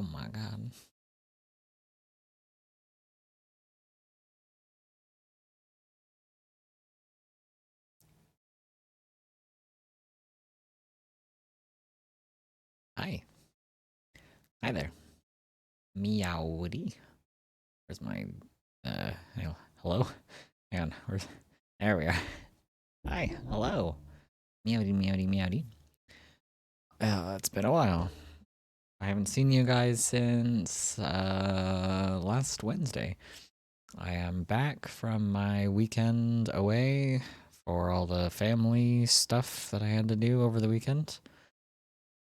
Oh my god. Hi. Hi there. Meowdy. Where's my hello? Hang on. Where's there we are. Hi, hello. Meowdy meowdy meowdy. It's been a while. I haven't seen you guys since last Wednesday. I am back from my weekend away for all the family stuff that I had to do over the weekend.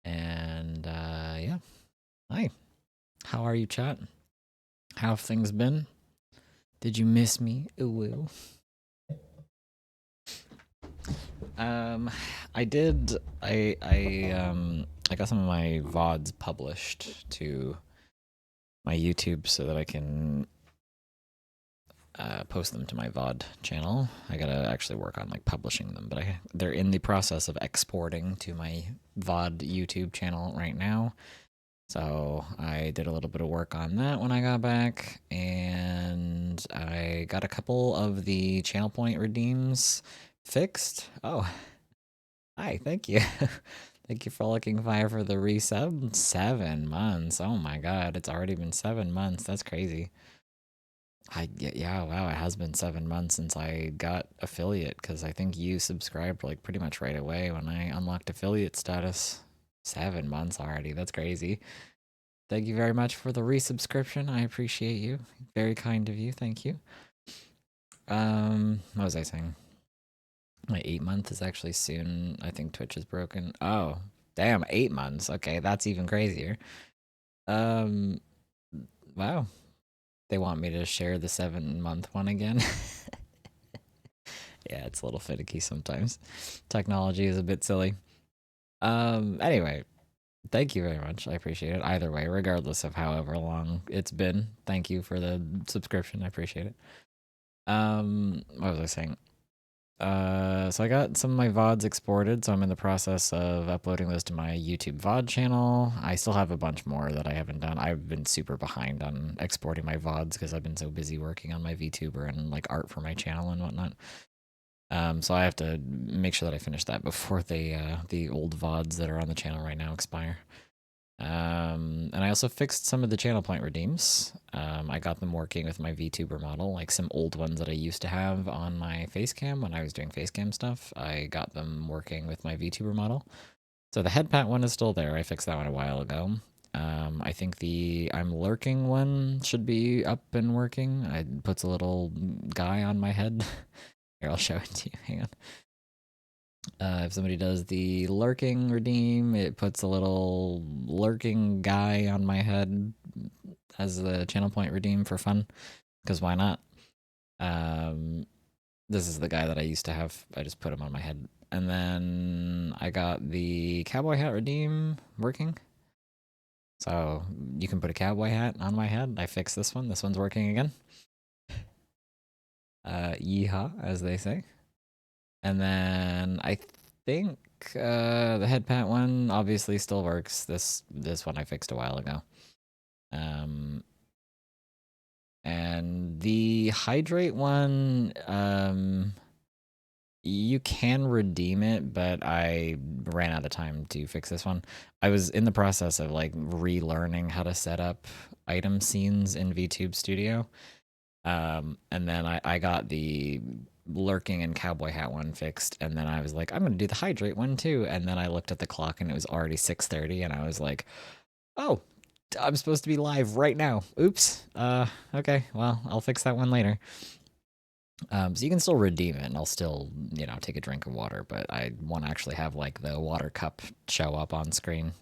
And yeah. Hi. How are you, chat? How have things been? Did you miss me? Ooh. I did. I got some of my VODs published to my YouTube so that I can post them to my VOD channel. I gotta actually work on like publishing them, but they're in the process of exporting to my VOD YouTube channel right now. So I did a little bit of work on that when I got back, and I got a couple of the channel point redeems fixed. Oh, hi, thank you. Thank you for looking fire for the resub. 7 months. Oh my god, it's already been 7 months. That's crazy. Yeah, wow, it has been 7 months since I got affiliate, because I think you subscribed like pretty much right away when I unlocked affiliate status. 7 months already. That's crazy. Thank you very much for the resubscription. I appreciate you. Very kind of you. Thank you. What was I saying? My 8 month is actually soon. I think Twitch is broken. Oh, damn, 8 months. Okay, that's even crazier. Um, wow. They want me to share the 7 month one again. Yeah, it's a little finicky sometimes. Technology is a bit silly. Anyway, thank you very much. I appreciate it. Either way, regardless of however long it's been, thank you for the subscription. I appreciate it. What was I saying? So I got some of my VODs exported, so I'm in the process of uploading those to my YouTube VOD channel. I still have a bunch more that I haven't done. I've been super behind on exporting my VODs because I've been so busy working on my VTuber and like art for my channel and whatnot. So I have to make sure that I finish that before the old VODs that are on the channel right now expire. And I also fixed some of the channel point redeems. I got them working with my VTuber model, like some old ones that I used to have on my facecam when I was doing facecam stuff. I got them working with my VTuber model. So the head pat one is still there. I fixed that one a while ago. I think the I'm lurking one should be up and working. It puts a little guy on my head. Here, I'll show it to you. Hang on. If somebody does the lurking redeem, it puts a little lurking guy on my head as the channel point redeem for fun, because why not? This is the guy that I used to have. I just put him on my head. And then I got the cowboy hat redeem working. So you can put a cowboy hat on my head. I fixed this one. This one's working again. Yeehaw, as they say. And then I think the head pat one obviously still works. This one I fixed a while ago. And the hydrate one, you can redeem it, but I ran out of time to fix this one. I was in the process of like relearning how to set up item scenes in VTube Studio. And then I got the lurking and cowboy hat one fixed, and then I was like, I'm gonna do the hydrate one too. And then I looked at the clock and it was already 6:30, and I was like, oh, I'm supposed to be live right now. Oops. Okay, well, I'll fix that one later. So you can still redeem it, and I'll still, take a drink of water, but I want to actually have like the water cup show up on screen,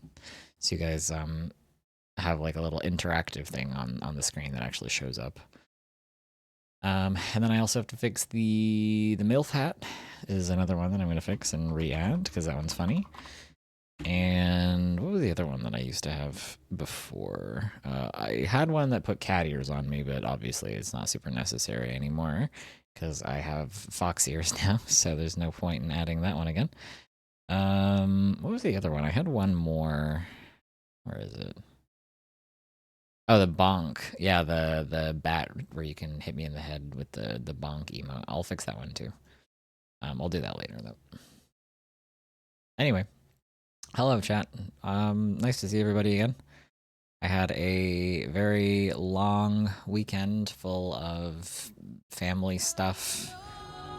so you guys have like a little interactive thing on the screen that actually shows up. And then I also have to fix the MILF hat is another one that I'm going to fix and re-add because that one's funny. And what was the other one that I used to have before? I had one that put cat ears on me, but obviously it's not super necessary anymore because I have fox ears now, so there's no point in adding that one again. What was the other one? I had one more. Where is it? Oh, the bonk. Yeah, the bat where you can hit me in the head with the bonk emote. I'll fix that one too. I'll do that later though. Anyway, hello chat. Nice to see everybody again. I had a very long weekend full of family stuff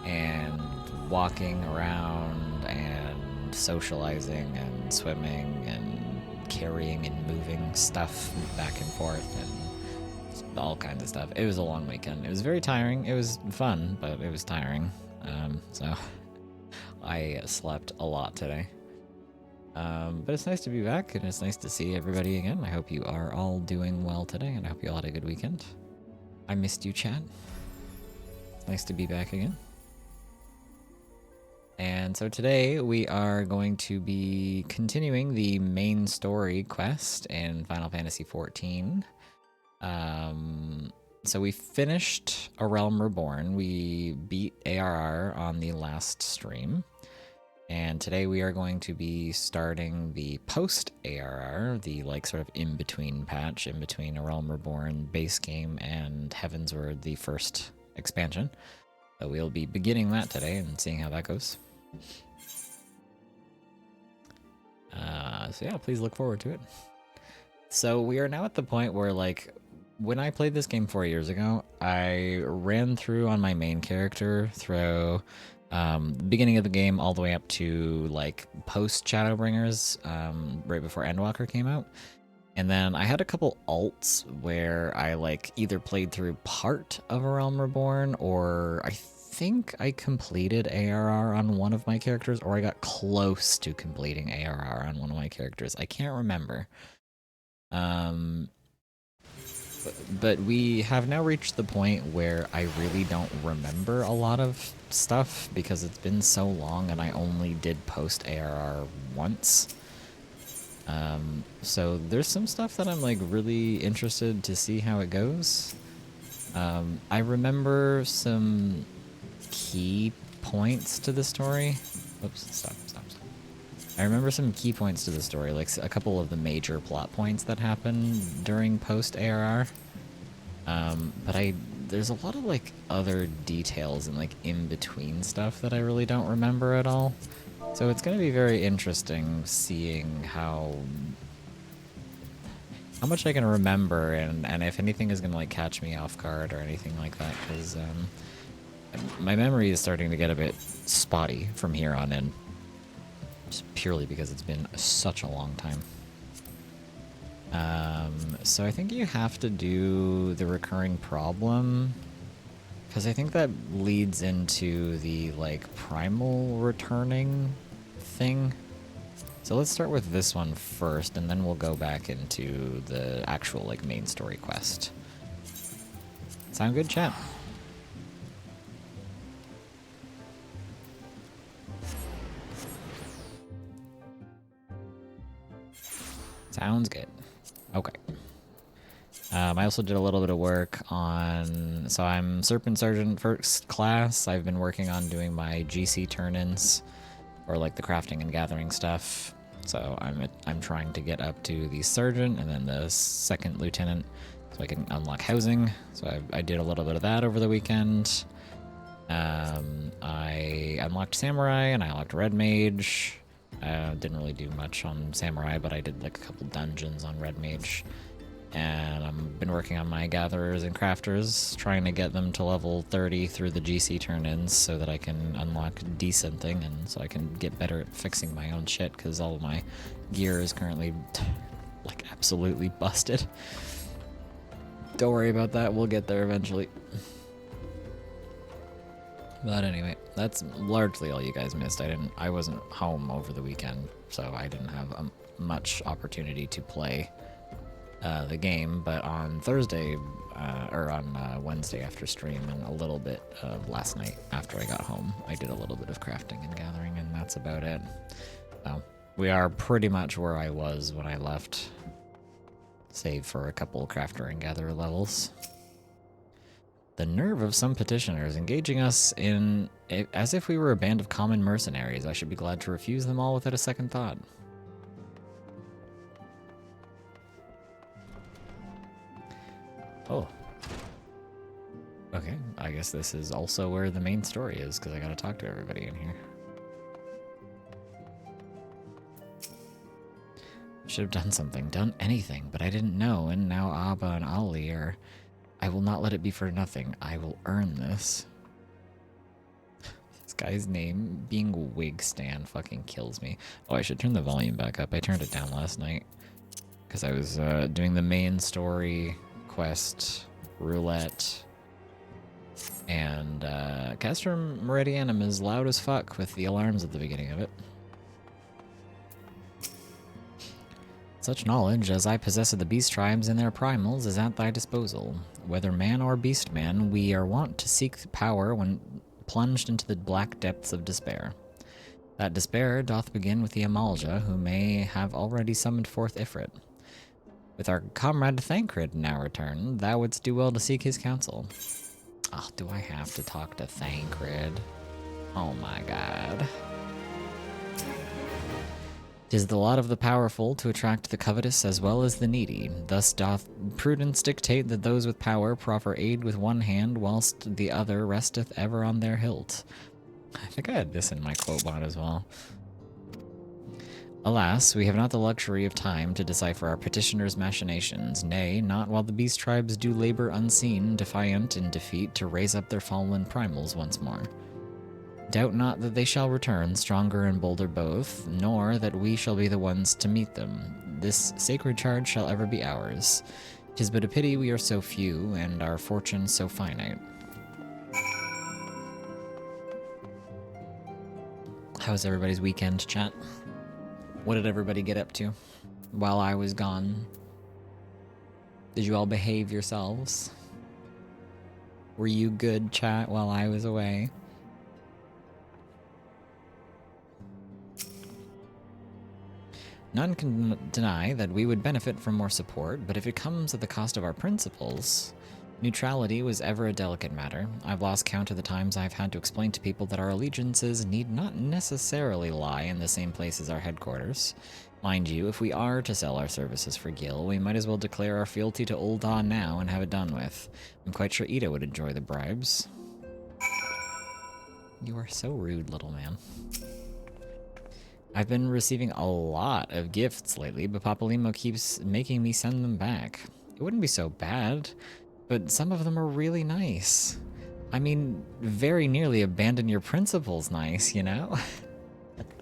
and walking around and socializing and swimming and carrying and moving stuff back and forth and all kinds of stuff. It was a long weekend. It was very tiring. It was fun, but it was tiring. So I slept a lot today. But it's nice to be back, and it's nice to see everybody again. I hope you are all doing well today, and I hope you all had a good weekend. I missed you, chat. It's nice to be back again. And so today we are going to be continuing the main story quest in Final Fantasy XIV. So we finished A Realm Reborn. We beat ARR on the last stream. And today we are going to be starting the post-ARR, the like sort of in-between patch, in between A Realm Reborn base game and Heavensward, the first expansion. So we'll be beginning that today and seeing how that goes. So yeah, please look forward to it. So we are now at the point where, like, when I played this game 4 years ago, I ran through on my main character through the beginning of the game all the way up to like post Shadowbringers, right before Endwalker came out. And then I had a couple alts where I like either played through part of A Realm Reborn, or I think I completed ARR on one of my characters, or I got close to completing ARR on one of my characters. I can't remember. But we have now reached the point where I really don't remember a lot of stuff because it's been so long and I only did post ARR once. So there's some stuff that I'm like really interested to see how it goes. I remember some key points to the story. Oops, stop. I remember some key points to the story, like a couple of the major plot points that happen during post-ARR. But there's a lot of like other details and like in-between stuff that I really don't remember at all. So it's going to be very interesting seeing how much I can remember and if anything is going to like catch me off guard or anything like that, because my memory is starting to get a bit spotty from here on in. Just purely because it's been such a long time. So I think you have to do the recurring problem, because I think that leads into the like primal returning thing. So let's start with this one first, and then we'll go back into the actual like main story quest. Sound good, chat? Sounds good. Okay. I also did a little bit of work on, so I'm Serpent Sergeant first class. I've been working on doing my GC turn-ins, or like the crafting and gathering stuff. So I'm trying to get up to the Sergeant and then the Second Lieutenant so I can unlock housing. So I did a little bit of that over the weekend. I unlocked Samurai and I unlocked Red Mage. Didn't really do much on Samurai, but I did like a couple dungeons on Red Mage. And I've been working on my gatherers and crafters, trying to get them to level 30 through the GC turn-ins so that I can unlock decenting and so I can get better at fixing my own shit, because all of my gear is currently like absolutely busted. Don't worry about that, we'll get there eventually. But anyway, that's largely all you guys missed. I wasn't home over the weekend, so I didn't have much opportunity to play the game, but on Thursday, or on Wednesday after stream, and a little bit of last night after I got home, I did a little bit of crafting and gathering, and that's about it. So we are pretty much where I was when I left, save for a couple crafter and gatherer levels. The nerve of some petitioners engaging us in as if we were a band of common mercenaries. I should be glad to refuse them all without a second thought. Oh. Okay, I guess this is also where the main story is, because I gotta talk to everybody in here. Should have done something, done anything, but I didn't know, and now Abba and Ali are... I will not let it be for nothing. I will earn this. This guy's name being Wig Stan fucking kills me. Oh, I should turn the volume back up. I turned it down last night because I was doing the main story quest, roulette, and Castrum Meridianum is loud as fuck with the alarms at the beginning of it. Such knowledge as I possess of the beast tribes and their primals is at thy disposal. Whether man or beast man, we are wont to seek power when plunged into the black depths of despair. That despair doth begin with the Amalja, who may have already summoned forth Ifrit. With our comrade Thancred now returned, thou wouldst do well to seek his counsel. Oh, do I have to talk to Thancred? Oh my god. 'Tis the lot of the powerful to attract the covetous as well as the needy. Thus doth prudence dictate that those with power proffer aid with one hand, whilst the other resteth ever on their hilt. I think I had this in my quote bot as well. Alas, we have not the luxury of time to decipher our petitioner's machinations, nay, not while the beast tribes do labor unseen, defiant in defeat, to raise up their fallen primals once more. Doubt not that they shall return, stronger and bolder both, nor that we shall be the ones to meet them. This sacred charge shall ever be ours. 'Tis but a pity we are so few, and our fortune so finite. How's everybody's weekend, chat? What did everybody get up to while I was gone? Did you all behave yourselves? Were you good, chat, while I was away? None can deny that we would benefit from more support, but if it comes at the cost of our principles... Neutrality was ever a delicate matter. I've lost count of the times I've had to explain to people that our allegiances need not necessarily lie in the same place as our headquarters. Mind you, if we are to sell our services for Gil, we might as well declare our fealty to Ul'dah now and have it done with. I'm quite sure Ida would enjoy the bribes. You are so rude, little man. I've been receiving a lot of gifts lately, but Papalimo keeps making me send them back. It wouldn't be so bad, but some of them are really nice. I mean, very nearly abandon your principles nice, you know?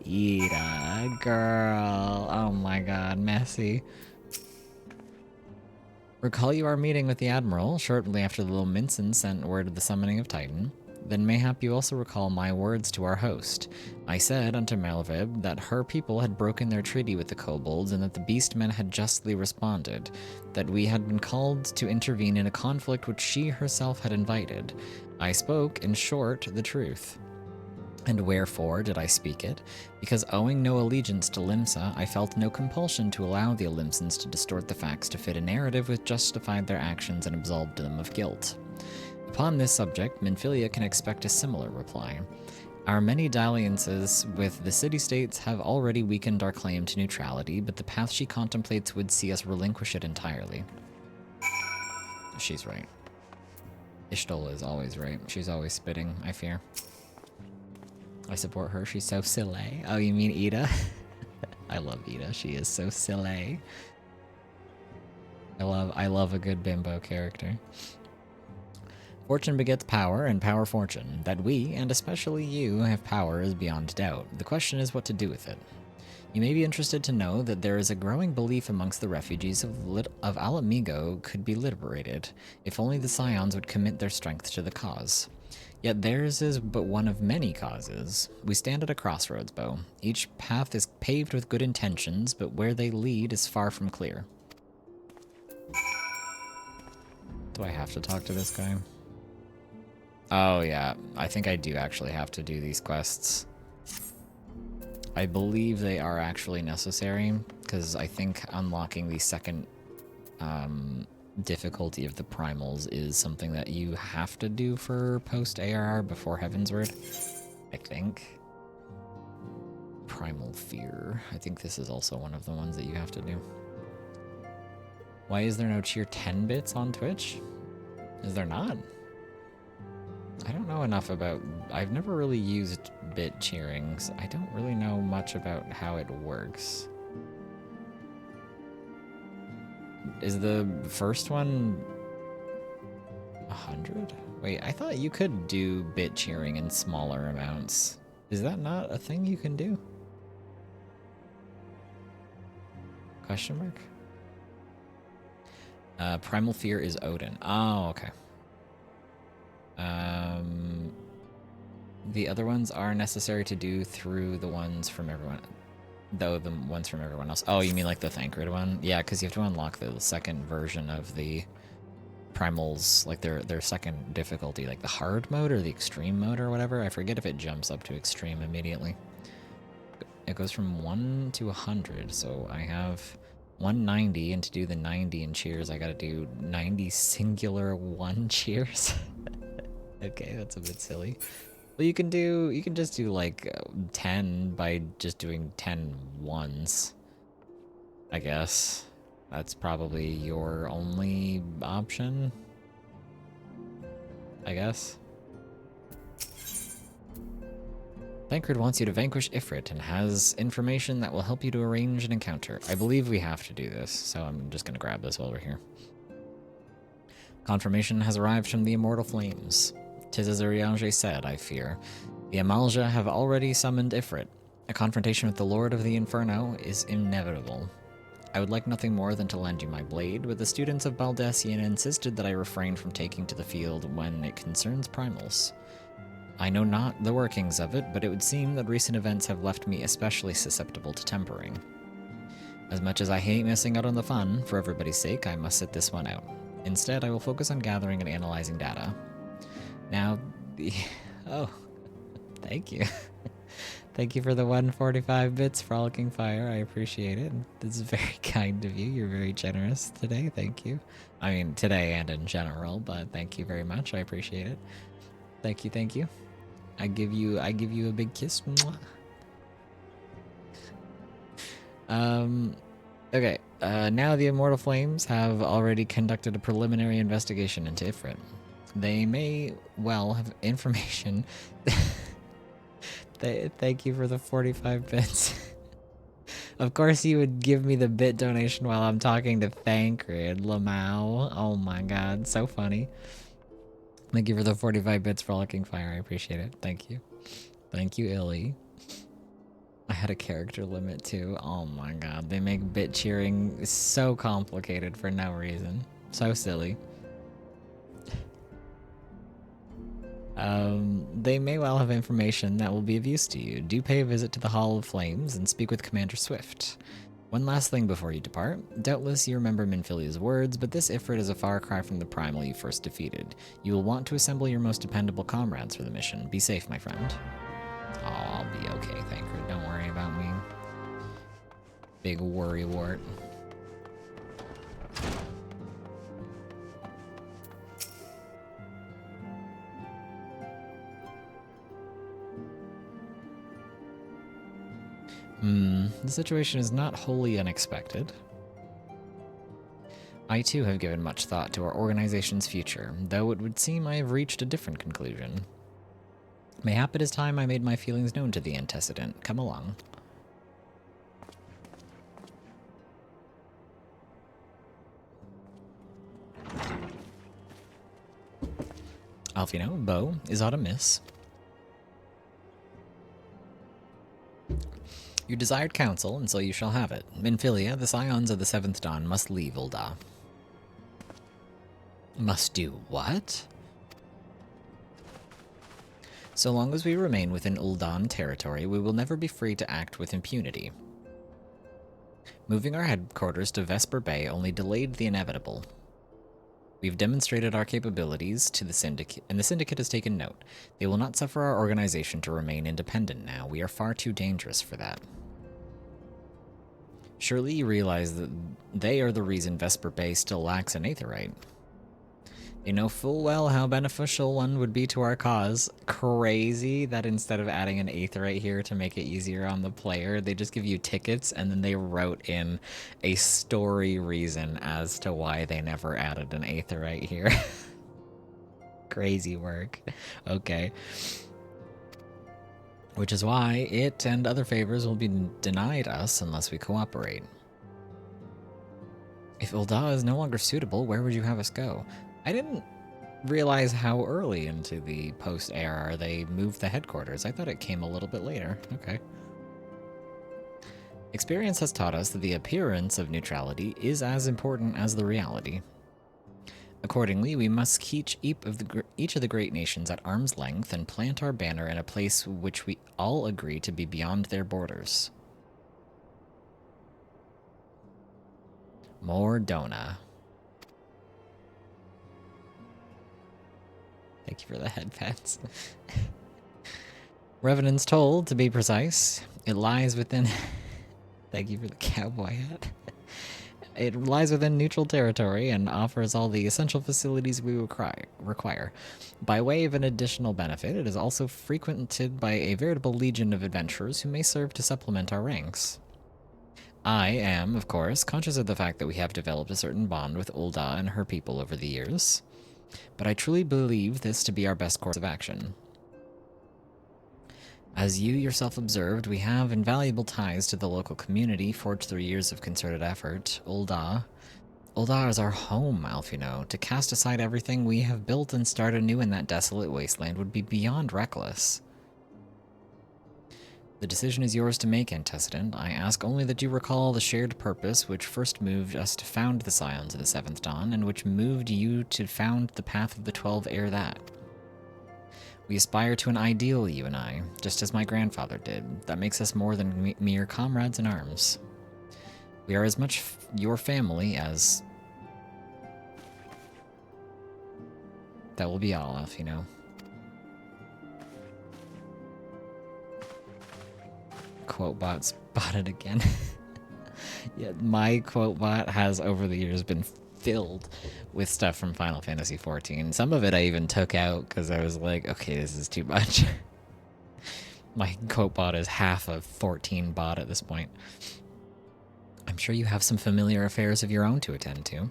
Ida, girl. Oh my god, messy. Recall you our meeting with the Admiral shortly after the little Minson sent word of the summoning of Titan. Then mayhap you also recall my words to our host. I said unto Malvib that her people had broken their treaty with the kobolds and that the beastmen had justly responded, that we had been called to intervene in a conflict which she herself had invited. I spoke, in short, the truth. And wherefore did I speak it? Because owing no allegiance to Limsa, I felt no compulsion to allow the Olimsons to distort the facts to fit a narrative which justified their actions and absolved them of guilt. Upon this subject, Minfilia can expect a similar reply. Our many dalliances with the city-states have already weakened our claim to neutrality, but the path she contemplates would see us relinquish it entirely. She's right. Ishtola is always right. She's always spitting, I fear. I support her. She's so silly. Oh, you mean Ida? I love Ida. She is so silly. I love a good bimbo character. Fortune begets power, and power fortune. That we, and especially you, have power is beyond doubt. The question is what to do with it. You may be interested to know that there is a growing belief amongst the refugees of Alamigo could be liberated, if only the Scions would commit their strength to the cause. Yet theirs is but one of many causes. We stand at a crossroads, Bo. Each path is paved with good intentions, but where they lead is far from clear. Do I have to talk to this guy? Oh yeah, I think I do actually have to do these quests. I believe they are actually necessary, because I think unlocking the second difficulty of the primals is something that you have to do for post-ARR before Heavensward, I think. Primal Fear. I think this is also one of the ones that you have to do. Why is there no tier 10 bits on Twitch? Is there not? I don't know enough about... I've never really used bit cheering, so I don't really know much about how it works. Is the first one 100? Wait, I thought you could do bit cheering in smaller amounts. Is that not a thing you can do? Question mark? Primal Fear is Odin. Oh, okay. The other ones are necessary to do through the ones from everyone. Though the ones from everyone else. Oh, you mean like the Thancred one? Yeah, because you have to unlock the second version of the primals, like their second difficulty, like the hard mode or the extreme mode or whatever. I forget if it jumps up to extreme immediately. It goes from 1 to 100, so I have 190, and to do the 90 in cheers, I gotta do 90 singular 1 cheers. Okay, that's a bit silly. Well, you can just do like 10 by just doing 10 ones, I guess. That's probably your only option, I guess. Thancred wants you to vanquish Ifrit and has information that will help you to arrange an encounter. I believe we have to do this, so I'm just going to grab this while we're here. Confirmation has arrived from the Immortal Flames. 'Tis as Urianger said, I fear. The Amalja have already summoned Ifrit. A confrontation with the Lord of the Inferno is inevitable. I would like nothing more than to lend you my blade, but the students of Baldessian insisted that I refrain from taking to the field when it concerns primals. I know not the workings of it, but it would seem that recent events have left me especially susceptible to tempering. As much as I hate missing out on the fun, for everybody's sake, I must sit this one out. Instead, I will focus on gathering and analyzing data. Now, oh, thank you. Thank you for the 145 bits, Frolicking Fire. I appreciate it. This is very kind of you. You're very generous today. Thank you. I mean, today and in general, but thank you very much. I appreciate it. Thank you, thank you. I give you a big kiss. Mwah. Okay. Now the Immortal Flames have already conducted a preliminary investigation into Ifrit. They may well have information. Thank you for the 45 bits. Of course you would give me the bit donation while I'm talking to Thancred, Lamau. Oh my god, so funny. Thank you for the 45 bits, Frolicking Fire. I appreciate it. Thank you. Thank you, Illy. I had a character limit too. Oh my god, they make bit cheering so complicated for no reason. So silly. They may well have information that will be of use to you. Do pay a visit to the Hall of Flames and speak with Commander Swift. One last thing before you depart. Doubtless you remember Minfilia's words, but this Ifrit is a far cry from the primal you first defeated. You will want to assemble your most dependable comrades for the mission. Be safe, my friend. Oh, I'll be okay, Thancred. Don't worry about me. Big worrywart. The situation is not wholly unexpected. I too have given much thought to our organization's future, though it would seem I have reached a different conclusion. Mayhap it is time I made my feelings known to the antecedent. Come along. Alfino, Bo, is aught amiss? You desired counsel, and so you shall have it. Minfilia, the scions of the Seventh Dawn must leave Ul'dah. Must do what? So long as we remain within Ul'dah territory, we will never be free to act with impunity. Moving our headquarters to Vesper Bay only delayed the inevitable. We've demonstrated our capabilities to the Syndicate, and the Syndicate has taken note. They will not suffer our organization to remain independent now. We are far too dangerous for that. Surely you realize that they are the reason Vesper Bay still lacks an Aetheryte. They know full well how beneficial one would be to our cause. Crazy that instead of adding an Aetheryte here to make it easier on the player, they just give you tickets and then they wrote in a story reason as to why they never added an Aetheryte here. Crazy work. Okay. Which is why it and other favors will be denied us unless we cooperate. If Ul'dah is no longer suitable, where would you have us go? I didn't realize how early into the post-ARR they moved the headquarters. I thought it came a little bit later. Okay. Experience has taught us that the appearance of neutrality is as important as the reality. Accordingly, we must keep each of the great nations at arm's length and plant our banner in a place which we all agree to be beyond their borders. More Dona. Thank you for the head pats. Revenant's Toll, to be precise. It lies within... Thank you for the cowboy hat. It lies within neutral territory and offers all the essential facilities we require. By way of an additional benefit, it is also frequented by a veritable legion of adventurers who may serve to supplement our ranks. I am, of course, conscious of the fact that we have developed a certain bond with Ul'dah and her people over the years, but I truly believe this to be our best course of action. As you yourself observed, we have invaluable ties to the local community forged through years of concerted effort. Ul'dah is our home, Alfino. To cast aside everything we have built and start anew in that desolate wasteland would be beyond reckless. The decision is yours to make, Antecedent. I ask only that you recall the shared purpose which first moved us to found the Scions of the Seventh Dawn, and which moved you to found the Path of the 12 ere that. We aspire to an ideal, you and I, just as my grandfather did. That makes us more than mere comrades in arms. We are as much your family as... That will be all, Alfino. Quote bot spotted again. Yeah, my quote bot has over the years been filled with stuff from Final Fantasy XIV. Some of it I even took out because I was like, okay, this is too much. My quote bot is half of 14 bot at this point. I'm sure you have some familiar affairs of your own to attend to.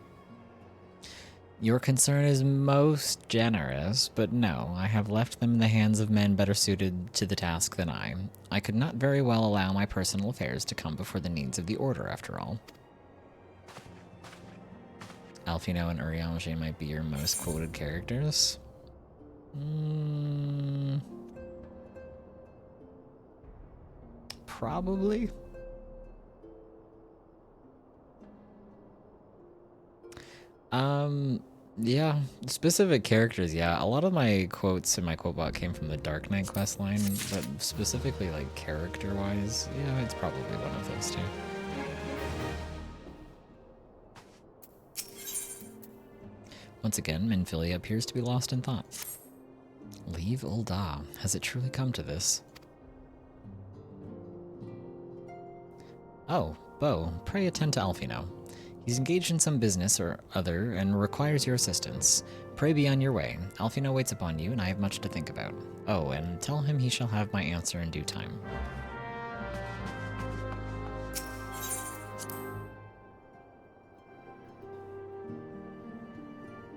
Your concern is most generous, but no, I have left them in the hands of men better suited to the task than I. I could not very well allow my personal affairs to come before the needs of the Order, after all. Alfino and Urianger might be your most quoted characters. Probably. Yeah, specific characters, yeah. A lot of my quotes in my quote bot came from the Dark Knight questline, but specifically, like, character-wise, yeah, it's probably one of those two. Once again, Minfilia appears to be lost in thought. Leave Ul'dah. Has it truly come to this? Oh, Bo, pray attend to Alfino. He's engaged in some business or other and requires your assistance. Pray be on your way. Alfino waits upon you, and I have much to think about. Oh, and tell him he shall have my answer in due time.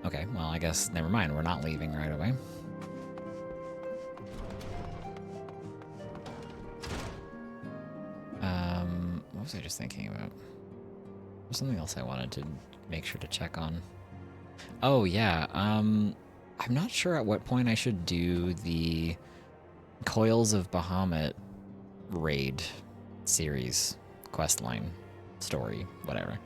Okay, well, I guess, never mind. We're not leaving right away. What was I just thinking about? There's something else I wanted to make sure to check on. Oh, yeah. I'm not sure at what point I should do the Coils of Bahamut raid series, questline, story, whatever.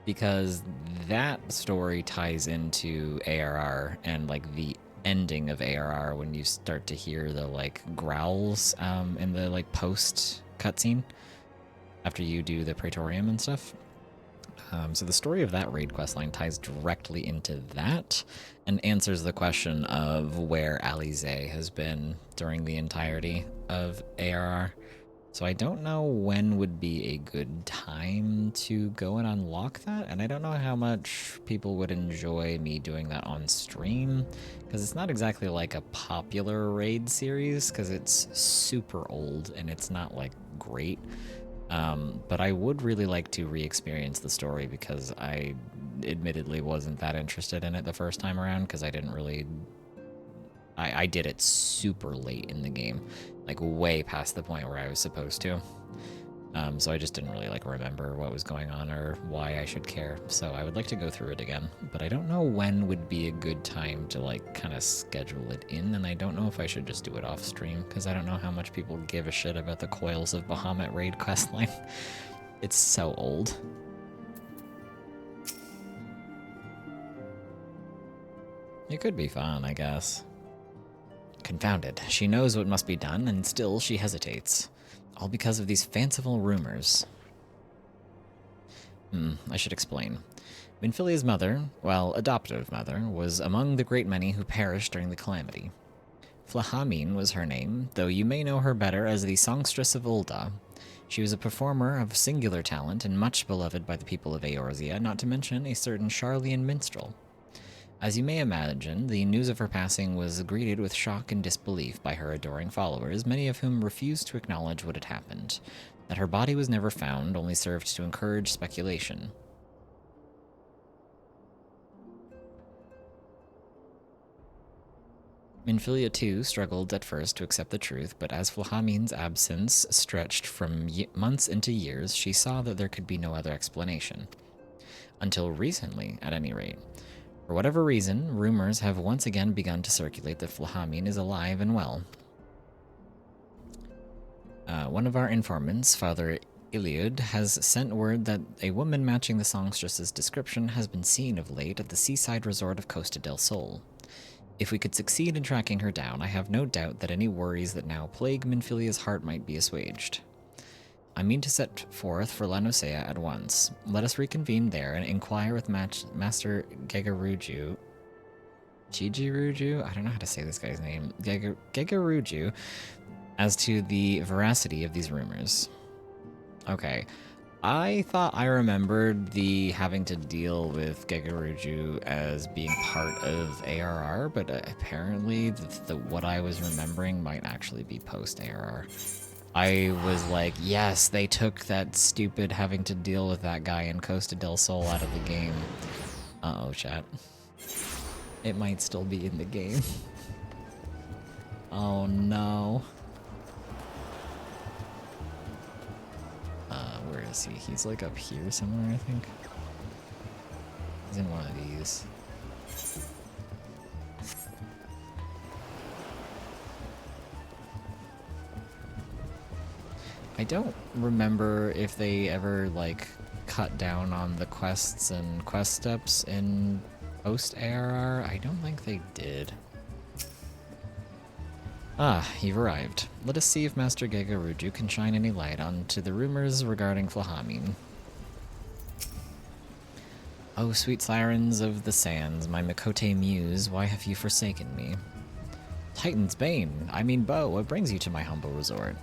Because that story ties into ARR and, like, the ending of ARR when you start to hear the, like, growls in the, like, post cutscene after you do the Praetorium and stuff. So the story of that raid questline ties directly into that and answers the question of where Alize has been during the entirety of ARR. So I don't know when would be a good time to go and unlock that, and I don't know how much people would enjoy me doing that on stream, because it's not exactly like a popular raid series, because it's super old and it's not, like, great. But I would really like to re-experience the story because I admittedly wasn't that interested in it the first time around because I didn't really... I did it super late in the game, like way past the point where I was supposed to. So I just didn't really like remember what was going on or why I should care. So I would like to go through it again, but I don't know when would be a good time to like kind of schedule it in, and I don't know if I should just do it off stream because I don't know how much people give a shit about the Coils of Bahamut raid questline. It's so old. It could be fun, I guess. Confounded. She knows what must be done, and still she hesitates. All because of these fanciful rumors. I should explain. Minfilia's mother, well, adoptive mother, was among the great many who perished during the calamity. Flahamine was her name, though you may know her better as the songstress of Ul'dah. She was a performer of singular talent and much beloved by the people of Eorzea, not to mention a certain Sharlayan minstrel. As you may imagine, the news of her passing was greeted with shock and disbelief by her adoring followers, many of whom refused to acknowledge what had happened. That her body was never found only served to encourage speculation. Minfilia too struggled at first to accept the truth, but as Flahamine's absence stretched from months into years, she saw that there could be no other explanation. Until recently, at any rate. For whatever reason, rumors have once again begun to circulate that Flahamine is alive and well. One of our informants, Father Iliud, has sent word that a woman matching the songstress's description has been seen of late at the seaside resort of Costa del Sol. If we could succeed in tracking her down, I have no doubt that any worries that now plague Minfilia's heart might be assuaged. I mean to set forth for La Nosea at once. Let us reconvene there and inquire with Master Gegaruju. Gigiruju? I don't know how to say this guy's name. Gegaruju, as to the veracity of these rumors. Okay. I thought I remembered the having to deal with Gegaruju as being part of ARR, but apparently what I was remembering might actually be post-ARR. I was like, yes, they took that stupid having to deal with that guy in Costa del Sol out of the game. Uh-oh, chat. It might still be in the game. Oh, no. Where is he? He's like up here somewhere, I think. He's in one of these. I don't remember if they ever, like, cut down on the quests and quest steps in post-ARR. I don't think they did. Ah, you've arrived. Let us see if Master Gegaruju can shine any light onto the rumors regarding Flahamine. Oh, sweet sirens of the sands, my Mikote muse, why have you forsaken me? Titan's Bane, I mean Bo, what brings you to my humble resort?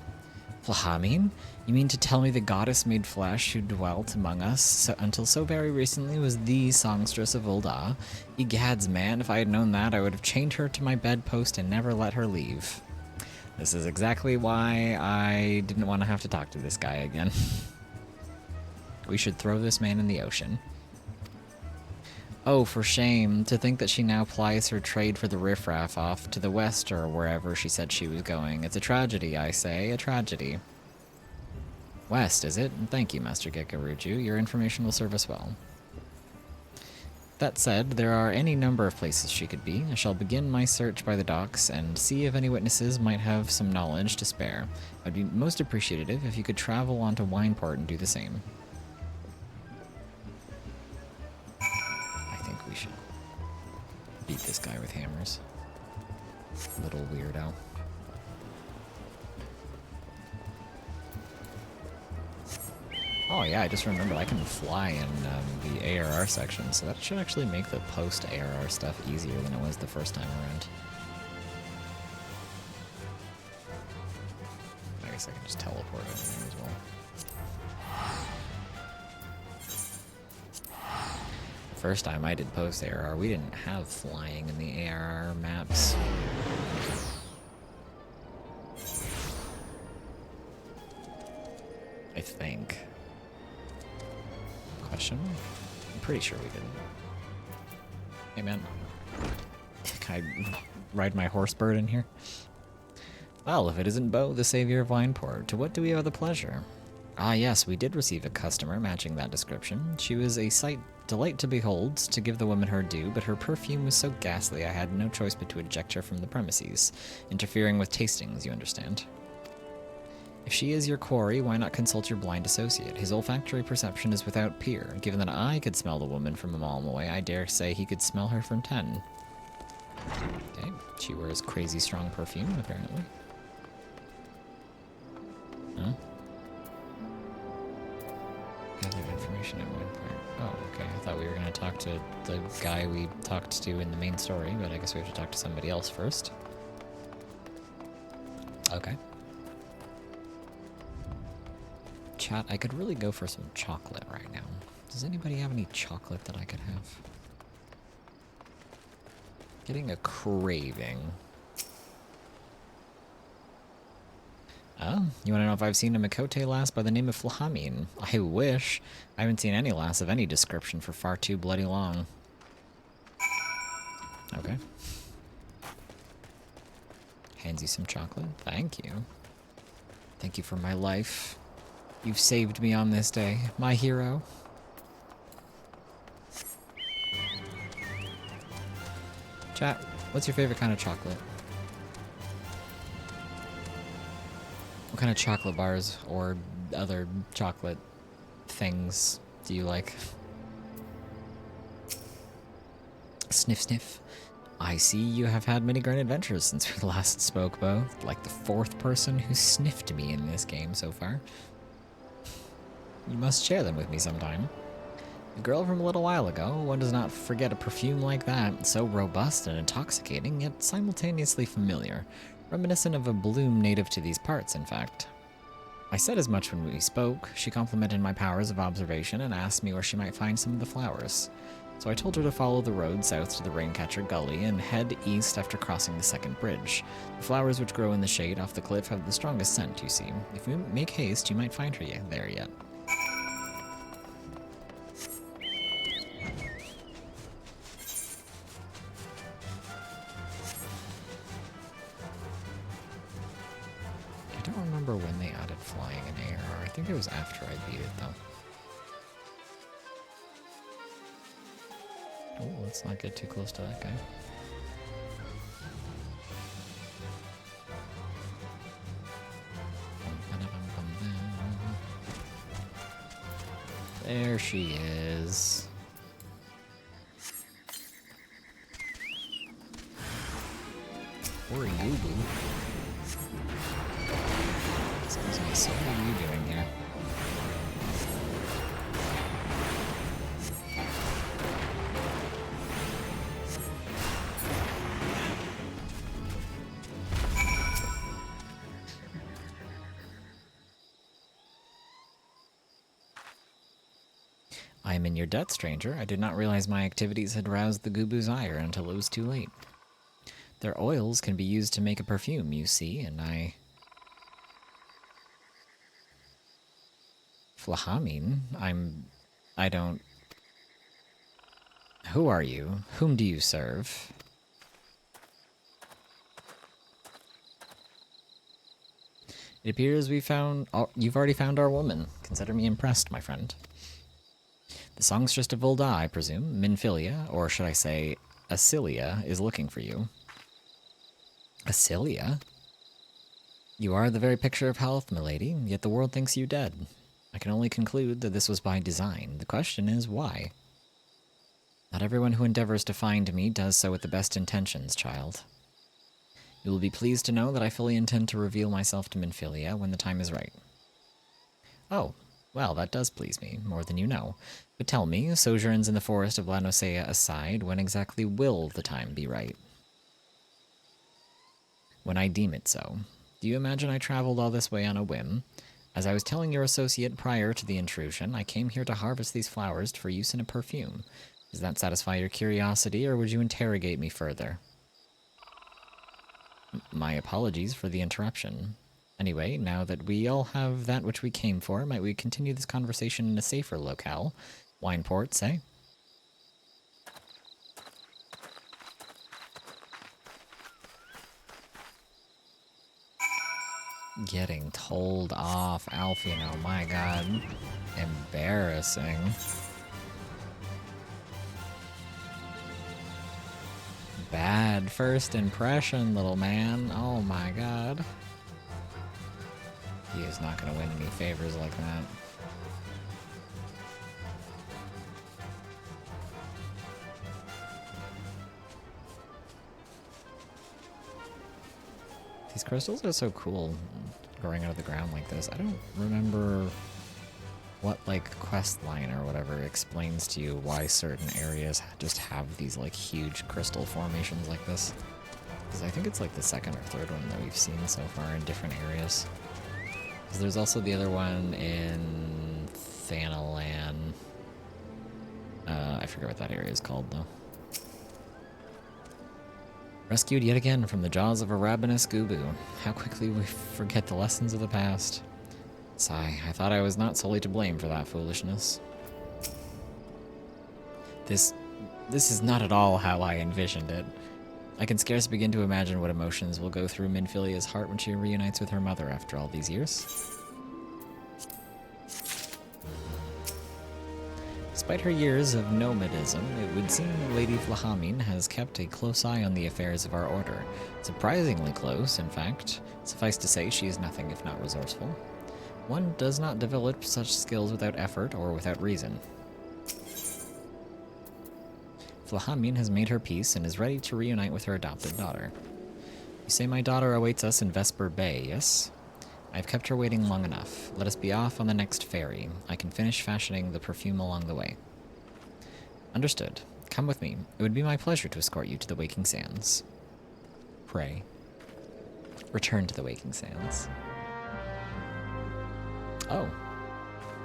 Flahamine? You mean to tell me the goddess made flesh who dwelt among us until so very recently was the songstress of Ul'dah? Egads, man, if I had known that, I would have chained her to my bedpost and never let her leave. This is exactly why I didn't want to have to talk to this guy again. We should throw this man in the ocean. Oh, for shame, to think that she now plies her trade for the riffraff off to the west or wherever she said she was going. It's a tragedy, I say, a tragedy. West, is it? Thank you, Master Gegaruju. Your information will serve us well. That said, there are any number of places she could be. I shall begin my search by the docks and see if any witnesses might have some knowledge to spare. I'd be most appreciative if you could travel onto Wineport and do the same. We should beat this guy with hammers. Little weirdo. Oh yeah, I just remembered I can fly in the ARR section, so that should actually make the post-ARR stuff easier than it was the first time around. I guess I can just teleport over there as well. First time I did post-ARR, we didn't have flying in the ARR maps. I think. Question mark? pretty sure we didn't. Hey, man. Can I ride my horse bird in here? Well, if it isn't Bo, the savior of Wineport, to what do we owe the pleasure? Ah, yes, we did receive a customer matching that description. She was a delight to behold, to give the woman her due, but her perfume was so ghastly I had no choice but to eject her from the premises, interfering with tastings, you understand. If she is your quarry, why not consult your blind associate? His olfactory perception is without peer. Given that I could smell the woman from a mile away, I dare say he could smell her from 10. Okay, she wears crazy strong perfume, apparently. Huh? Gathered information at one point. Oh, okay. I thought we were going to talk to the guy we talked to in the main story, but I guess we have to talk to somebody else first. Okay. Chat, I could really go for some chocolate right now. Does anybody have any chocolate that I could have? Getting a craving. Oh, you want to know if I've seen a Makote lass by the name of Flahamin? I wish. I haven't seen any lass of any description for far too bloody long. Okay. Hands you some chocolate. Thank you. Thank you for my life. You've saved me on this day, my hero. Chat, what's your favorite kind of chocolate? What kind of chocolate bars or other chocolate things do you like? Sniff, sniff. I see you have had many great adventures since we last spoke, Bo. Like the 4th person who sniffed me in this game so far. You must share them with me sometime. The girl from a little while ago, one does not forget a perfume like that, so robust and intoxicating, yet simultaneously familiar. Reminiscent of a bloom native to these parts, in fact. I said as much when we spoke. She complimented my powers of observation and asked me where she might find some of the flowers. So I told her to follow the road south to the Raincatcher Gully and head east after crossing the second bridge. The flowers which grow in the shade off the cliff have the strongest scent, you see. If you make haste, you might find her there yet. I don't remember when they added flying in ARR. I think it was after I beat it, though. Oh, let's not get too close to that guy. There she is. Where are you, boo? Excuse me, so what are you doing here? I am in your debt, stranger. I did not realize my activities had roused the Gubu's ire until it was too late. Their oils can be used to make a perfume, you see, and Flahamin? I don't... Who are you? Whom do you serve? It appears you've already found our woman. Consider me impressed, my friend. The songstress of Volda, I presume, Minfilia, or should I say, Acilia, is looking for you. Acilia? You are the very picture of health, milady, yet the world thinks you dead. I can only conclude that this was by design. The question is, why? Not everyone who endeavors to find me does so with the best intentions, child. You will be pleased to know that I fully intend to reveal myself to Minfilia when the time is right. Oh, well, that does please me, more than you know. But tell me, sojourns in the forest of Lanosea aside, when exactly will the time be right? When I deem it so. Do you imagine I traveled all this way on a whim? As I was telling your associate prior to the intrusion, I came here to harvest these flowers for use in a perfume. Does that satisfy your curiosity, or would you interrogate me further? My apologies for the interruption. Anyway, now that we all have that which we came for, might we continue this conversation in a safer locale? Wineport, say? Getting told off, Alfino, my god. Embarrassing. Bad first impression, little man. Oh my god. He is not gonna win any favors like that. These crystals are so cool growing out of the ground like this. I don't remember what, like, quest line or whatever explains to you why certain areas just have these, like, huge crystal formations like this. Because I think it's, like, the second or third one that we've seen so far in different areas. Because there's also the other one in Thanalan. I forget what that area is called, though. Rescued yet again from the jaws of a ravenous Gubu. How quickly we forget the lessons of the past. Sigh, I thought I was not solely to blame for that foolishness. This is not at all how I envisioned it. I can scarce begin to imagine what emotions will go through Minfilia's heart when she reunites with her mother after all these years. Despite her years of nomadism, it would seem Lady Flahamin has kept a close eye on the affairs of our order. Surprisingly close, in fact. Suffice to say, she is nothing if not resourceful. One does not develop such skills without effort or without reason. Flahamin has made her peace and is ready to reunite with her adopted daughter. You say my daughter awaits us in Vesper Bay, yes? I've kept her waiting long enough. Let us be off on the next ferry. I can finish fashioning the perfume along the way. Understood. Come with me. It would be my pleasure to escort you to the Waking Sands. Pray. Return to the Waking Sands. Oh.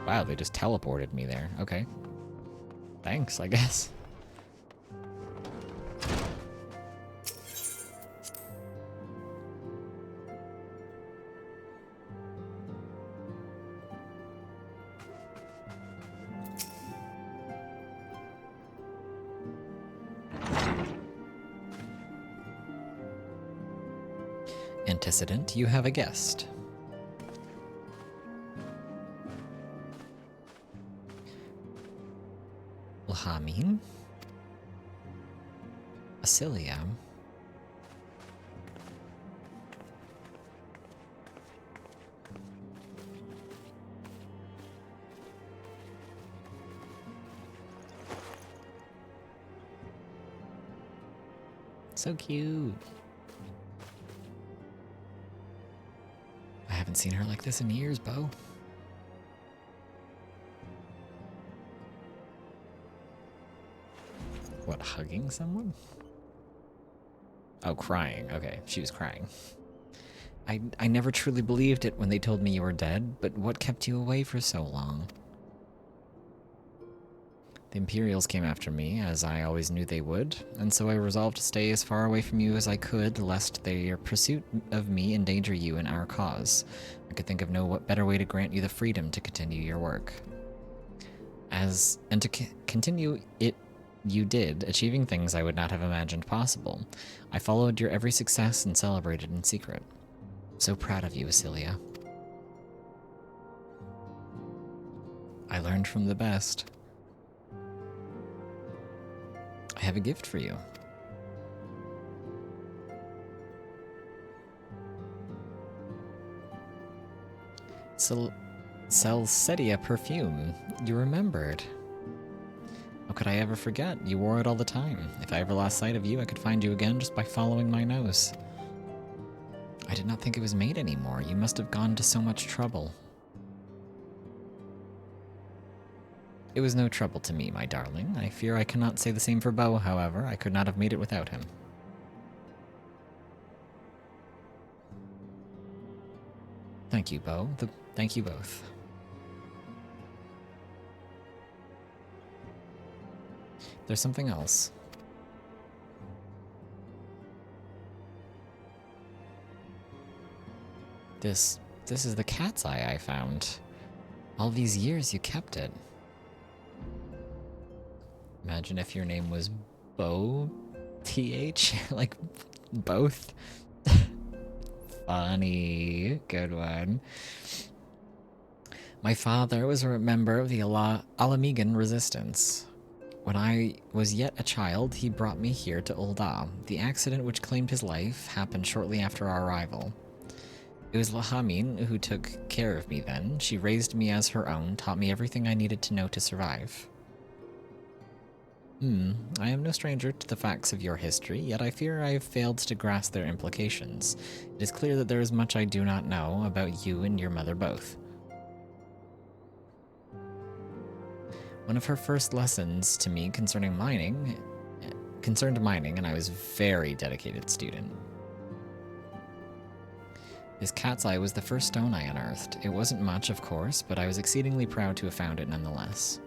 Wow, they just teleported me there. Okay. Thanks, I guess. Antecedent, you have a guest. Lahamin? Asilia? So cute. I haven't seen her like this in years, Bo. What, hugging someone? Oh, crying. Okay, she was crying. I never truly believed it when they told me you were dead, but what kept you away for so long? The Imperials came after me, as I always knew they would, and so I resolved to stay as far away from you as I could, lest their pursuit of me endanger you and our cause. I could think of no better way to grant you the freedom to continue your work. And to continue it, you did, achieving things I would not have imagined possible. I followed your every success and celebrated in secret. So proud of you, Asilia. I learned from the best. I have a gift for you. Celsedia perfume. You remembered. How could I ever forget? You wore it all the time. If I ever lost sight of you, I could find you again just by following my nose. I did not think it was made anymore. You must have gone to so much trouble. It was no trouble to me, my darling. I fear I cannot say the same for Bo, however. I could not have made it without him. Thank you, Bo. Thank you both. There's something else. This is the cat's eye I found. All these years you kept it. Imagine if your name was Bo, TH, like both. Funny. Good one. My father was a member of the Alamegan resistance. When I was yet a child, he brought me here to Ul'dah. The accident which claimed his life happened shortly after our arrival. It was Lahamin who took care of me then. She raised me as her own, taught me everything I needed to know to survive. I am no stranger to the facts of your history, yet I fear I have failed to grasp their implications. It is clear that there is much I do not know about you and your mother both. One of her first lessons to me concerned mining, and I was a very dedicated student. This cat's eye was the first stone I unearthed. It wasn't much, of course, but I was exceedingly proud to have found it nonetheless.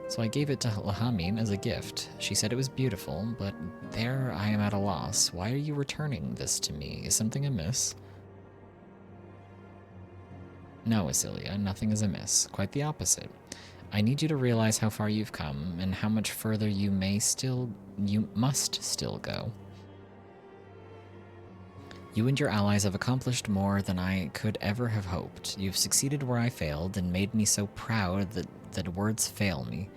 So I gave it to Lahamin as a gift. She said it was beautiful, but there I am at a loss. Why are you returning this to me? Is something amiss? No, Asilia, nothing is amiss. Quite the opposite. I need you to realize how far you've come, and how much further you must still go. You and your allies have accomplished more than I could ever have hoped. You've succeeded where I failed, and made me so proud that words fail me.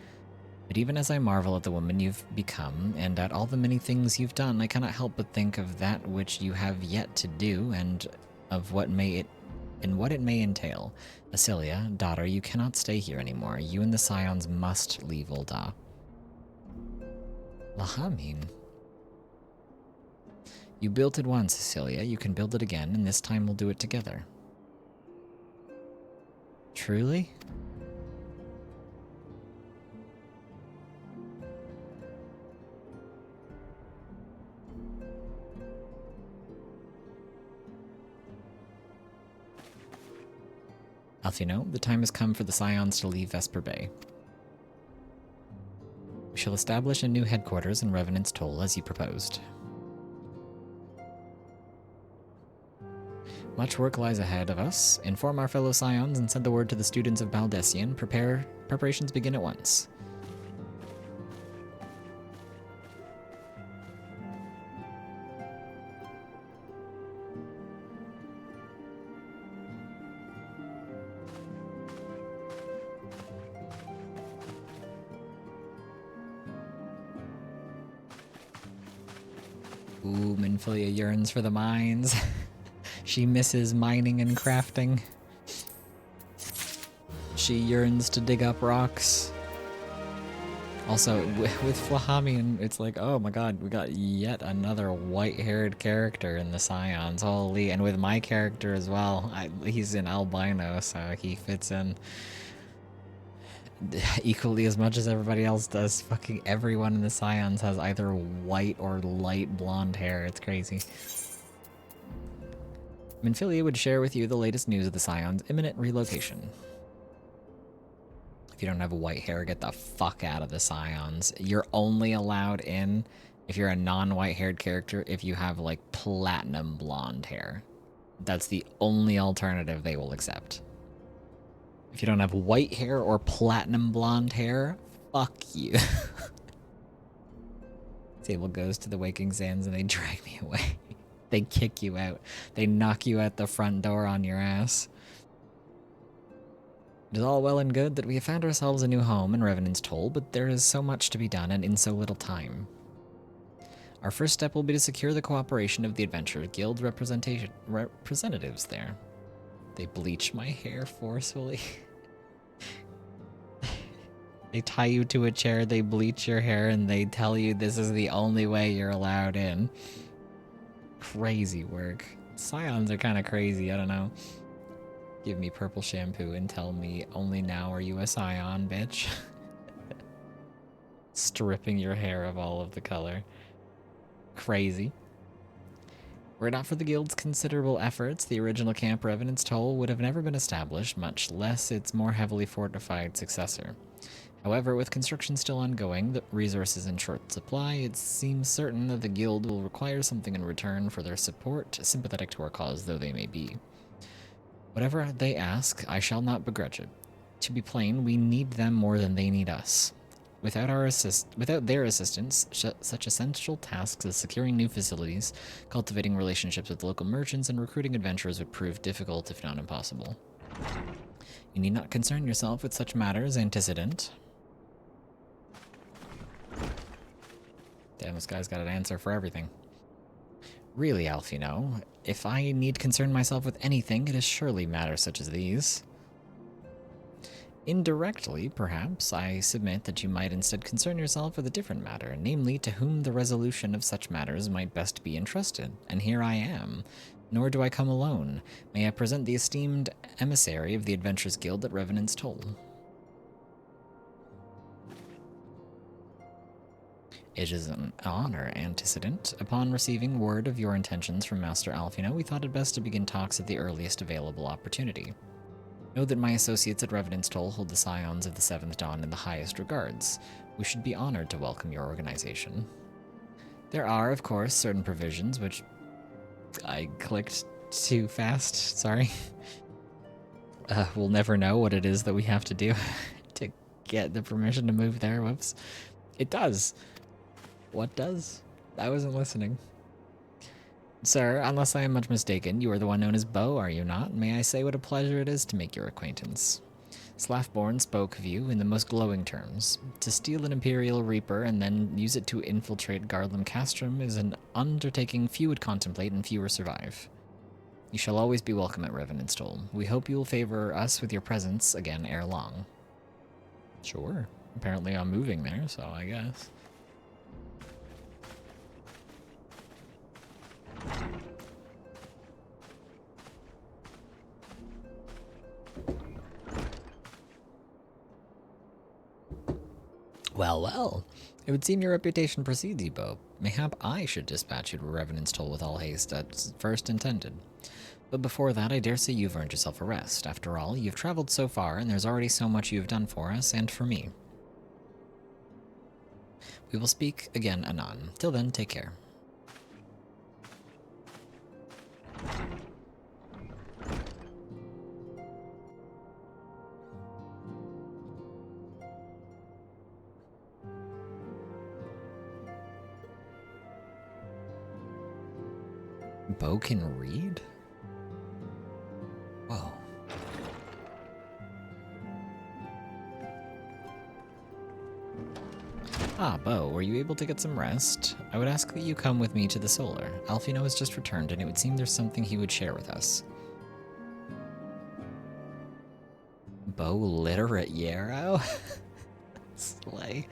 But even as I marvel at the woman you've become, and at all the many things you've done, I cannot help but think of that which you have yet to do, and of what it may entail. Asilia, daughter, you cannot stay here anymore. You and the Scions must leave Ul'dah. Lahamin. You built it once, Asilia. You can build it again, and this time we'll do it together. Truly? Alfino, the time has come for the Scions to leave Vesper Bay. We shall establish a new headquarters in Revenant's Toll, as you proposed. Much work lies ahead of us. Inform our fellow Scions and send the word to the students of Baldessian. Preparations begin at once. Ooh, Minfilia yearns for the mines. She misses mining and crafting. She yearns to dig up rocks. Also, with Flahamian, it's like, oh my god, we got yet another white-haired character in the Scions. Holy, and with my character as well. He's an albino, so he fits in equally as much as everybody else does. Fucking everyone in the Scions has either white or light blonde hair. It's crazy. Minfilia would share with you the latest news of the Scions' imminent relocation. If you don't have white hair, get the fuck out of the Scions. You're only allowed in if you're a non-white haired character if you have like platinum blonde hair. That's the only alternative they will accept. If you don't have white hair or platinum blonde hair, fuck you. Table goes to the Waking Sands and they drag me away. They kick you out. They knock you out the front door on your ass. It is all well and good that we have found ourselves a new home in Revenant's Toll, but there is so much to be done and in so little time. Our first step will be to secure the cooperation of the Adventure Guild representatives there. They bleach my hair forcefully. They tie you to a chair, they bleach your hair, and they tell you this is the only way you're allowed in. Crazy work. Scions are kind of crazy, I don't know. Give me purple shampoo and tell me only now are you a Scion, bitch. Stripping your hair of all of the color. Crazy. Were it not for the guild's considerable efforts, the original Camp Revenant's Toll would have never been established, much less its more heavily fortified successor. However, with construction still ongoing, the resources in short supply, it seems certain that the guild will require something in return for their support, sympathetic to our cause though they may be. Whatever they ask, I shall not begrudge it. To be plain, we need them more than they need us. Without their assistance, such essential tasks as securing new facilities, cultivating relationships with local merchants, and recruiting adventurers would prove difficult, if not impossible. You need not concern yourself with such matters, antecedent. Damn, this guy's got an answer for everything. Really, Alfino, if I need concern myself with anything, it is surely matters such as these. Indirectly, perhaps, I submit that you might instead concern yourself with a different matter, namely to whom the resolution of such matters might best be entrusted. And here I am. Nor do I come alone. May I present the esteemed emissary of the Adventurers Guild at Revenant's Toll. It is an honor, antecedent. Upon receiving word of your intentions from Master Alfino, we thought it best to begin talks at the earliest available opportunity. Know that my associates at Revenant's Toll hold the Scions of the Seventh Dawn in the highest regards. We should be honored to welcome your organization. There are, of course, certain provisions which... I clicked too fast, sorry. We'll never know what it is that we have to do to get the permission to move there, whoops. It does. What does? I wasn't listening. Sir, unless I am much mistaken, you are the one known as Bo, are you not? May I say what a pleasure it is to make your acquaintance? Slaffborn spoke of you in the most glowing terms. To steal an Imperial Reaper and then use it to infiltrate Gardlam Castrum is an undertaking few would contemplate and fewer survive. You shall always be welcome at Revenant's Toll. We hope you will favor us with your presence again ere long. Sure. Apparently I'm moving there, so I guess. Well, well. It would seem your reputation precedes you, Bo. Mayhap I should dispatch you to Revenant's Toll with all haste as first intended. But before that, I dare say you've earned yourself a rest. After all, you've traveled so far, and there's already so much you've done for us and for me. We will speak again anon. Till then, take care. Bo can read? Whoa. Ah, Bo, were you able to get some rest? I would ask that you come with me to the Solar. Alfino has just returned, and it would seem there's something he would share with us. Bo literate Yarrow? Slay.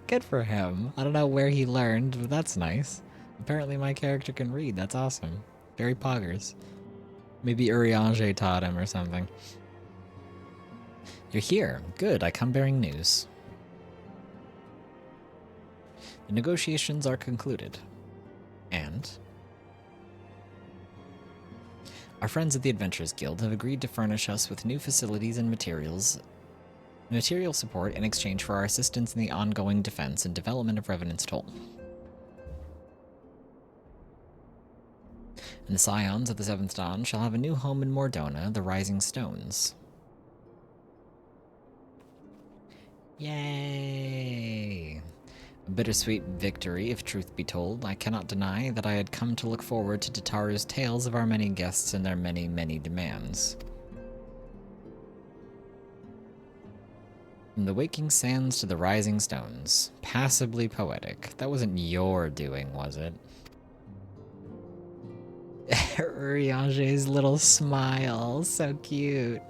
Good for him. I don't know where he learned, but that's nice. Apparently my character can read. That's awesome. Very poggers. Maybe Urianger taught him or something. You're here. Good. I come bearing news. The negotiations are concluded. And our friends at the Adventurers Guild have agreed to furnish us with new facilities and material support in exchange for our assistance in the ongoing defense and development of Revenant's Toll. And the Scions of the Seventh Dawn shall have a new home in Mordona, the Rising Stones. Yay! A bittersweet victory, if truth be told. I cannot deny that I had come to look forward to Tataru's tales of our many guests and their many, many demands. From the waking sands to the rising stones. Passably poetic. That wasn't your doing, was it? Urianger's little smile, so cute.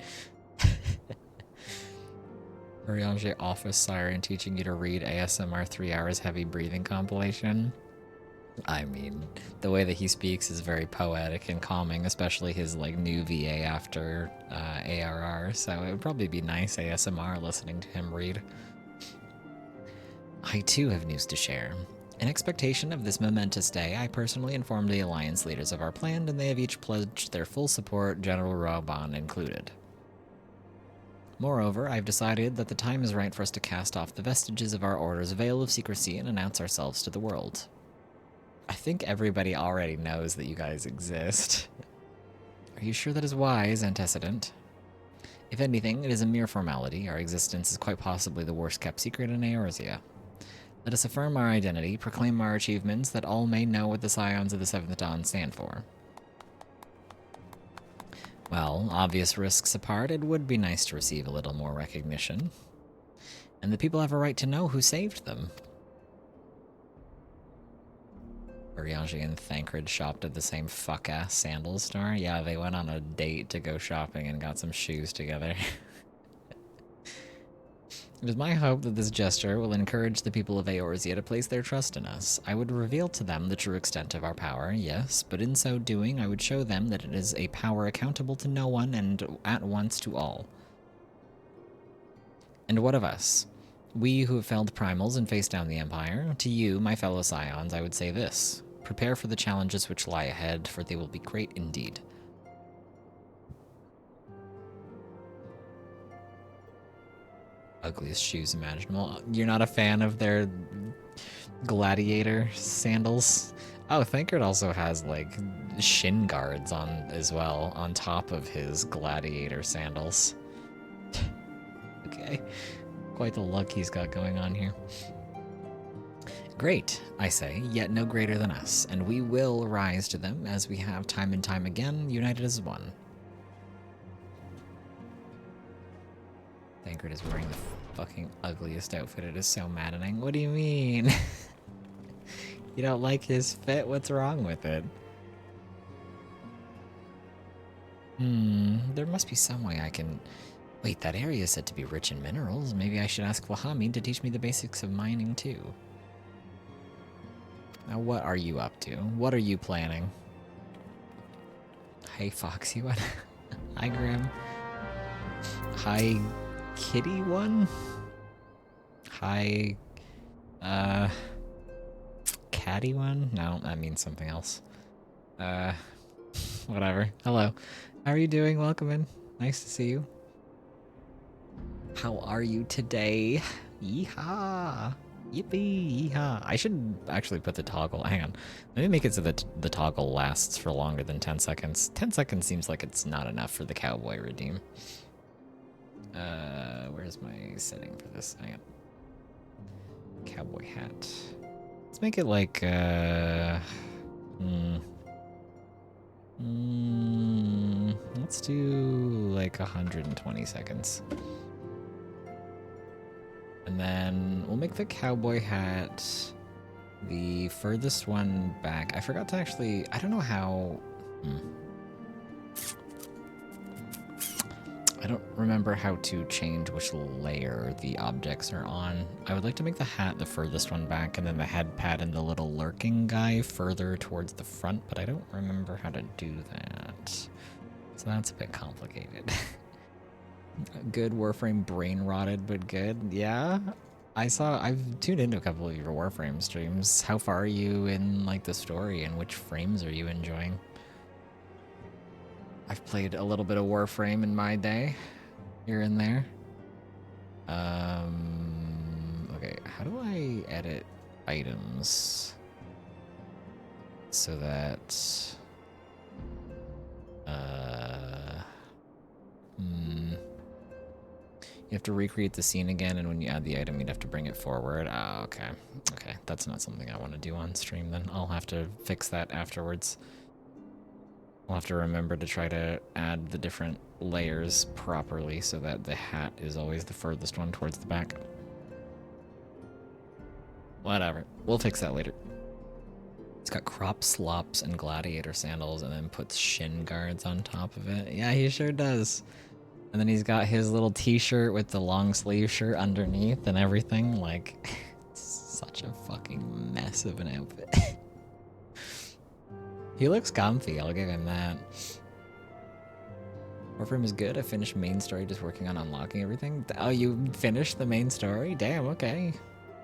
Urianger office siren teaching you to read ASMR 3 hours heavy breathing compilation. I mean, the way that he speaks is very poetic and calming, especially his like new VA after ARR, so it would probably be nice ASMR listening to him read. I too have news to share. In expectation of this momentous day, I personally informed the Alliance leaders of our plan, and they have each pledged their full support, General Roban included. Moreover, I've decided that the time is right for us to cast off the vestiges of our Order's veil of secrecy and announce ourselves to the world. I think everybody already knows that you guys exist. Are you sure that is wise, antecedent? If anything, it is a mere formality. Our existence is quite possibly the worst kept secret in Eorzea. Let us affirm our identity, proclaim our achievements, that all may know what the Scions of the Seventh Dawn stand for. Well, obvious risks apart, it would be nice to receive a little more recognition. And the people have a right to know who saved them. Urianger and Thancred shopped at the same fuck-ass sandals store. Yeah, they went on a date to go shopping and got some shoes together. It is my hope that this gesture will encourage the people of Eorzea to place their trust in us. I would reveal to them the true extent of our power, yes, but in so doing I would show them that it is a power accountable to no one and at once to all. And what of us? We who have felled primals and faced down the Empire, to you, my fellow Scions, I would say this. Prepare for the challenges which lie ahead, for they will be great indeed. Ugliest shoes imaginable. You're not a fan of their gladiator sandals? Oh, Thancred also has, like, shin guards on as well, on top of his gladiator sandals. Okay. Quite the look he's got going on here. Great, I say, yet no greater than us, and we will rise to them, as we have time and time again, united as one. Thancred is wearing the fucking ugliest outfit. It is so maddening. What do you mean? You don't like his fit? What's wrong with it? There must be some way I can... Wait, that area is said to be rich in minerals. Maybe I should ask Wahami to teach me the basics of mining, too. Now, what are you up to? What are you planning? Hey, Foxy one. Hi, Grim. Hi, Kitty one. Hi, Catty one? No, that means something else. Whatever. Hello. How are you doing? Welcome in. Nice to see you. How are you today? Yeehaw! Yippee! Yeehaw! I should actually put the toggle. Hang on. Let me make it so that the toggle lasts for longer than 10 seconds. 10 seconds seems like it's not enough for the cowboy redeem. Where's my setting for this? Hang on. Cowboy hat. Let's make it like, let's do like 120 seconds. And then we'll make the cowboy hat the furthest one back. I forgot to actually, I don't know how, I don't remember how to change which layer the objects are on. I would like to make the hat the furthest one back and then the head pad and the little lurking guy further towards the front, but I don't remember how to do that. So that's a bit complicated. Good Warframe brain rotted, but good. Yeah, I've tuned into a couple of your Warframe streams. How far are you in like the story and which frames are you enjoying? I've played a little bit of Warframe in my day, here and there. Okay, how do I edit items so that, you have to recreate the scene again, and when you add the item, you'd have to bring it forward. Oh, okay. Okay, that's not something I want to do on stream then. I'll have to fix that afterwards. I'll have to remember to try to add the different layers properly so that the hat is always the furthest one towards the back. Whatever. We'll fix that later. It's got crop slops and gladiator sandals and then puts shin guards on top of it. Yeah, he sure does. And then he's got his little t-shirt with the long sleeve shirt underneath and everything. Like, it's such a fucking mess of an outfit. He looks comfy, I'll give him that. Warframe is good. I finished main story just working on unlocking everything. Oh, you finished the main story? Damn, okay.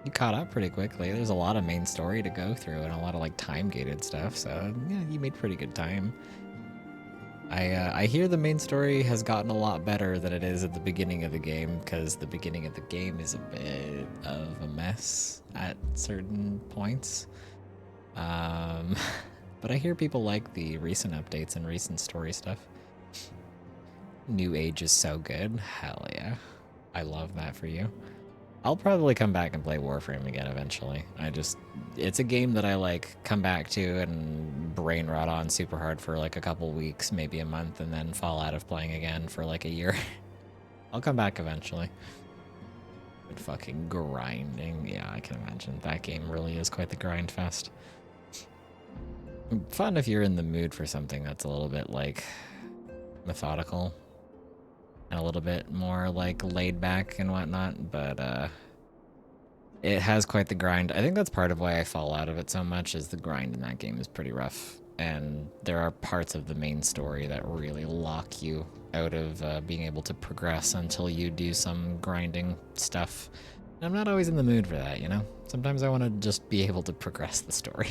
You caught up pretty quickly. There's a lot of main story to go through and a lot of like time-gated stuff, so yeah, you made pretty good time. I hear the main story has gotten a lot better than it is at the beginning of the game, because the beginning of the game is a bit of a mess at certain points. But I hear people like the recent updates and recent story stuff. New Age is so good. Hell yeah. I love that for you. I'll probably come back and play Warframe again eventually. It's a game that I like come back to and brain rot on super hard for like a couple weeks, maybe a month, and then fall out of playing again for like a year. I'll come back eventually. But fucking grinding, yeah, I can imagine. That game really is quite the grind fest. Fun if you're in the mood for something that's a little bit like methodical and a little bit more like laid back and whatnot, but it has quite the grind. I think that's part of why I fall out of it so much, is the grind in that game is pretty rough. And there are parts of the main story that really lock you out of being able to progress until you do some grinding stuff. And I'm not always in the mood for that, you know? Sometimes I want to just be able to progress the story.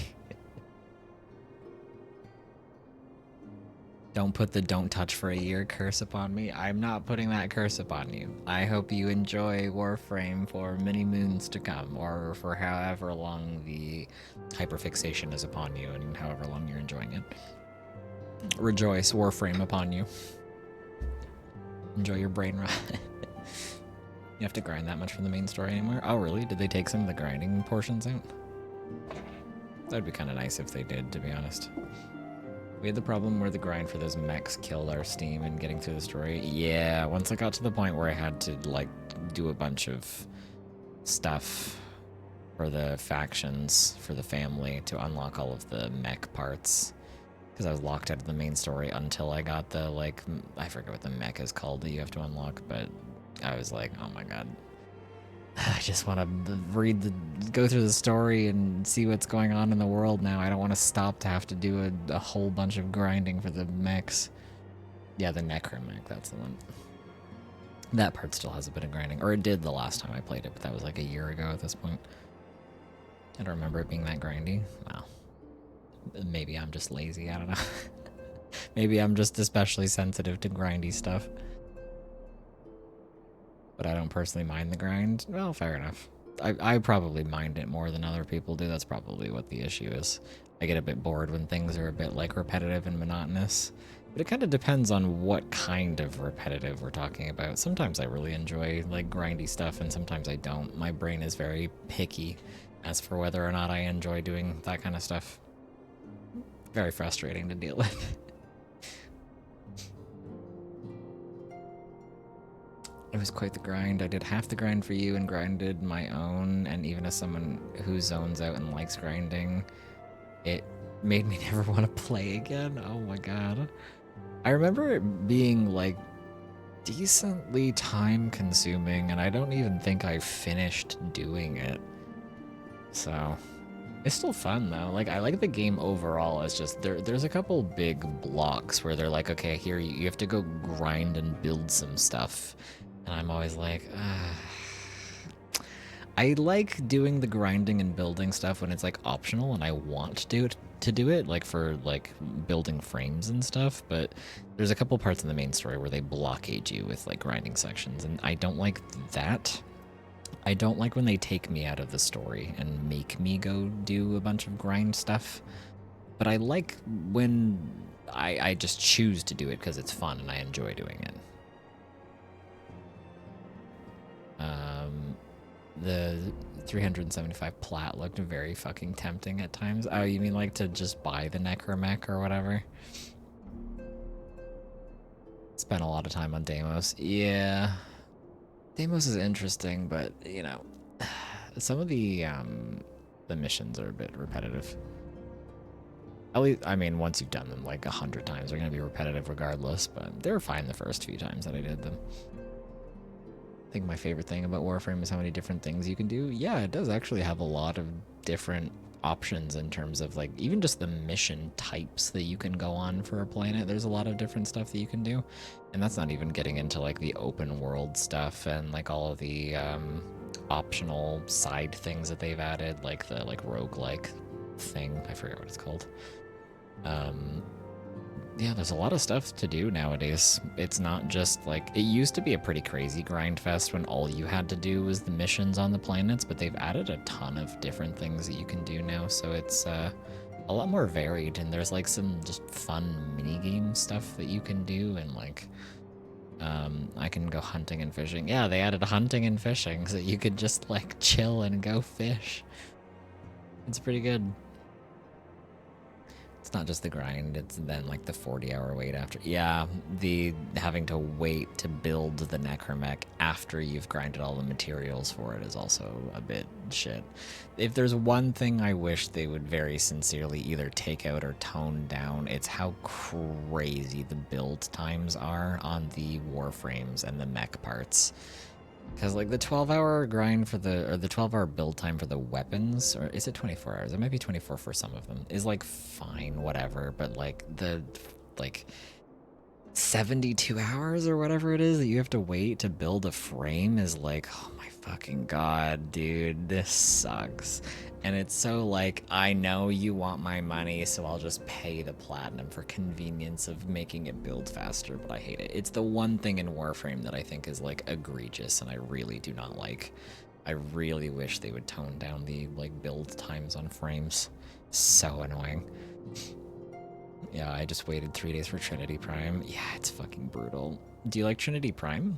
Don't put the don't touch for a year curse upon me. I'm not putting that curse upon you. I hope you enjoy Warframe for many moons to come, or for however long the hyperfixation is upon you and however long you're enjoying it. Rejoice, Warframe upon you. Enjoy your brain rot. You have to grind that much for the main story anymore? Oh, really? Did they take some of the grinding portions out? That'd be kind of nice if they did, to be honest. We had the problem where the grind for those mechs killed our steam and getting through the story. Yeah, once I got to the point where I had to, like, do a bunch of stuff for the factions, for the family, to unlock all of the mech parts. Because I was locked out of the main story until I got the, like, I forget what the mech is called that you have to unlock, but I was like, oh my god. I just want to go through the story and see what's going on in the world now. I don't want to stop to have to do a whole bunch of grinding for the mechs. Yeah, the necromech, that's the one. That part still has a bit of grinding, or it did the last time I played it, but that was like a year ago at this point. I don't remember it being that grindy. Wow. Maybe I'm just lazy, I don't know. Maybe I'm just especially sensitive to grindy stuff. But I don't personally mind the grind. Well, fair enough. I probably mind it more than other people do. That's probably what the issue is. I get a bit bored when things are a bit like repetitive and monotonous. But it kind of depends on what kind of repetitive we're talking about. Sometimes I really enjoy like grindy stuff and sometimes I don't. My brain is very picky as for whether or not I enjoy doing that kind of stuff. Very frustrating to deal with. It was quite the grind. I did half the grind for you and grinded my own, and even as someone who zones out and likes grinding, it made me never want to play again. Oh my god. I remember it being like decently time consuming, and I don't even think I finished doing it. So it's still fun though. Like, I like the game overall. It's just there's a couple big blocks where they're like, okay, here you have to go grind and build some stuff. And I'm always like, I like doing the grinding and building stuff when it's like optional and I want to do it, like for like building frames and stuff, but there's a couple parts in the main story where they blockade you with like grinding sections, and I don't like that. I don't like when they take me out of the story and make me go do a bunch of grind stuff, but I like when I just choose to do it because it's fun and I enjoy doing it. The 375 plat looked very fucking tempting at times. Oh, you mean like to just buy the necromech or whatever? Spent a lot of time on Deimos. Yeah. Deimos is interesting, but, you know, some of the missions are a bit repetitive. At least, I mean, once you've done them like 100 times, they're going to be repetitive regardless, but they were fine the first few times that I did them. I think my favorite thing about Warframe is how many different things you can do. Yeah, it does actually have a lot of different options in terms of like even just the mission types that you can go on for a planet. There's a lot of different stuff that you can do, and that's not even getting into like the open world stuff and like all of the optional side things that they've added, like the like roguelike thing. I forget what it's called. Yeah, there's a lot of stuff to do nowadays. It's not just like, it used to be a pretty crazy grind fest when all you had to do was the missions on the planets, but they've added a ton of different things that you can do now, so it's a lot more varied, and there's like some just fun minigame stuff that you can do, and like I can go hunting and fishing. Yeah, they added hunting and fishing so you could just like chill and go fish. It's pretty good. It's not just the grind, it's then like the 40-hour wait after. Yeah, the having to wait to build the necromech after you've grinded all the materials for it is also a bit shit. If there's one thing I wish they would very sincerely either take out or tone down, it's how crazy the build times are on the warframes and the mech parts. Because like the 12-hour grind for the 12-hour build time for the weapons, or is it 24 hours? It might be 24 for some of them, is like fine, whatever, but like the 72 hours or whatever it is that you have to wait to build a frame is like, oh my fucking god, dude, this sucks. And it's so like, I know you want my money, so I'll just pay the platinum for convenience of making it build faster, but I hate it. It's the one thing in Warframe that I think is like egregious and I really do not like. I really wish they would tone down the like build times on frames. So annoying. Yeah, I just waited 3 days for Trinity Prime. Yeah, it's fucking brutal. Do you like Trinity Prime?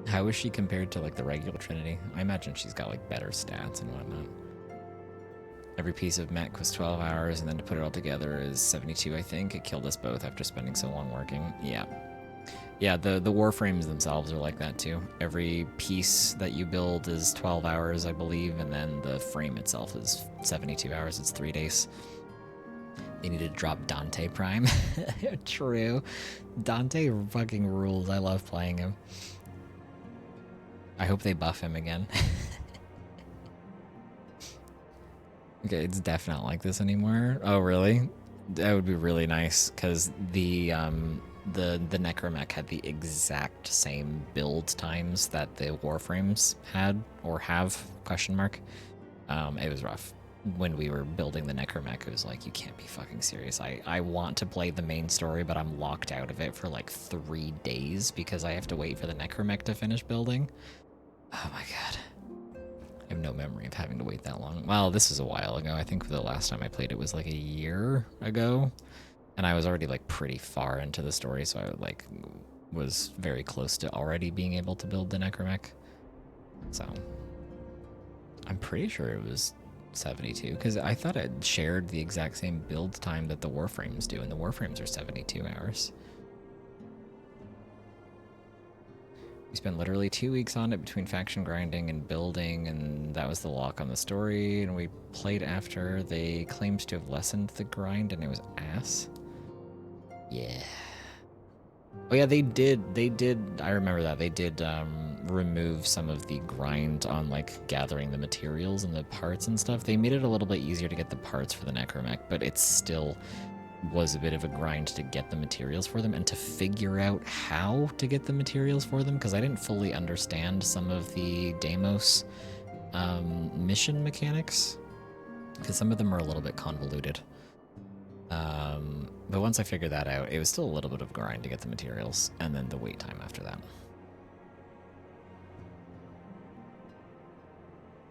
How is she compared to like the regular Trinity? I imagine she's got like better stats and whatnot. Every piece of mech was 12 hours, and then to put it all together is 72, I think. It killed us both after spending so long working. Yeah. Yeah, the warframes themselves are like that too. Every piece that you build is 12 hours, I believe, and then the frame itself is 72 hours. It's 3 days. You need to drop Dante Prime. True. Dante fucking rules. I love playing him. I hope they buff him again. Okay, it's definitely not like this anymore. Oh, really? That would be really nice, because the necromech had the exact same build times that the warframes had, or have, question mark. It was rough. When we were building the necromech, it was like, you can't be fucking serious. I want to play the main story, but I'm locked out of it for like 3 days because I have to wait for the necromech to finish building. Oh my god. I have no memory of having to wait that long. Well, this is a while ago. I think the last time I played it was like a year ago, and I was already like pretty far into the story, so I like was very close to already being able to build the necromech. So I'm pretty sure it was 72, because I thought it shared the exact same build time that the warframes do, and the warframes are 72 hours. We spent literally 2 weeks on it between faction grinding and building, and that was the lock on the story, and we played after. They claimed to have lessened the grind, and it was ass. Yeah. Oh yeah, they did, I remember that. They did remove some of the grind on like gathering the materials and the parts and stuff. They made it a little bit easier to get the parts for the necromech, but it still was a bit of a grind to get the materials for them and to figure out how to get the materials for them, because I didn't fully understand some of the Deimos mission mechanics, because some of them are a little bit convoluted. But once I figured that out, it was still a little bit of grind to get the materials, and then the wait time after that.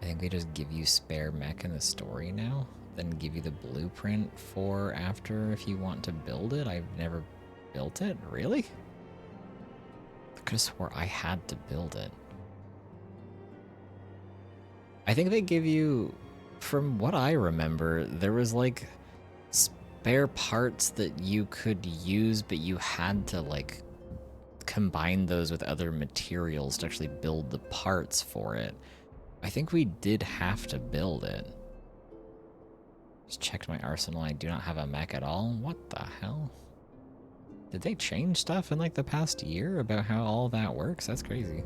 I think they just give you spare mech in the story now, then give you the blueprint for after if you want to build it. I've never built it. Really? I could have swore I had to build it. I think they give you, from what I remember, there was like spare parts that you could use, but you had to like combine those with other materials to actually build the parts for it. I think we did have to build it. Just checked my arsenal. I do not have a mech at all. What the hell? Did they change stuff in like the past year about how all that works? That's crazy.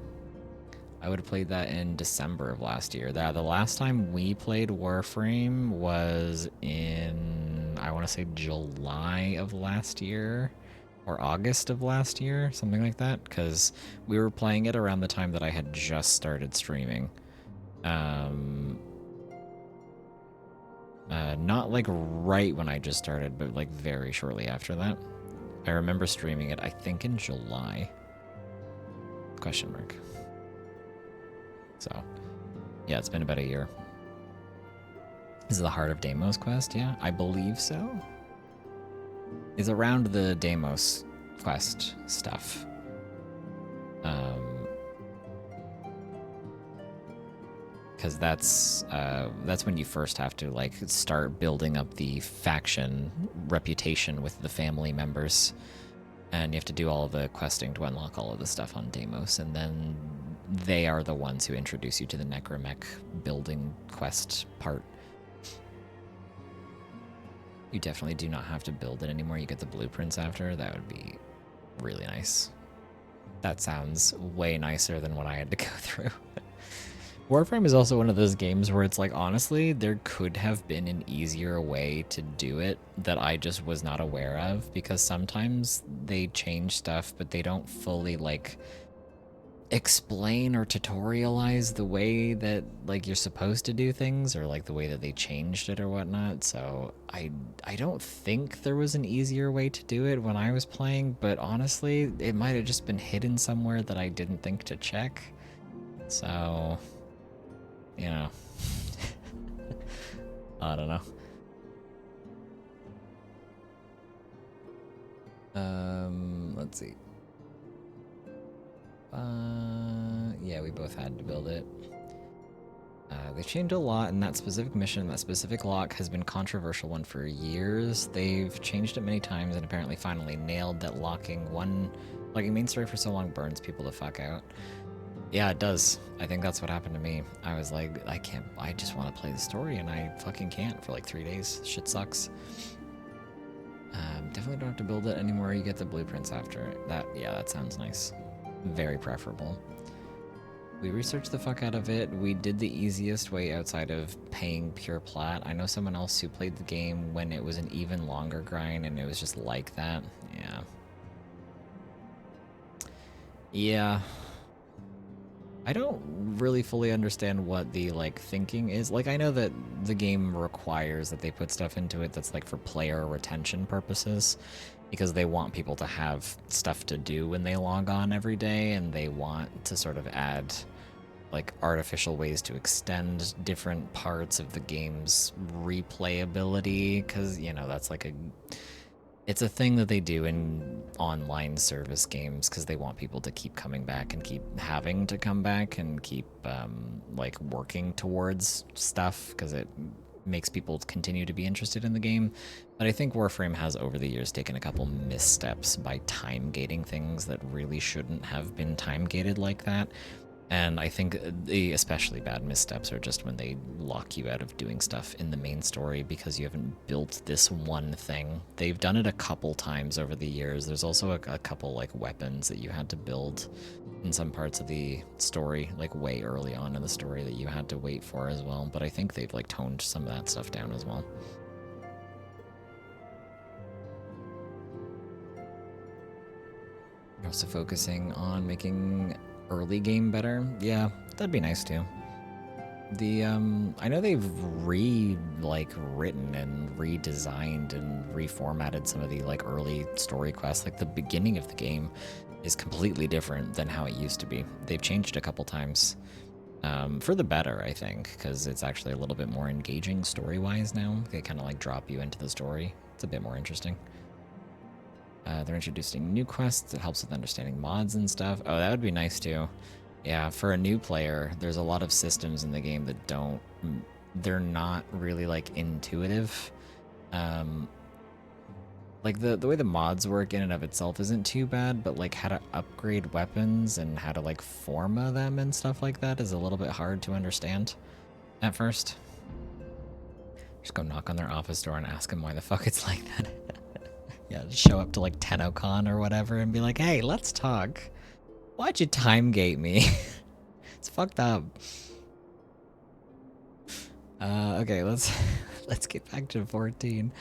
I would have played that in December of last year. The last time we played Warframe was in, I want to say July of last year or August of last year, something like that, because we were playing it around the time that I had just started streaming. Not like right when I just started, but like very shortly after that. I remember streaming it, I think in July. Question mark. So, yeah, it's been about a year. Is it the Heart of Deimos quest? Yeah, I believe so. It's around the Deimos quest stuff. Because that's when you first have to like start building up the faction reputation with the family members, and you have to do all of the questing to unlock all of the stuff on Deimos, and then they are the ones who introduce you to the Necromech building quest part. You definitely do not have to build it anymore. You get the blueprints after. That would be really nice. That sounds way nicer than what I had to go through. Warframe is also one of those games where it's like, honestly, there could have been an easier way to do it that I just was not aware of, because sometimes they change stuff, but they don't fully like explain or tutorialize the way that like you're supposed to do things, or like the way that they changed it or whatnot. So I don't think there was an easier way to do it when I was playing, but honestly, it might have just been hidden somewhere that I didn't think to check. So, you know, I don't know. Let's see. Yeah, we both had to build it. They've changed a lot, and that specific mission, that specific lock has been a controversial one for years. They've changed it many times and apparently finally nailed that locking main story for so long burns people the fuck out. Yeah, it does. I think that's what happened to me. I was like, I just want to play the story, and I fucking can't for like 3 days. Shit sucks. Definitely don't have to build it anymore. You get the blueprints after that. Yeah, that sounds nice. Very preferable. We researched the fuck out of it. We did the easiest way outside of paying pure plat. I know someone else who played the game when it was an even longer grind, and it was just like that. Yeah. Yeah. I don't really fully understand what the like thinking is. Like, I know that the game requires that they put stuff into it that's like for player retention purposes, because they want people to have stuff to do when they log on every day, and they want to sort of add like artificial ways to extend different parts of the game's replayability, because, you know, that's like it's a thing that they do in online service games because they want people to keep coming back and keep having to come back and keep like working towards stuff, because it makes people continue to be interested in the game. But I think Warframe has over the years taken a couple missteps by time gating things that really shouldn't have been time gated like that. And I think the especially bad missteps are just when they lock you out of doing stuff in the main story because you haven't built this one thing. They've done it a couple times over the years. There's also a couple like weapons that you had to build in some parts of the story, like way early on in the story, that you had to wait for as well. But I think they've like toned some of that stuff down as well. You're also focusing on making early game better. Yeah, that'd be nice too. The I know they've written and redesigned and reformatted some of the like early story quests. Like the beginning of the game is completely different than how it used to be. They've changed a couple times for the better, I think, because it's actually a little bit more engaging story-wise now. They kind of like drop you into the story. It's a bit more interesting. They're introducing new quests that helps with understanding mods and stuff. Oh, that would be nice too. Yeah, for a new player, there's a lot of systems in the game that they're not really like intuitive. Like the way the mods work in and of itself isn't too bad, but like how to upgrade weapons and how to like forma them and stuff like that is a little bit hard to understand at first. Just go knock on their office door and ask them why the fuck it's like that. Yeah, just show up to like TennoCon or whatever and be like, hey, let's talk. Why'd you time gate me? It's fucked up. Okay, let's get back to 14.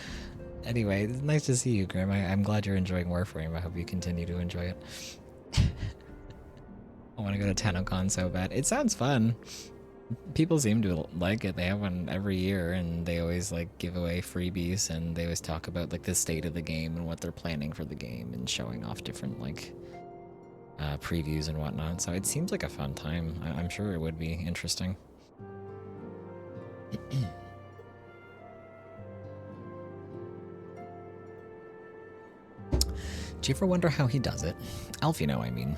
Anyway, it's nice to see you, Grim. I'm glad you're enjoying Warframe. I hope you continue to enjoy it. I want to go to TennoCon so bad. It sounds fun. People seem to like it. They have one every year, and they always like give away freebies, and they always talk about like the state of the game and what they're planning for the game and showing off different like previews and whatnot. So it seems like a fun time. I'm sure it would be interesting. Do you ever wonder how he does it? Alfino, I mean.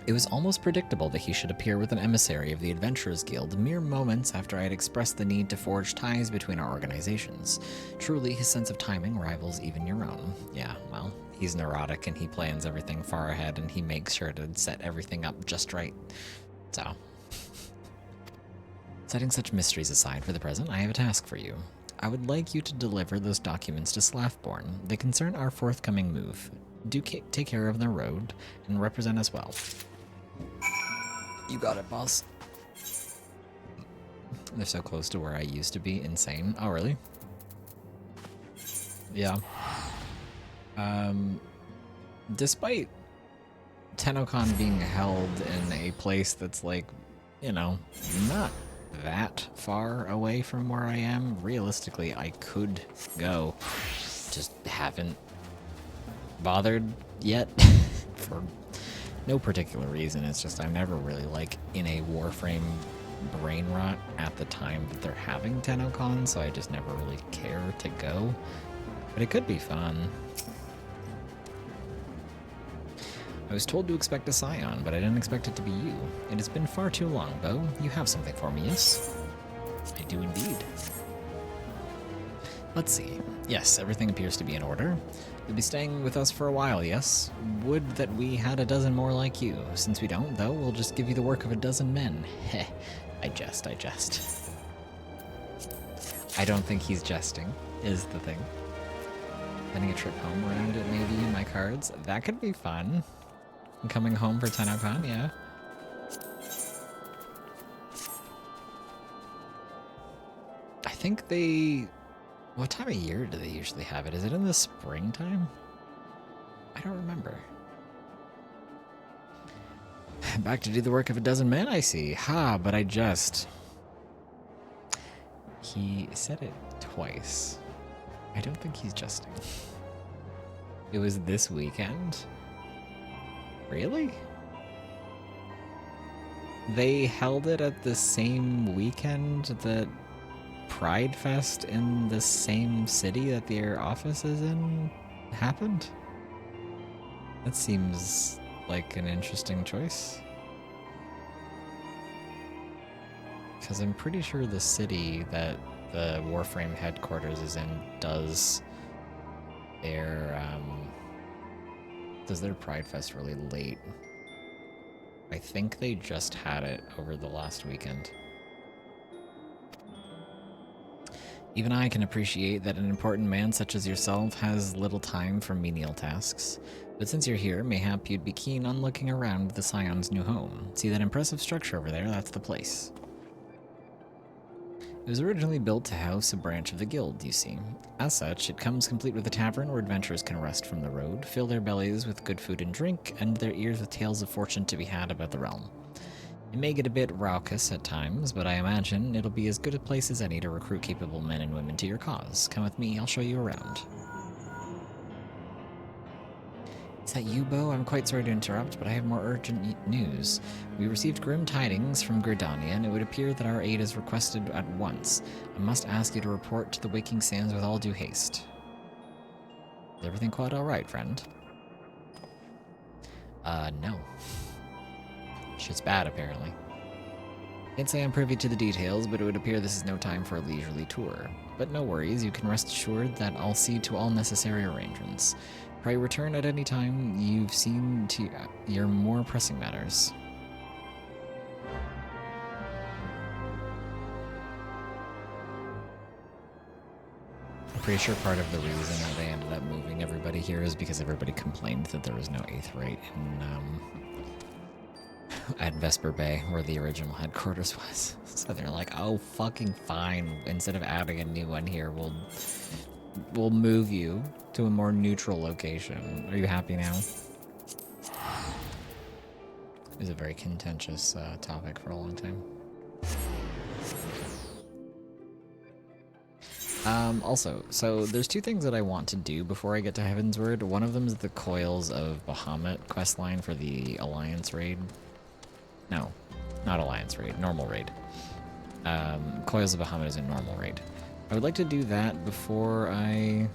It was almost predictable that he should appear with an emissary of the Adventurers Guild mere moments after I had expressed the need to forge ties between our organizations. Truly, his sense of timing rivals even your own. Yeah, well, he's neurotic and he plans everything far ahead and he makes sure to set everything up just right. So, setting such mysteries aside for the present, I have a task for you. I would like you to deliver those documents to Slathborn. They concern our forthcoming move. Do take care of the road and represent us well. You got it, boss. They're so close to where I used to be. Insane. Oh, really? Yeah. Despite TennoCon being held in a place that's like, you know, not that far away from where I am, realistically, I could go. Just haven't bothered yet for no particular reason. It's just I'm never really like in a Warframe brain rot at the time that they're having TennoCon, so I just never really care to go. But it could be fun. I was told to expect a Scion, but I didn't expect it to be you. It has been far too long, Bo. You have something for me, yes? I do indeed. Let's see. Yes, everything appears to be in order. You'll be staying with us for a while, yes? Would that we had a dozen more like you. Since we don't, though, we'll just give you the work of a dozen men. Heh. I jest. I don't think he's jesting, is the thing. Planning a trip home around it, maybe, my cards. That could be fun. I'm coming home for TennoCon, yeah. I think they... What time of year do they usually have it? Is it in the springtime? I don't remember. Back to do the work of a dozen men, I see. Ha, but I just... He said it twice. I don't think he's jesting. It was this weekend? Really? They held it at the same weekend that Pride Fest in the same city that their office is in happened? That seems like an interesting choice. Because I'm pretty sure the city that the Warframe headquarters is in does their Pride Fest really late. I think they just had it over the last weekend. Even I can appreciate that an important man such as yourself has little time for menial tasks. But since you're here, mayhap you'd be keen on looking around the Scion's new home. See that impressive structure over there? That's the place. It was originally built to house a branch of the guild, you see. As such, it comes complete with a tavern where adventurers can rest from the road, fill their bellies with good food and drink, and their ears with tales of fortune to be had about the realm. It may get a bit raucous at times, but I imagine it'll be as good a place as any to recruit capable men and women to your cause. Come with me, I'll show you around. Is that you, Bo? I'm quite sorry to interrupt, but I have more urgent news. We received grim tidings from Gridania, and it would appear that our aid is requested at once. I must ask you to report to the Waking Sands with all due haste. Is everything quite alright, friend? No. Shit's bad, apparently. Can't say I'm privy to the details, but it would appear this is no time for a leisurely tour. But no worries, you can rest assured that I'll see to all necessary arrangements. Pray return at any time you've seen to your more pressing matters. I'm pretty sure part of the reason that they ended up moving everybody here is because everybody complained that there was no 8th rate in, at Vesper Bay, where the original headquarters was. So they're like, oh, fucking fine. Instead of adding a new one here, we'll move you to a more neutral location. Are you happy now? It was a very contentious topic for a long time. Also, so there's two things that I want to do before I get to Heavensward. One of them is the Coils of Bahamut questline for the Alliance raid. No, not Alliance raid, normal raid. Coils of Bahamut is a normal raid. I would like to do that before I...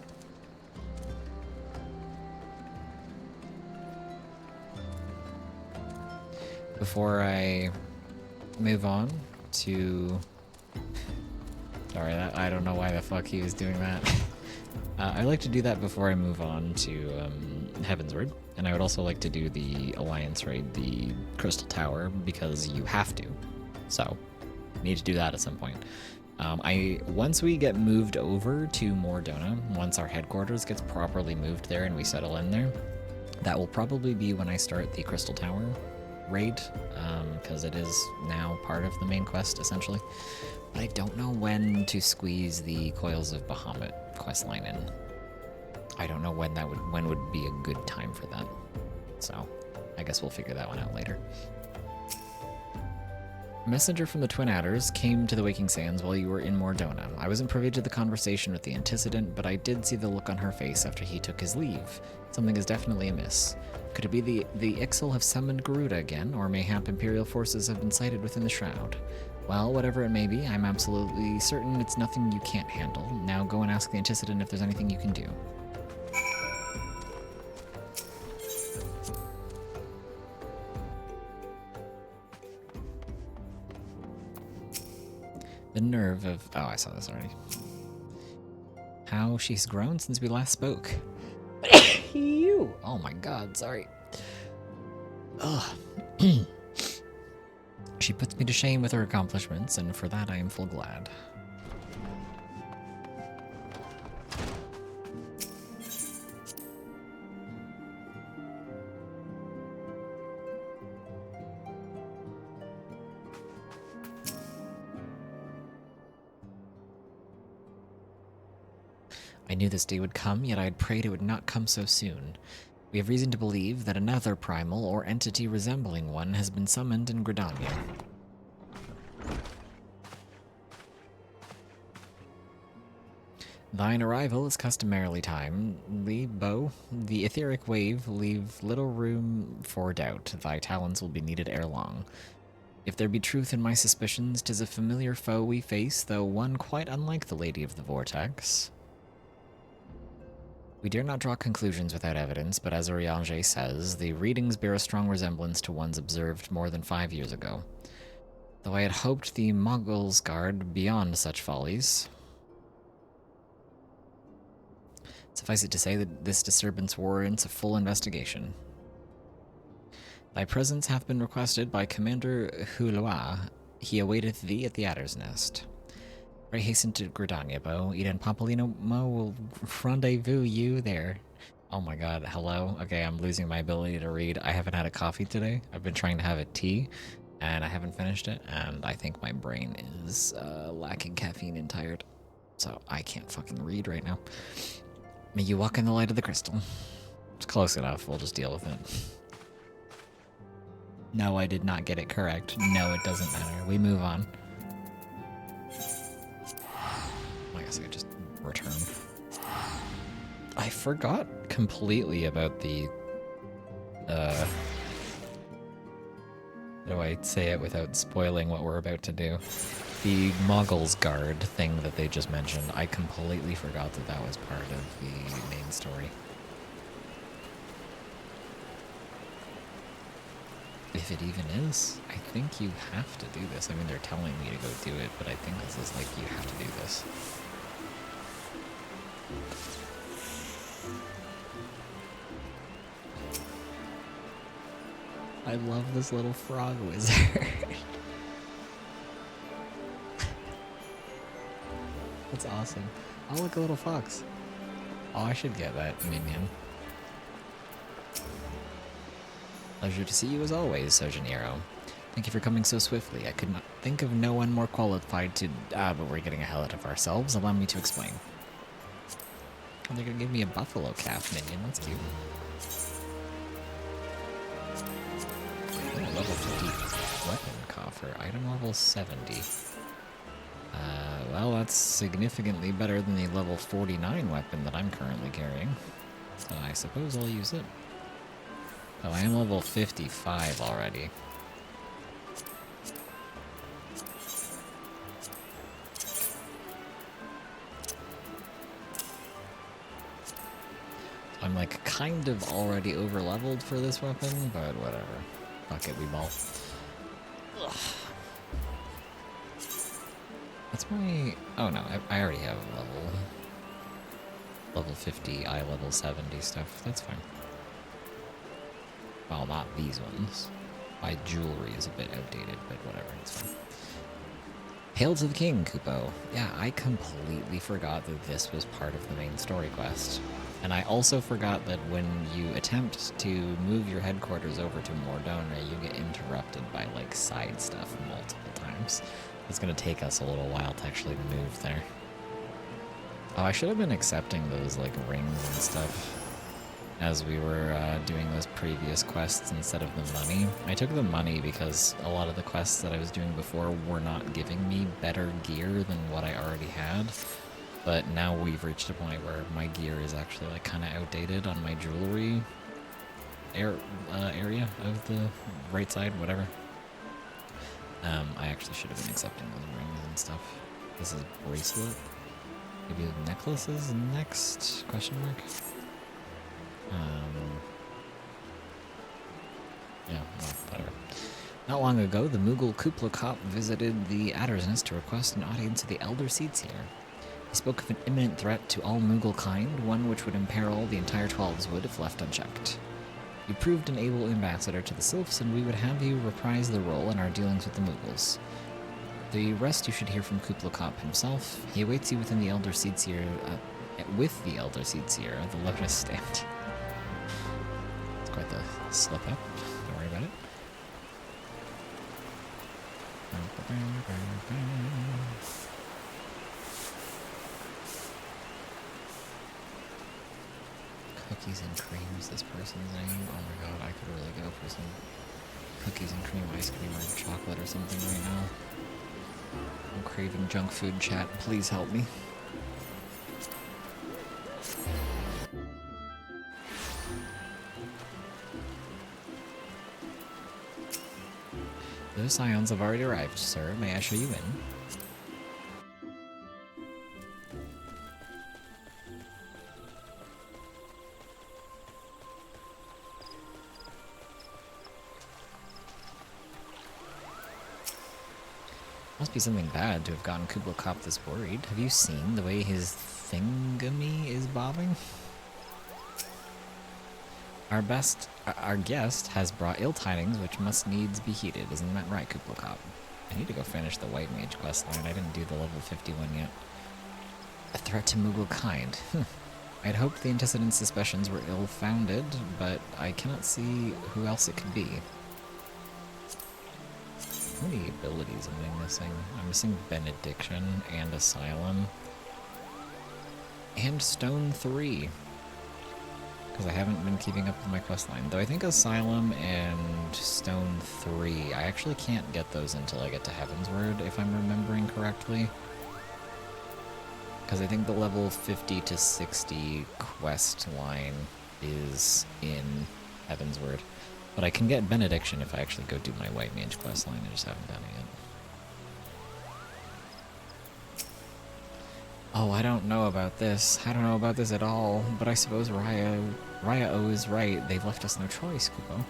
before I move on to... Sorry, I don't know why the fuck he was doing that. I like to do that before I move on to Heavensward, and I would also like to do the Alliance raid, the Crystal Tower, because you have to. So, need to do that at some point. Once we get moved over to Mordona, once our headquarters gets properly moved there and we settle in there, that will probably be when I start the Crystal Tower raid, because it is now part of the main quest, essentially. But I don't know when to squeeze the Coils of Bahamut questline in. I don't know when would be a good time for that. So, I guess we'll figure that one out later. A messenger from the Twin Adders came to the Waking Sands while you were in Mordona. I wasn't privy to the conversation with the antecedent, but I did see the look on her face after he took his leave. Something is definitely amiss. Could it be the Ixal have summoned Garuda again, or mayhap Imperial forces have been sighted within the Shroud? Well, whatever it may be, I'm absolutely certain it's nothing you can't handle. Now go and ask the antecedent if there's anything you can do. The nerve of... Oh, I saw this already. How she's grown since we last spoke. You! Oh my god, sorry. Ugh. She puts me to shame with her accomplishments, and for that I am full glad. I knew this day would come, yet I had prayed it would not come so soon. We have reason to believe that another primal or entity resembling one has been summoned in Gridania. Thine arrival is customarily timely, Bo. The etheric wave leave little room for doubt. Thy talents will be needed ere long. If there be truth in my suspicions, 'tis a familiar foe we face, though one quite unlike the Lady of the Vortex. We dare not draw conclusions without evidence, but as Urianger says, the readings bear a strong resemblance to ones observed more than 5 years ago. Though I had hoped the Mogul's guard beyond such follies. Suffice it to say that this disturbance warrants a full investigation. Thy presence hath been requested by Commander Hulua. He awaiteth thee at the Adder's Nest. Pray hasten to Gridania, Bo. Eden Popolino Mo will rendezvous you there. Oh my god, hello? Okay, I'm losing my ability to read. I haven't had a coffee today. I've been trying to have a tea, and I haven't finished it, and I think my brain is lacking caffeine and tired. So I can't fucking read right now. May you walk in the light of the crystal. It's close enough, we'll just deal with it. No, I did not get it correct. No, it doesn't matter. We move on. I guess I could just return. I forgot completely about the... how do I say it without spoiling what we're about to do? The Mogul's Guard thing that they just mentioned. I completely forgot that that was part of the main story. If it even is, I think you have to do this. I mean, they're telling me to go do it, but I think this is like, you have to do this. I love this little frog wizard. That's awesome. Oh, look, a little fox. Oh, I should get that minion. Pleasure to see you as always, Sojaniro. Thank you for coming so swiftly. I could not think of no one more qualified to... but we're getting ahead of ourselves. Allow me to explain. Oh, they're gonna give me a buffalo calf minion. That's cute. Oh, level 50 weapon coffer. Item level 70. Well, that's significantly better than the level 49 weapon that I'm currently carrying. So I suppose I'll use it. Oh, I am level 55 already. I'm like kind of already over leveled for this weapon, but whatever. Fuck it, we ball. That's my... Oh no, I already have level 50, level 70 stuff. That's fine. Well, not these ones. My jewelry is a bit outdated, but whatever, it's fine. Hail to the King, Kupo. Yeah, I completely forgot that this was part of the main story quest. And I also forgot that when you attempt to move your headquarters over to Mordona, you get interrupted by, like, side stuff multiple times. It's gonna take us a little while to actually move there. Oh, I should have been accepting those, like, rings and stuff as we were doing those previous quests instead of the money. I took the money because a lot of the quests that I was doing before were not giving me better gear than what I already had. But now we've reached a point where my gear is actually like kind of outdated on my jewelry area of the right side, whatever. I actually should have been accepting those rings and stuff. This is bracelet. Maybe necklaces next? Question mark. Yeah, well, whatever. Not long ago, the Moogle Kupla Kop visited the Adder's Nest to request an audience of the Elder Seedseer. He spoke of an imminent threat to all Moogle kind, one which would imperil the entire Twelveswood if left unchecked. You proved an able ambassador to the Sylphs, and we would have you reprise the role in our dealings with the Moogles. The rest you should hear from Kupla Kop himself. He awaits you within the Elder Seedseer, with the Elder Seedseer at the Lotus Stand. It's quite the slip up. Don't worry about it. Cookies and cream is this person's name. Oh my god, I could really go for some cookies and cream, ice cream, or chocolate or something right now. I'm craving junk food, chat. Please help me. Those scions have already arrived, sir. May I show you in? Must be something bad to have gotten Kubla Kop this worried. Have you seen the way his thingamy is bobbing? Our guest has brought ill tidings which must needs be heeded. Isn't that right, Kubla Kop? I need to go finish the White Mage questline. I didn't do the level 51 yet. A threat to Moogle kind. I'd hoped the antecedent suspicions were ill-founded, but I cannot see who else it could be. How many abilities am I missing? I'm missing Benediction and Asylum. And Stone 3. Because I haven't been keeping up with my questline. Though I think Asylum and Stone 3, I actually can't get those until I get to Heavensward, if I'm remembering correctly. Because I think the level 50 to 60 quest line is in Heavensward. But I can get Benediction if I actually go do my White Mage questline. I just haven't done it yet. Oh, I don't know about this. I don't know about this at all. But I suppose Raya-O is right. They've left us no choice, Kupo.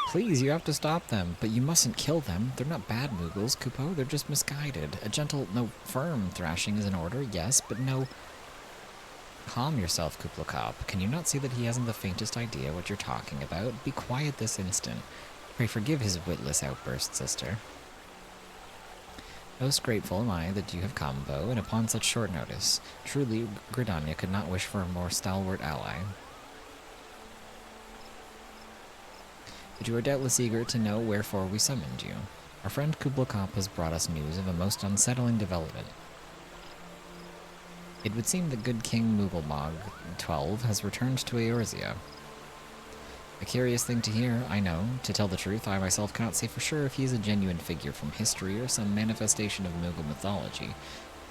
Please, you have to stop them. But you mustn't kill them. They're not bad Moogles, Kupo. They're just misguided. A gentle, no, firm thrashing is in order, yes, but no... Calm yourself, Kupla Kop. Can you not see that he hasn't the faintest idea what you're talking about? Be quiet this instant. Pray forgive his witless outburst, sister. Most grateful am I that you have come, Bo, and upon such short notice. Truly, Gridania could not wish for a more stalwart ally. But you are doubtless eager to know wherefore we summoned you. Our friend Kubla Kop has brought us news of a most unsettling development. It would seem that good King Mooglebog 12 has returned to Eorzea. A curious thing to hear, I know. To tell the truth, I myself cannot say for sure if he is a genuine figure from history or some manifestation of Moogle mythology.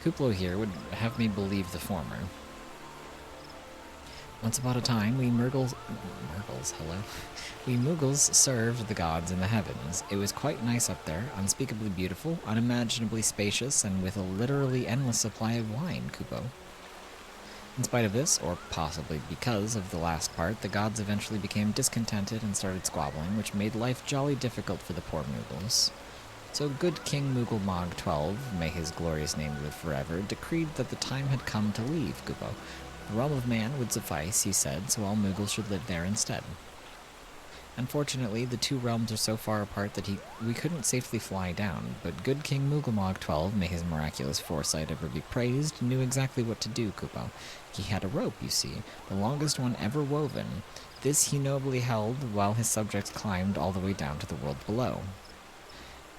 Kuplo here would have me believe the former. Once upon a time, we Moogles served the gods in the heavens. It was quite nice up there, unspeakably beautiful, unimaginably spacious, and with a literally endless supply of wine, Kupo. In spite of this, or possibly because of the last part, the gods eventually became discontented and started squabbling, which made life jolly difficult for the poor Mughals. So good King Mughal Mog XII, may his glorious name live forever, decreed that the time had come to leave Kupo. The realm of man would suffice, he said, so all Mughals should live there instead. Unfortunately, the two realms are so far apart that we couldn't safely fly down, but good King Mughal XII, may his miraculous foresight ever be praised, knew exactly what to do, Kupo. He had a rope, you see, the longest one ever woven. This he nobly held while his subjects climbed all the way down to the world below.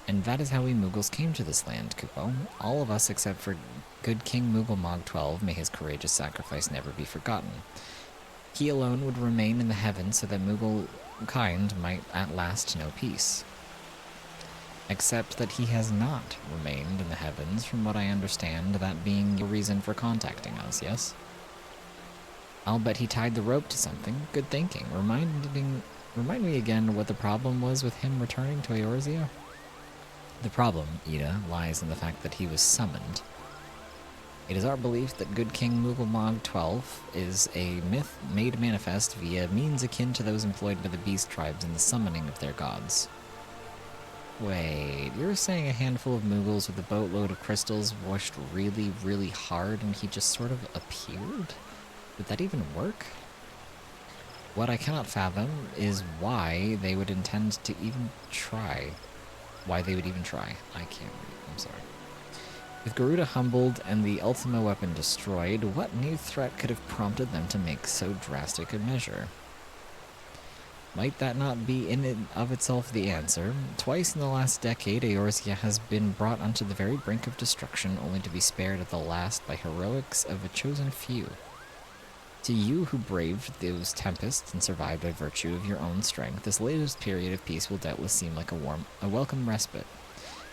And that is how we Mughals came to this land, Kupo. All of us except for good King Mughal XII, may his courageous sacrifice never be forgotten. He alone would remain in the heavens so that Mughal kind might at last know peace. Except that he has not remained in the heavens, from what I understand, that being your reason for contacting us, yes? I'll bet he tied the rope to something. Good thinking. Remind me again what the problem was with him returning to Eorzea? The problem, Ida, lies in the fact that he was summoned. It is our belief that good King Mughal XII is a myth made manifest via means akin to those employed by the beast tribes in the summoning of their gods. Wait, you're saying a handful of Mughals with a boatload of crystals wished really, really hard and he just sort of appeared? Would that even work? What I cannot fathom is why they would intend to even try. Why they would even try. I can't read, I'm sorry. With Garuda humbled and the Ultima weapon destroyed, what new threat could have prompted them to make so drastic a measure? Might that not be in and of itself the answer? Twice in the last decade, Eorzea has been brought unto the very brink of destruction, only to be spared at the last by heroics of a chosen few. To you who braved those tempests and survived by virtue of your own strength, this latest period of peace will doubtless seem like a welcome respite.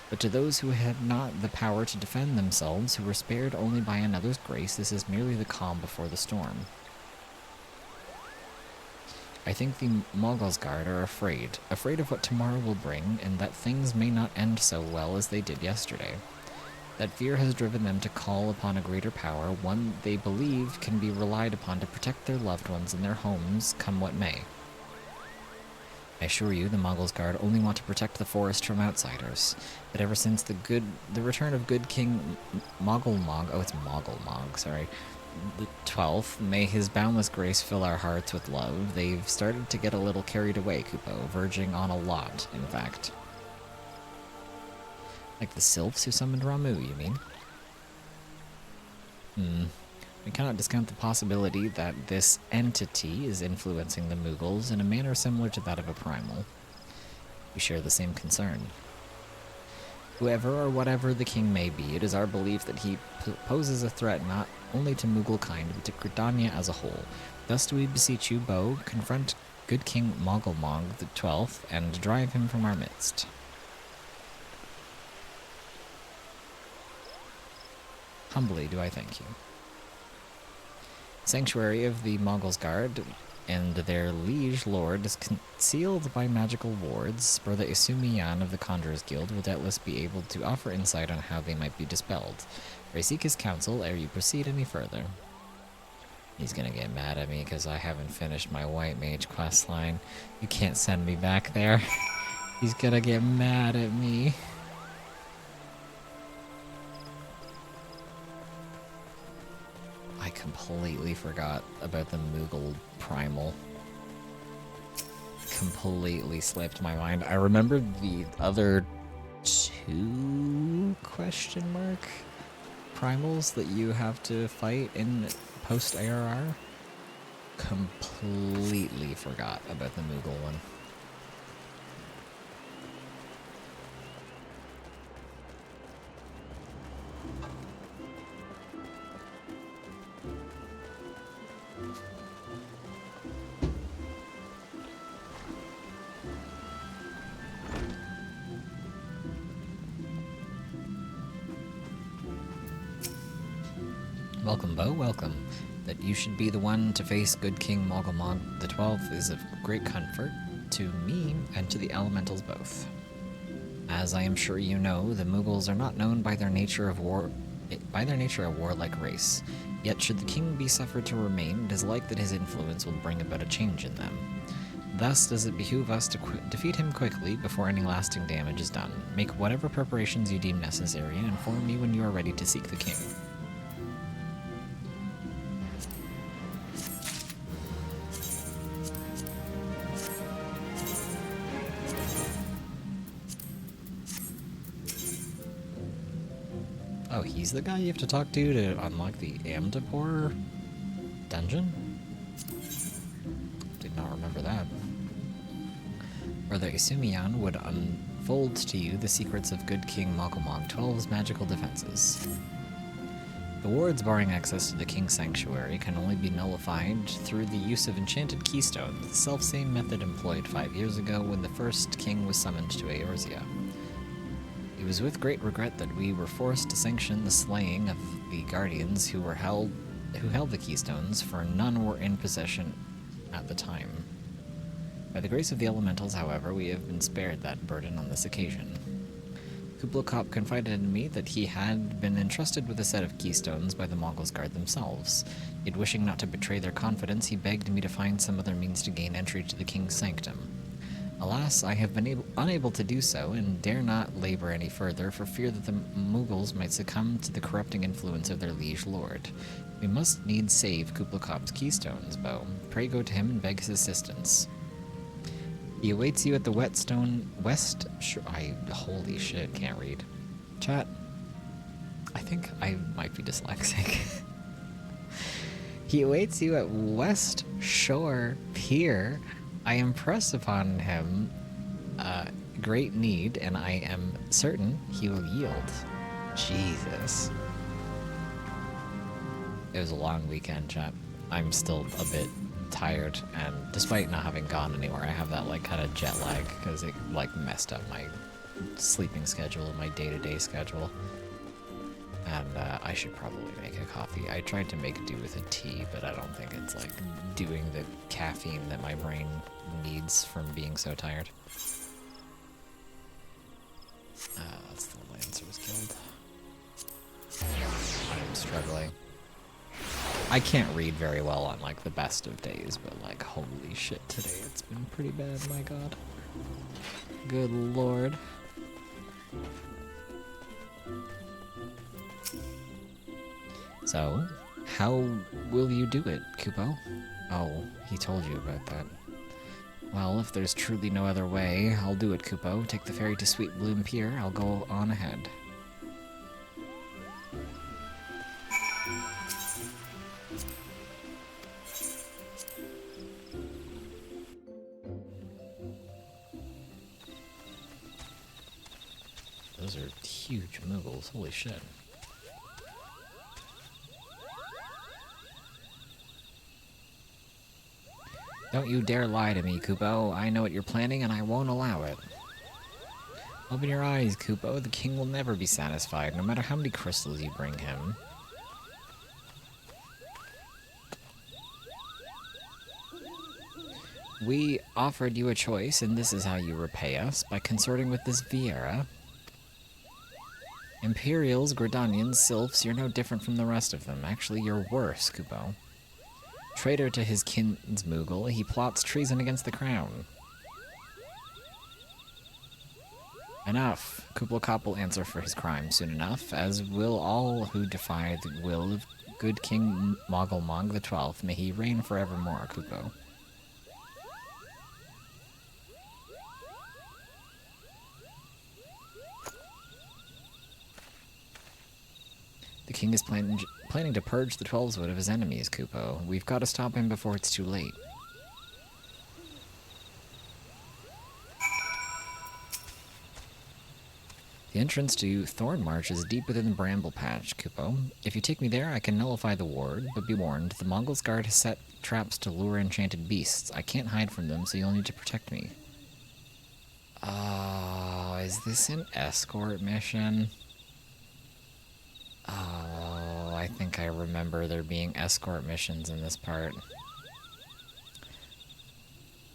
But to those who had not the power to defend themselves, who were spared only by another's grace, this is merely the calm before the storm. I think the Malgosgard are afraid of what tomorrow will bring, and that things may not end so well as they did yesterday. That fear has driven them to call upon a greater power, one they believe can be relied upon to protect their loved ones and their homes, come what may. I assure you, the Malgosgard only want to protect the forest from outsiders. But ever since the return of good King sorry, the 12th, may his boundless grace fill our hearts with love, they've started to get a little carried away, Kupo, verging on a lot, in fact. Like the sylphs who summoned Ramu, you mean? We cannot discount the possibility that this entity is influencing the Mughals in a manner similar to that of a primal. We share the same concern. Whoever or whatever the king may be, it is our belief that he poses a threat not only to Mughal kind, but to Gridania as a whole. Thus do we beseech you, Bo, confront good King Mogulmog the 12th and drive him from our midst. Humbly do I thank you. Sanctuary of the Malgosgard and their liege lord is concealed by magical wards, for the Isumiyan of the Conjurers Guild will doubtless be able to offer insight on how they might be dispelled. Pray seek his counsel ere you proceed any further. He's gonna get mad at me because I haven't finished my White Mage questline. You can't send me back there. He's gonna get mad at me. I completely forgot about the Mughal primal. Completely slipped my mind. I remembered the other two question mark primals that you have to fight in post-ARR. Completely forgot about the Mughal one. Welcome, Bo, welcome. That you should be the one to face good King Mogulmog the 12th is of great comfort to me and to the elementals both. As I am sure you know, the Mughals are not known by their nature a warlike race. Yet should the king be suffered to remain, it is like that his influence will bring about a change in them. Thus does it behoove us to defeat him quickly before any lasting damage is done. Make whatever preparations you deem necessary and inform me when you are ready to seek the king. Oh, he's the guy you have to talk to unlock the Amdapor dungeon? Did not remember that. Brother Isumiyan would unfold to you the secrets of good King Mogulmog XII's magical defenses. The wards barring access to the King's Sanctuary can only be nullified through the use of enchanted keystones, the self-same method employed 5 years ago when the first king was summoned to Eorzea. It was with great regret that we were forced to sanction the slaying of the guardians who held the keystones, for none were in possession at the time. By the grace of the elementals, however, we have been spared that burden on this occasion. Kublai confided in me that he had been entrusted with a set of keystones by the Mongols Guard themselves. Yet wishing not to betray their confidence, he begged me to find some other means to gain entry to the king's sanctum. Alas, I have been unable to do so, and dare not labor any further, for fear that the Mughals might succumb to the corrupting influence of their liege lord. We must needs save Kublai Khop's keystones, Bo. Pray go to him and beg his assistance. He awaits you at the West Shore. Holy shit, can't read. Chat. I think I might be dyslexic. He awaits you at West Shore Pier. I impress upon him great need, and I am certain he will yield. Jesus. It was a long weekend, chat. I'm still a bit tired, and despite not having gone anywhere, I have that like kind of jet lag because it like messed up my sleeping schedule and my day-to-day schedule. And I should probably make a coffee. I tried to make do with a tea, but I don't think it's like doing the caffeine that my brain needs from being so tired. That's the Lancers Guild. I'm struggling. I can't read very well on like the best of days, but like holy shit, today it's been pretty bad, my god. Good lord. So, how will you do it, Kupo? Oh, he told you about that. Well, if there's truly no other way, I'll do it, Kupo. Take the ferry to Sweet Bloom Pier. I'll go on ahead. Those are huge Mughals. Holy shit. Don't you dare lie to me, Kupo. I know what you're planning, and I won't allow it. Open your eyes, Kupo. The king will never be satisfied, no matter how many crystals you bring him. We offered you a choice, and this is how you repay us, by consorting with this Vieira. Imperials, Gordanians, Sylphs, you're no different from the rest of them. Actually, you're worse, Kupo. Traitor to his kinsmoogle, he plots treason against the crown. Enough. Kublai Khop will answer for his crime soon enough, as will all who defy the will of good King Mogulmog XII. May he reign forevermore, Kupo. The king is planning to purge the Twelveswood of his enemies, Kupo. We've got to stop him before it's too late. The entrance to Thornmarsh is deep within the Bramble Patch, Kupo. If you take me there, I can nullify the ward, but be warned, the Mongols Guard has set traps to lure enchanted beasts. I can't hide from them, so you'll need to protect me. Oh, is this an escort mission? Oh, I think I remember there being escort missions in this part.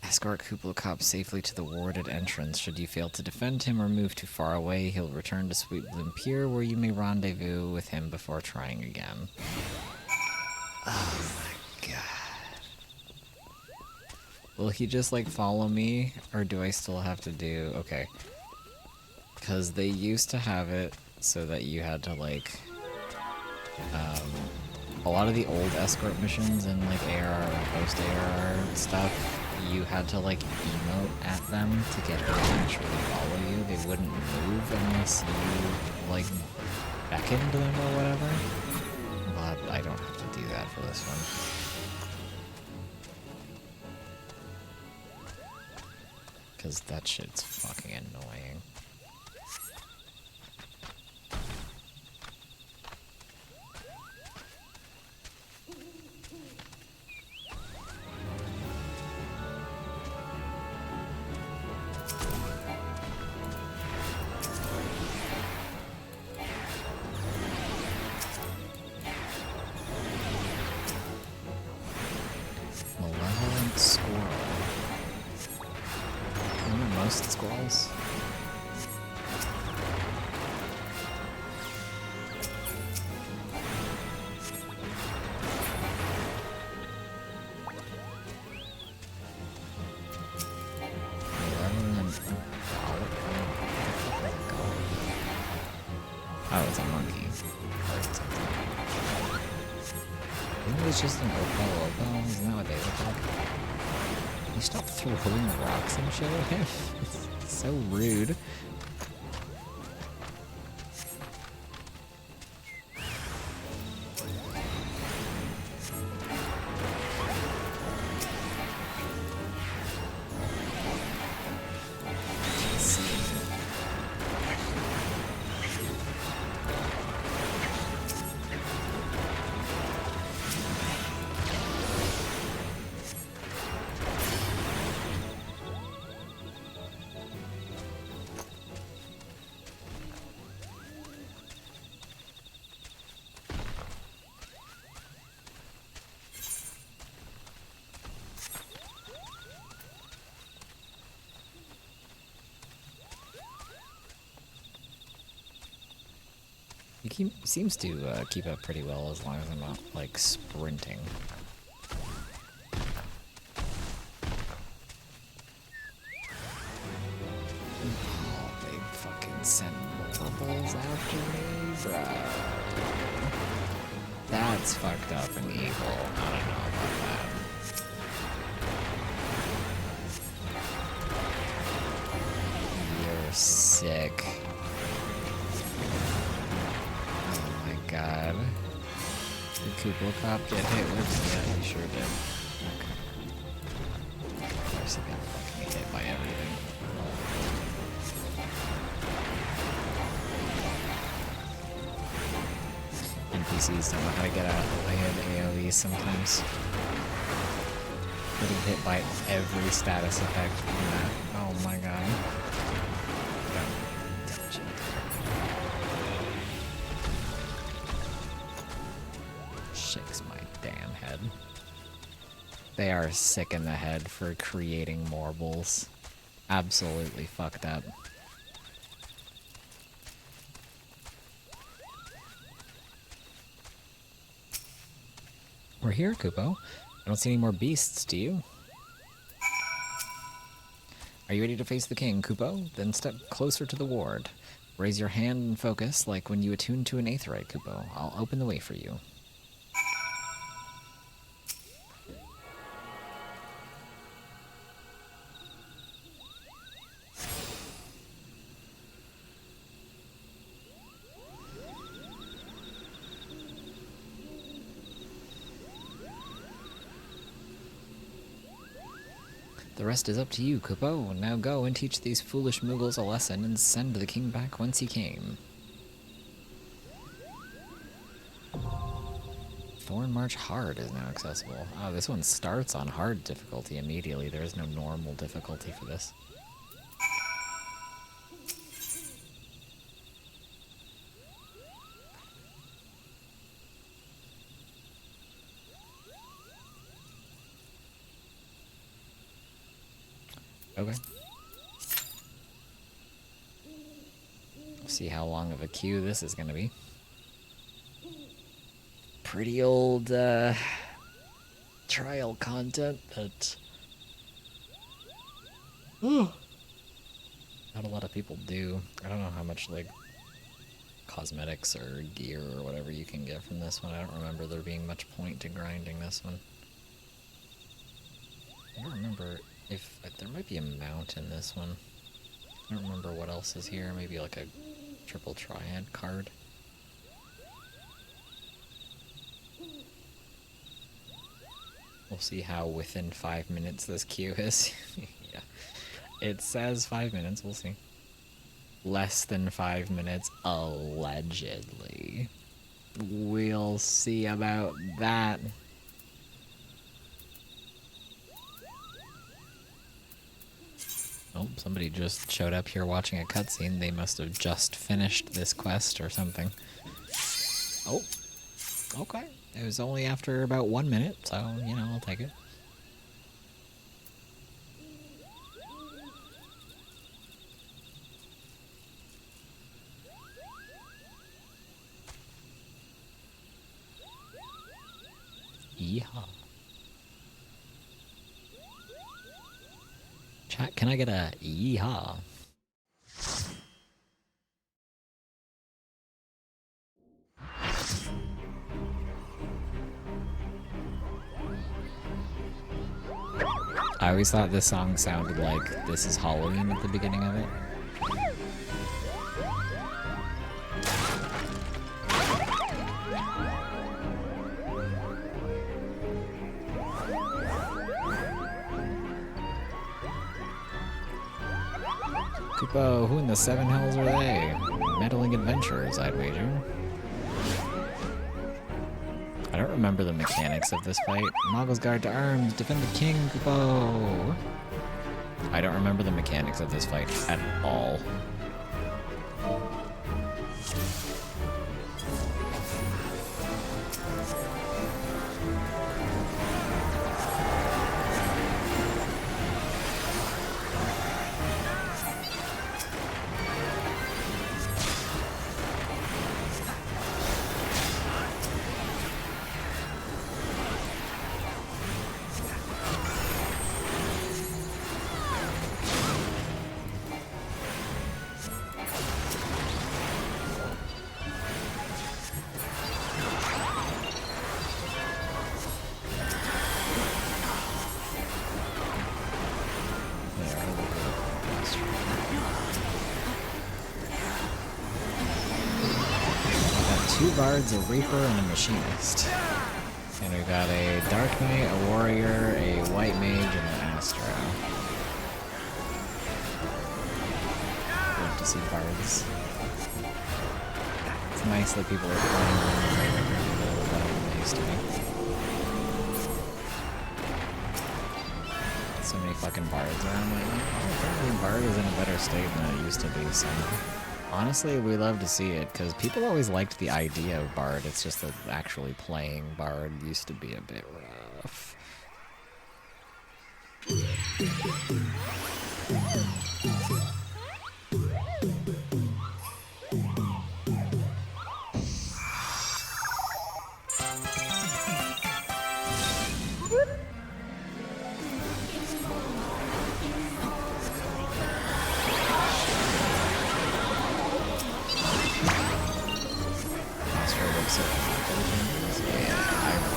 Escort Kublai Khop safely to the warded entrance. Should you fail to defend him or move too far away, he'll return to Sweet Bloom Pier, where you may rendezvous with him before trying again. Oh my god. Will he just like follow me, or do I still have to do... Okay. Because they used to have it so that you had to like... a lot of the old escort missions and like ARR and post-ARR stuff, you had to like emote at them to get her to actually follow you. They wouldn't move unless you like beckoned them or whatever. But I don't have to do that for this one. Because that shit's fucking annoying. Malevolent squirrel. Isn't it most squirrels? Oh, it's a monkey. Isn't this just an Opal? Isn't that what they look like? You stop throwing rocks and shit at him? It's so rude. He seems to keep up pretty well as long as I'm not, like, sprinting. Oh, they fucking sent bubbles after me, bro. That's fucked up and evil. I don't know about that. You're sick. God. Did Koopa Cop get hit with? Yeah, he sure did. Okay. Of course he got fucking hit by everything. NPCs don't know how to get out of the way of AoE sometimes. Getting hit by every status effect from that. Oh my god. Shakes my damn head. They are sick in the head for creating marbles. Absolutely fucked up. We're here, Kupo. I don't see any more beasts, do you? Are you ready to face the king, Kupo? Then step closer to the ward. Raise your hand and focus like when you attune to an aetheryte, Kupo. I'll open the way for you. The rest is up to you, Kupo. Now go and teach these foolish Mughals a lesson and send the king back whence he came. Thorn March Hard is now accessible. Oh, this one starts on hard difficulty immediately. There is no normal difficulty for this. Okay. See how long of a queue this is going to be. Pretty old trial content that not a lot of people do. I don't know how much like cosmetics or gear or whatever you can get from this one. I don't remember there being much point to grinding this one. I don't remember if there might be a mount in this one. I don't remember what else is here. Maybe like a triple triad card. We'll see how within 5 minutes this queue is. Yeah. It says 5 minutes, we'll see. Less than 5 minutes, allegedly. We'll see about that. Oh, somebody just showed up here watching a cutscene. They must have just finished this quest or something. Oh, okay. It was only after about 1 minute, so, you know, I'll take it. Yeehaw. Chat, can I get a yeehaw? I always thought this song sounded like This Is Halloween at the beginning of it. Kupo, who in the seven hells are they? Meddling adventurers, I'd wager. I don't remember the mechanics of this fight. Moggle's Guard to arms, defend the king, Kupo! I don't remember the mechanics of this fight at all. Two bards, a reaper, and a machinist. And we've got a dark knight, a warrior, a white mage, and an astro. Love to see bards. It's nice that people are playing them a little better than they used to be. So many fucking bards around right now. Apparently bard is in a better state than it used to be, so... Honestly, we love to see it, because people always liked the idea of Bard. It's just that actually playing Bard used to be a bit rough.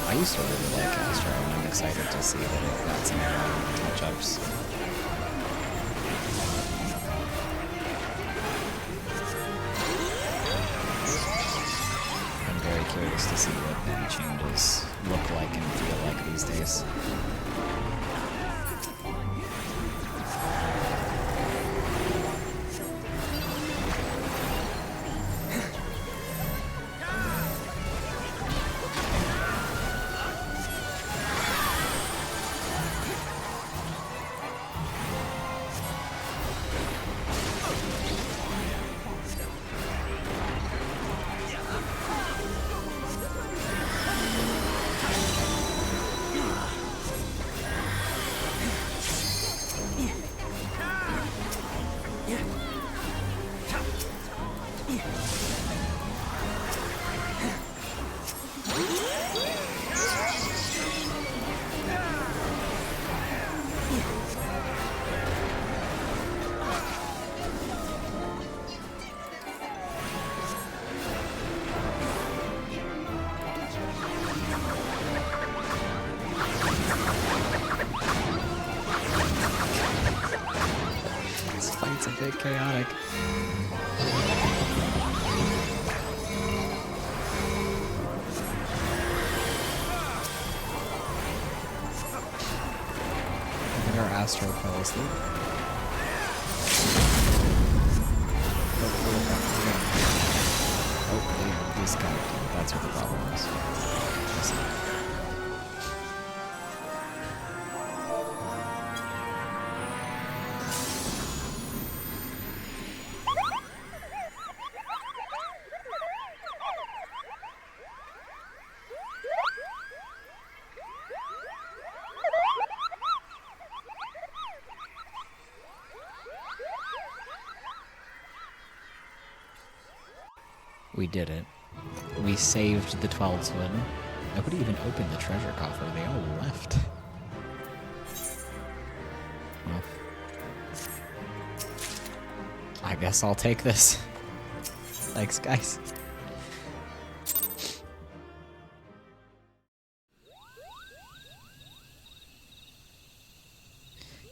I used to really like Astro, and I'm excited to see that it got some touch-ups. I'm very curious to see what the changes look like and feel like these days. It's a bit chaotic. I think our Astro fell asleep. Oh, he's disconnected. That's what the problem is. We did it. We saved the 12's Wood. Nobody even opened the treasure coffer. They all left. Well, I guess I'll take this. Thanks, guys.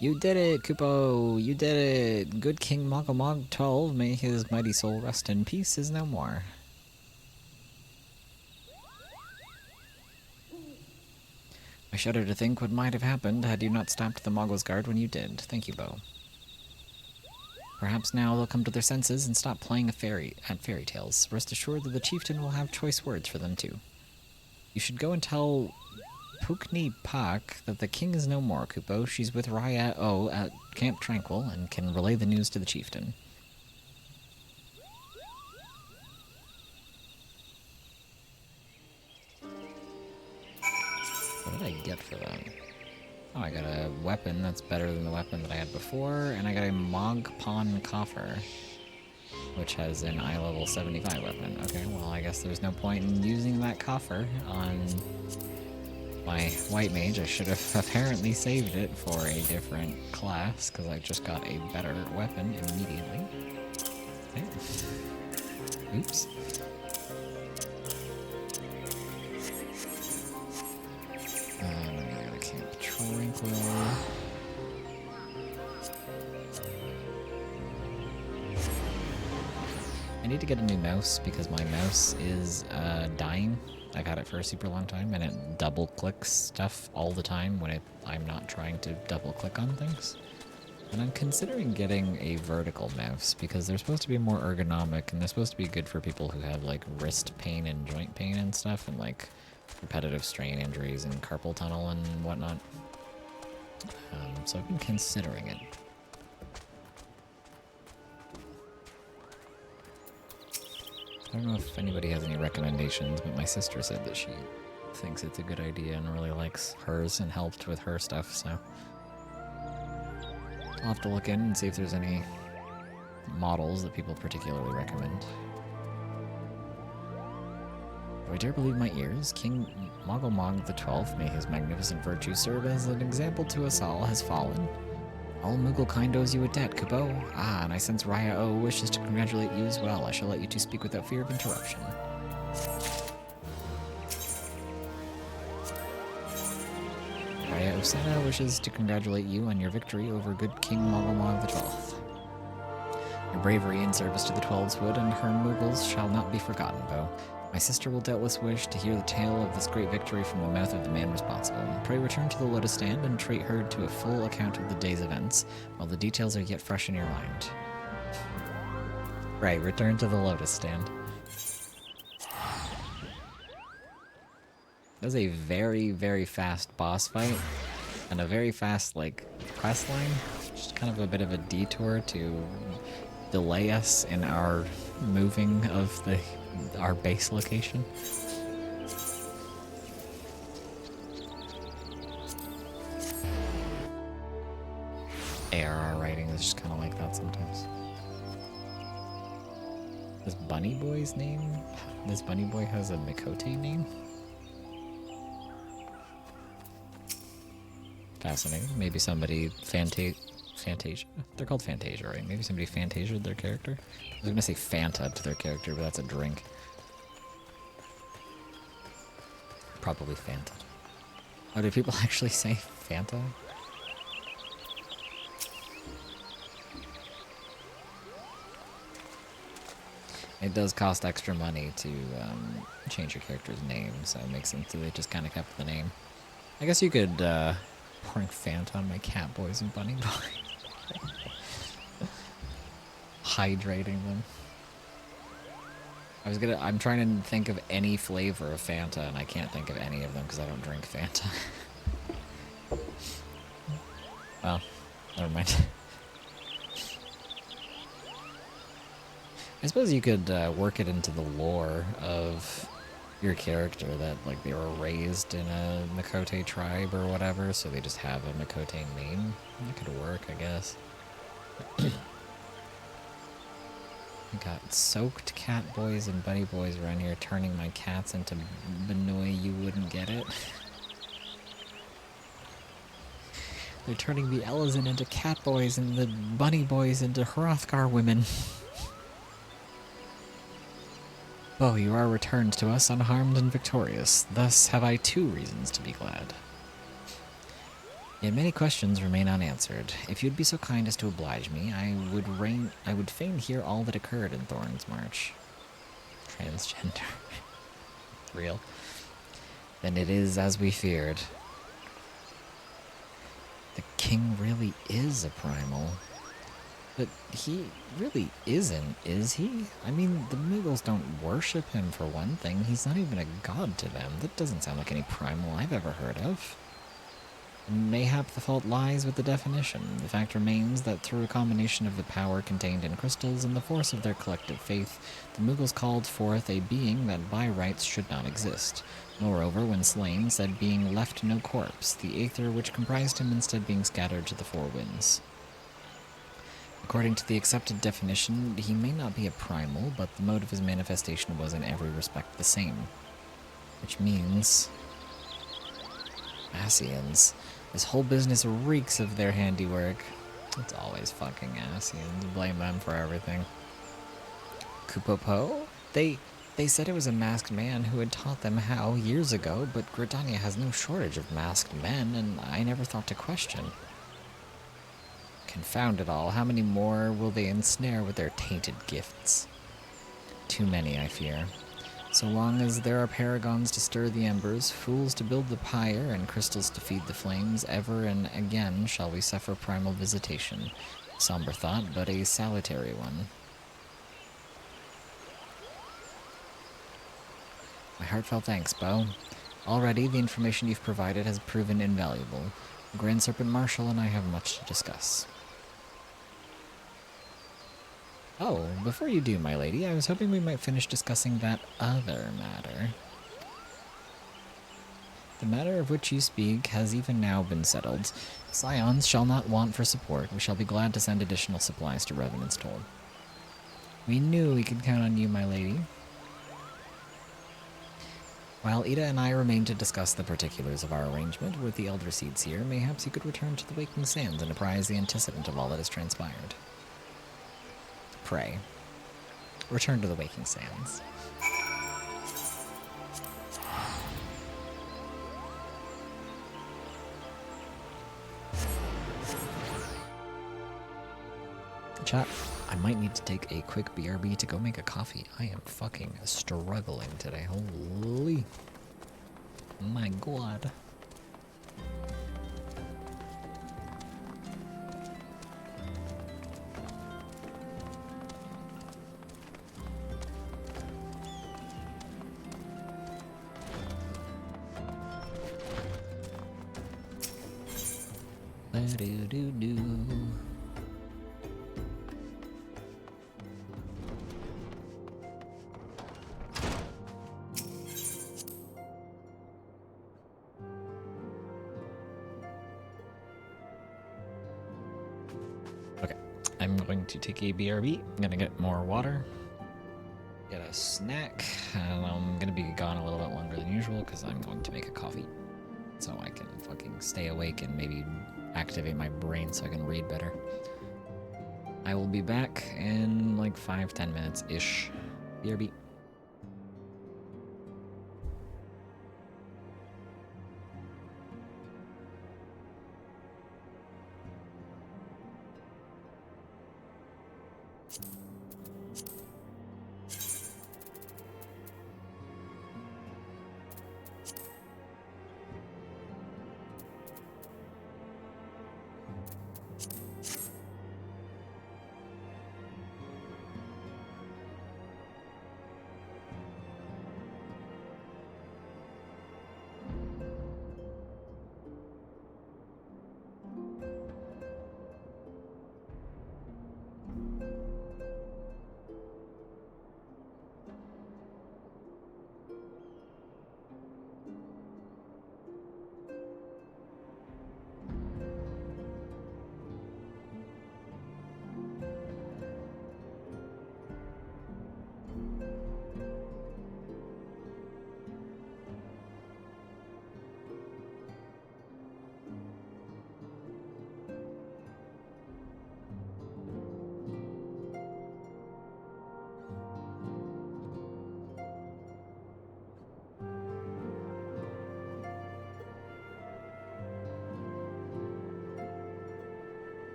You did it, Kupo! You did it! Good King Mogomog 12, may his mighty soul rest in peace, is no more. I shudder to think what might have happened had you not stopped the Moggle's guard when you did. Thank you, Bo. Perhaps now they'll come to their senses and stop playing at fairy tales. Rest assured that the chieftain will have choice words for them too. You should go and tell Pukni Pak that the king is no more, Kupo. She's with Raya O at Camp Tranquil and can relay the news to the chieftain. What did I get for that? Oh, I got a weapon that's better than the weapon that I had before, and I got a Mogpon Coffer, which has an eye level 75 weapon. Okay, well, I guess there's no point in using that coffer on my white mage. I should have apparently saved it for a different class, because I just got a better weapon immediately. Okay. Oops. I'm gonna go to Camp Tranquil. I need to get a new mouse because my mouse is dying. I've had it for a super long time and it double clicks stuff all the time when I'm not trying to double click on things. And I'm considering getting a vertical mouse because they're supposed to be more ergonomic and they're supposed to be good for people who have like wrist pain and joint pain and stuff and like repetitive strain injuries and carpal tunnel and whatnot. So I've been considering it. I don't know if anybody has any recommendations, but my sister said that she thinks it's a good idea and really likes hers and helped with her stuff, so I'll have to look in and see if there's any models that people particularly recommend. Do I dare believe my ears? King Mogomog the 12th, may his magnificent virtue serve as an example to us all, has fallen. All Mugglekind owes you a debt, Kupo. Ah, and I sense Raya O wishes to congratulate you as well. I shall let you two speak without fear of interruption. Raya Osena wishes to congratulate you on your victory over good King Mogomog the 12th. Your bravery in service to the 12's Wood and her Muggles shall not be forgotten, Bo. My sister will doubtless wish to hear the tale of this great victory from the mouth of the man responsible. Pray return to the Lotus Stand and treat her to a full account of the day's events, while the details are yet fresh in your mind. Right, return to the Lotus Stand. That was a very, very fast boss fight, and a very fast, like, quest line. Just kind of a bit of a detour to delay us in our moving of our base location. ARR writing is just kind of like that sometimes. This bunny boy's name? This bunny boy has a Mikote name? Fascinating. Maybe somebody Fantasia? They're called Fantasia, right? Maybe somebody Fantasia'd their character? I was gonna say Fanta to their character, but that's a drink. Probably Fanta. Oh, do people actually say Fanta? It does cost extra money to change your character's name, so it makes sense that they just kind of kept the name. I guess you could pouring Fanta on my cat boys and bunny boys. Hydrating them. I'm trying to think of any flavor of Fanta, and I can't think of any of them because I don't drink Fanta. Well, never mind. I suppose you could work it into the lore of your character that, like, they were raised in a Makote tribe or whatever, so they just have a Makote name. That could work, I guess. I got soaked cat boys and bunny boys around here turning my cats into Benoi, you wouldn't get it. They're turning the Elizin into cat boys and the bunny boys into Hrothgar women. Oh, you are returned to us unharmed and victorious. Thus have I 2 reasons to be glad. Yet many questions remain unanswered. If you'd be so kind as to oblige me, I would fain hear all that occurred in Thorn's March. Transgender. Real. Then it is as we feared. The king really is a primal. But he really isn't, is he? I mean, the Mughals don't worship him for one thing. He's not even a god to them. That doesn't sound like any primal I've ever heard of. Mayhap the fault lies with the definition. The fact remains that through a combination of the power contained in crystals and the force of their collective faith, the Mughals called forth a being that by rights should not exist. Moreover, when slain, said being left no corpse, the aether which comprised him instead being scattered to the 4 winds. According to the accepted definition, he may not be a primal, but the mode of his manifestation was in every respect the same. Which means... Ascians. This whole business reeks of their handiwork. It's always fucking Ascians. Blame them for everything. Kupopo? They said it was a masked man who had taught them how years ago, but Gridania has no shortage of masked men, and I never thought to question. Confound it all, how many more will they ensnare with their tainted gifts? Too many, I fear. So long as there are paragons to stir the embers, fools to build the pyre, and crystals to feed the flames, ever and again shall we suffer primal visitation. Somber thought, but a salutary one. My heartfelt thanks, Bo. Already, the information you've provided has proven invaluable. The Grand Serpent Marshal and I have much to discuss. Oh, before you do, my lady, I was hoping we might finish discussing that other matter. The matter of which you speak has even now been settled. The Scions shall not want for support. We shall be glad to send additional supplies to Revenant's Toll. We knew we could count on you, my lady. While Ida and I remain to discuss the particulars of our arrangement with the Elder Seeds here, mayhaps you could return to the Waking Sands and apprise the antecedent of all that has transpired. Pray. Return to the Waking Sands. Chat, I might need to take a quick BRB to go make a coffee. I am fucking struggling today. Holy. My god. Do-do-do-do. Okay, I'm going to take a BRB. I'm gonna get more water, get a snack, and I'm gonna be gone a little bit longer than usual because I'm going to make a coffee so I can fucking stay awake and maybe activate my brain so I can read better. I will be back in like 5-10 minutes-ish. BRB.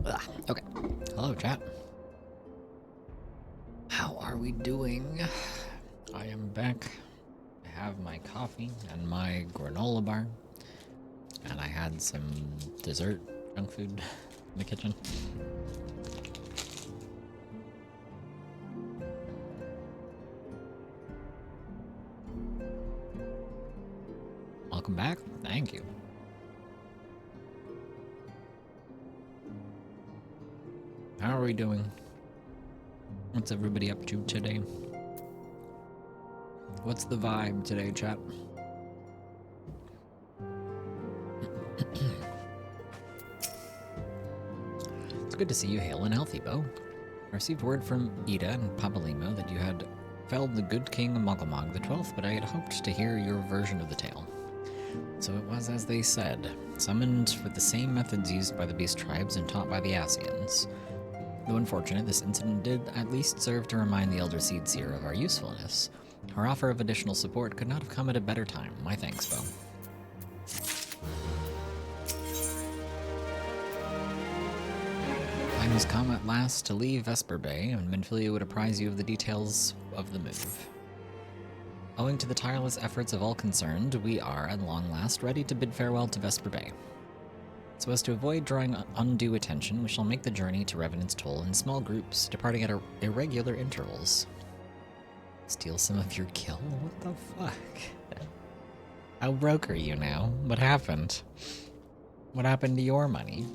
Ugh. Okay. Hello, chat. How are we doing? I am back. I have my coffee and my granola bar. And I had some dessert, junk food in the kitchen. Welcome back. Thank you. How are we doing? What's everybody up to today? What's the vibe today, chat? It's good to see you hale and healthy, Bo. I received word from Ida and Papalimo that you had felled the good king Mugglmog the 12th, but I had hoped to hear your version of the tale. So it was as they said, summoned with the same methods used by the beast tribes and taught by the Asians. Though unfortunate, this incident did at least serve to remind the Elder Seed Seer of our usefulness. Our offer of additional support could not have come at a better time. My thanks, Bo. Time has come at last to leave Vesper Bay, and Minfilia would apprise you of the details of the move. Owing to the tireless efforts of all concerned, we are, at long last, ready to bid farewell to Vesper Bay. So as to avoid drawing undue attention, we shall make the journey to Revenant's Toll in small groups, departing at irregular intervals. Steal some of your gil? What the fuck? How broke are you now? What happened? What happened to your money?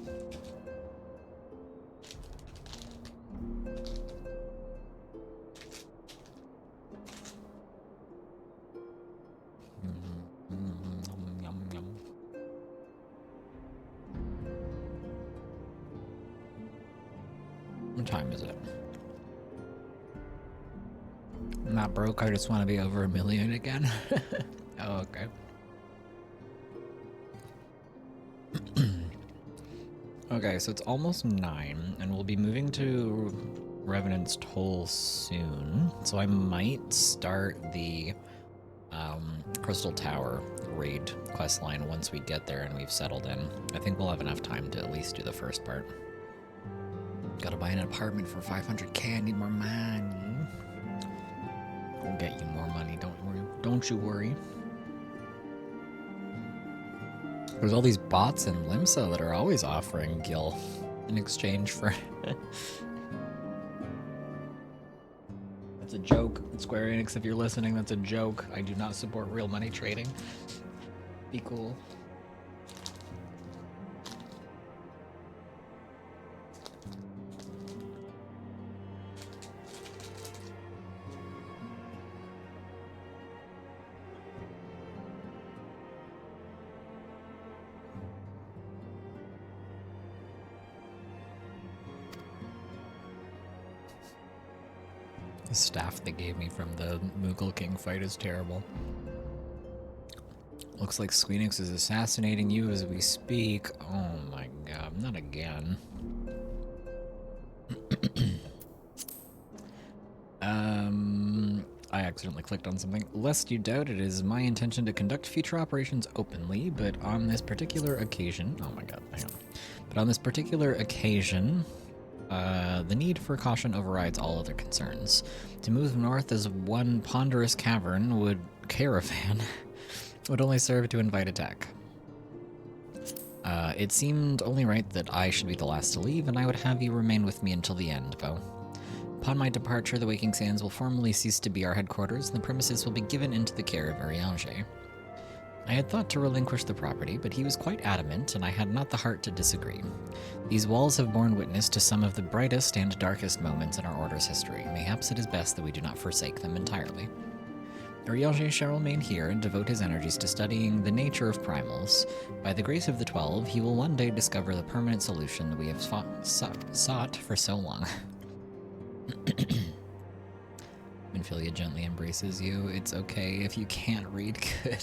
What time is it? I'm not broke, I just want to be over 1 million again. Oh, okay. Okay, so it's almost 9, and we'll be moving to Revenant's Toll soon. So I might start the Crystal Tower raid questline once we get there and we've settled in. I think we'll have enough time to at least do the first part. Gotta buy an apartment for 500k. I need more money. We'll get you more money. Don't you worry. There's all these bots in Limsa that are always offering gil in exchange for. That's a joke. Square Enix, if you're listening, that's a joke. I do not support real money trading. Be cool. The staff they gave me from the Moogle King fight is terrible. Looks like Squeenix is assassinating you as we speak. Oh my god, not again. I accidentally clicked on something. Lest you doubt, it is my intention to conduct future operations openly, but on this particular occasion... Oh my god, hang on. But on this particular occasion... the need for caution overrides all other concerns. To move north as one ponderous caravan would only serve to invite attack. It seemed only right that I should be the last to leave, and I would have you remain with me until the end, Bo. Upon my departure, the Waking Sands will formally cease to be our headquarters, and the premises will be given into the care of Ariange. I had thought to relinquish the property, but he was quite adamant, and I had not the heart to disagree. These walls have borne witness to some of the brightest and darkest moments in our Order's history. Mayhaps it is best that we do not forsake them entirely. Ariange shall remain here and devote his energies to studying the nature of primals. By the grace of the 12, he will one day discover the permanent solution that we have sought for so long. Minfilia gently embraces you. It's okay if you can't read good.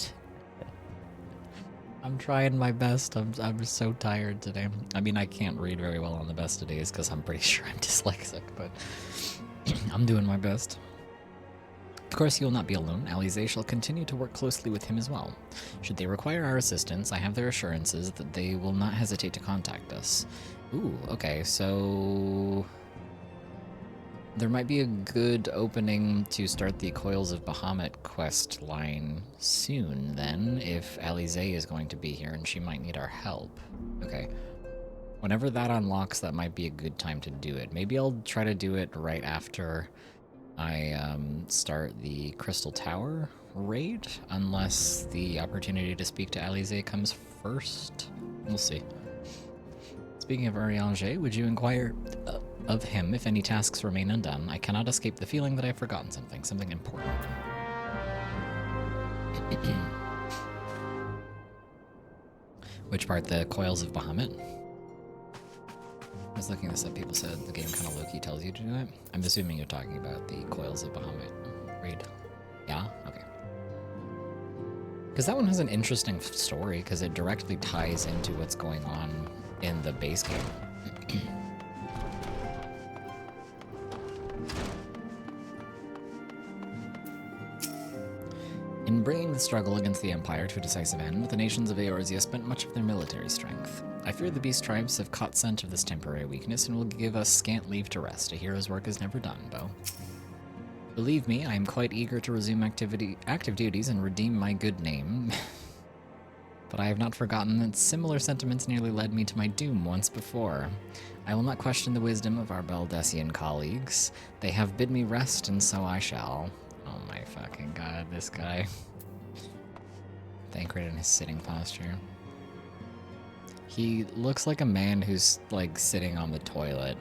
I'm trying my best. I'm so tired today. I mean, I can't read very well on the best of days because I'm pretty sure I'm dyslexic, but I'm doing my best. course, he will not be alone. Alize shall continue to work closely with him as well. Should they require our assistance, I have their assurances that they will not hesitate to contact us. Ooh, okay, so there might be a good opening to start the Coils of Bahamut quest line soon, then, if Alize is going to be here and she might need our help. Okay. Whenever that unlocks, that might be a good time to do it. Maybe I'll try to do it right after I start the Crystal Tower raid, unless the opportunity to speak to Alize comes first. We'll see. Speaking of Urianger, would you inquire of him if any tasks remain undone? I cannot escape the feeling that I've forgotten something important. Which part? The Coils of Bahamut? I was looking this up. People said the game kind of low-key tells you to do it. I'm assuming you're talking about the Coils of Bahamut raid. Yeah? Okay. Because that one has an interesting story, because it directly ties into what's going on in the base game. In bringing the struggle against the Empire to a decisive end, the nations of Eorzea spent much of their military strength. I fear the beast tribes have caught scent of this temporary weakness and will give us scant leave to rest. A hero's work is never done, Bo. Believe me, I am quite eager to resume active duties and redeem my good name. But I have not forgotten that similar sentiments nearly led me to my doom once before. I will not question the wisdom of our Baldessian colleagues. They have bid me rest, and so I shall. Oh my fucking god, this guy. Thancred in his sitting posture. He looks like a man who's, like, sitting on the toilet.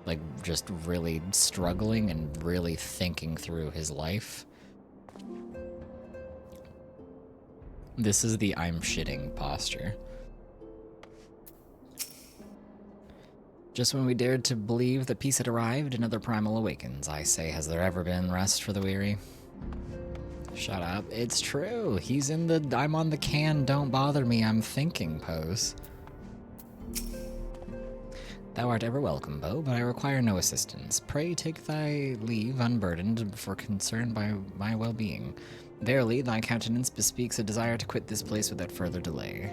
Like, just really struggling and really thinking through his life. This is the I'm shitting posture. Just when we dared to believe that peace had arrived, another primal awakens. I say, has there ever been rest for the weary? Shut up. It's true. He's in the I'm on the can, don't bother me, I'm thinking pose. Thou art ever welcome, Bo, but I require no assistance. Pray take thy leave unburdened, for concern by my well-being. Verily, thy countenance bespeaks a desire to quit this place without further delay.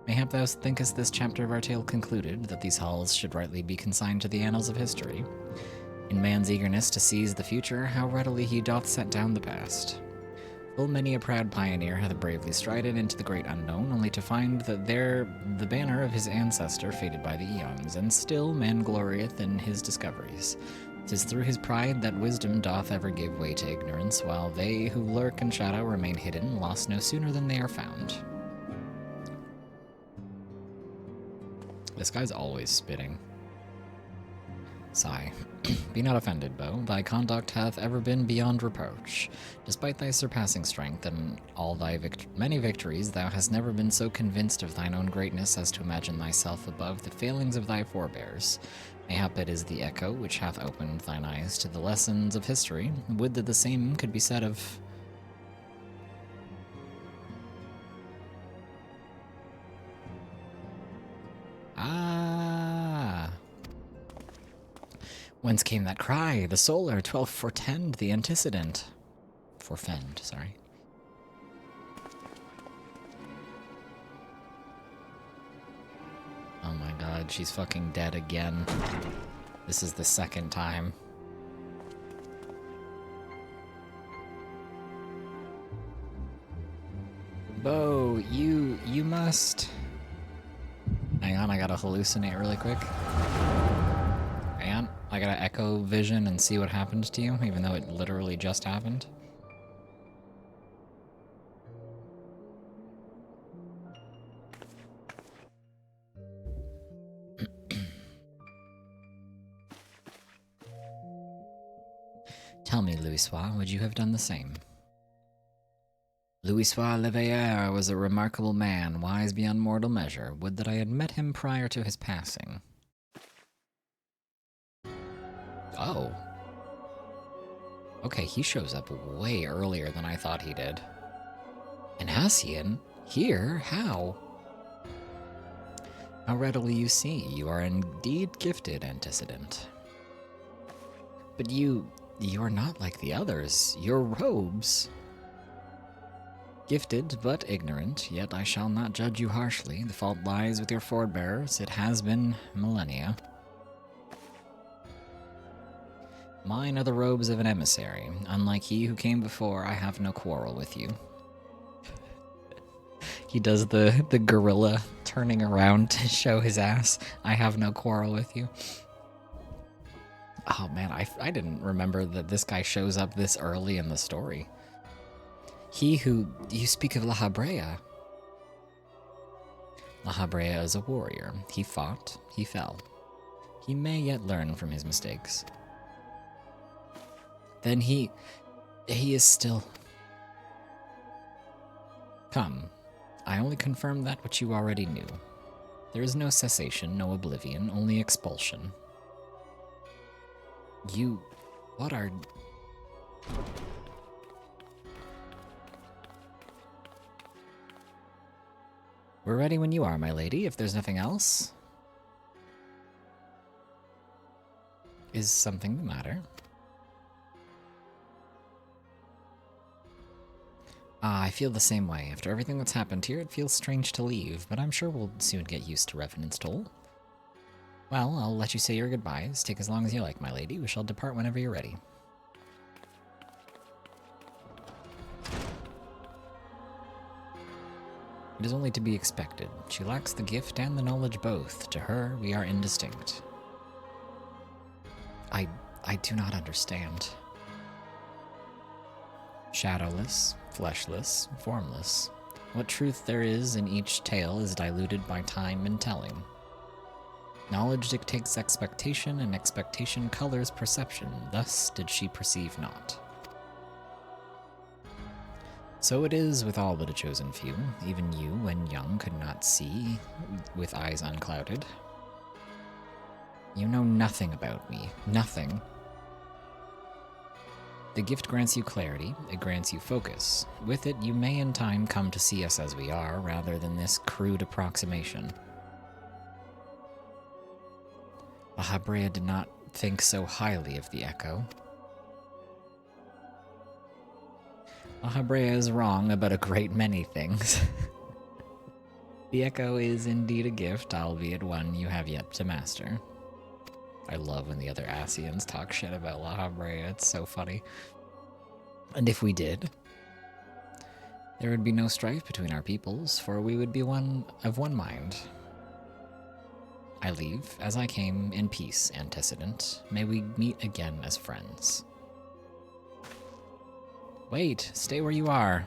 Mayhap thou thinkest this chapter of our tale concluded, that these halls should rightly be consigned to the annals of history. In man's eagerness to seize the future, how readily he doth set down the past. Full many a proud pioneer hath bravely strided into the great unknown, only to find that there the banner of his ancestor faded by the eons, and still man glorieth in his discoveries. 'Tis through his pride that wisdom doth ever give way to ignorance, while they who lurk in shadow remain hidden, lost no sooner than they are found. This guy's always spitting. Sigh. Be not offended, Bo. Thy conduct hath ever been beyond reproach. Despite thy surpassing strength and all thy many victories, thou hast never been so convinced of thine own greatness as to imagine thyself above the failings of thy forebears. Mayhap it is the echo which hath opened thine eyes to the lessons of history. Would that the same could be said of... Ah... Whence came that cry? The solar, 12 fortend, the antecedent. Forfend, sorry. Oh my god, she's fucking dead again. This is the second time. Bo, you must... Hang on, I gotta hallucinate really quick. Hang on, I gotta echo vision and see what happened to you, even though it literally just happened. Tell me, Louisoix, would you have done the same? Louisoix Leveilleur was a remarkable man, wise beyond mortal measure. Would that I had met him prior to his passing. Oh. Okay, he shows up way earlier than I thought he did. An Asian? Here? How? How readily you see, you are indeed gifted, antecedent. But you You're not like the others. Your robes. Gifted, but ignorant, yet I shall not judge you harshly. The fault lies with your forebears. It has been millennia. Mine are the robes of an emissary. Unlike he who came before, I have no quarrel with you. He does the gorilla turning around to show his ass. I have no quarrel with you. Oh man, I didn't remember that this guy shows up this early in the story. He who... You speak of La Habrea. La Habrea is a warrior. He fought, he fell. He may yet learn from his mistakes. Then he is still... Come, I only confirm that which you already knew. There is no cessation, no oblivion, only expulsion. You... What are... We're ready when you are, my lady, if there's nothing else. Is something the matter? I feel the same way. After everything that's happened here, it feels strange to leave, but I'm sure we'll soon get used to Revenant's toll. Well, I'll let you say your goodbyes. Take as long as you like, my lady. We shall depart whenever you're ready. It is only to be expected. She lacks the gift and the knowledge both. To her, we are indistinct. I do not understand. Shadowless, fleshless, formless. What truth there is in each tale is diluted by time and telling. Knowledge dictates expectation, and expectation colors perception. Thus did she perceive not. So it is with all but a chosen few. Even you, when young, could not see with eyes unclouded. You know nothing about me. Nothing. The gift grants you clarity, it grants you focus. With it, you may in time come to see us as we are, rather than this crude approximation. La Habrea did not think so highly of the Echo. La Habrea is wrong about a great many things. The Echo is indeed a gift, albeit one you have yet to master. I love when the other Asians talk shit about La Habrea, it's so funny. And if we did, there would be no strife between our peoples, for we would be of one mind. I leave, as I came, in peace, antecedent. May we meet again as friends. Wait, stay where you are.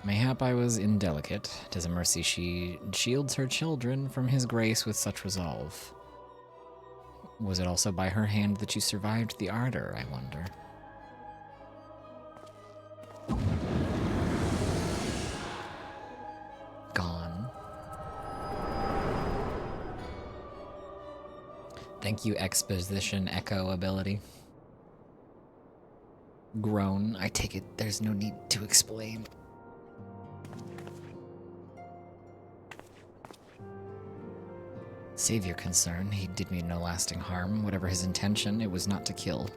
Mayhap I was indelicate. 'Tis a mercy she shields her children from his grace with such resolve. Was it also by her hand that you survived the ardor, I wonder? Gone. Thank you, exposition echo ability. Groan. I take it there's no need to explain. Save your concern. He did me no lasting harm. Whatever his intention, it was not to kill.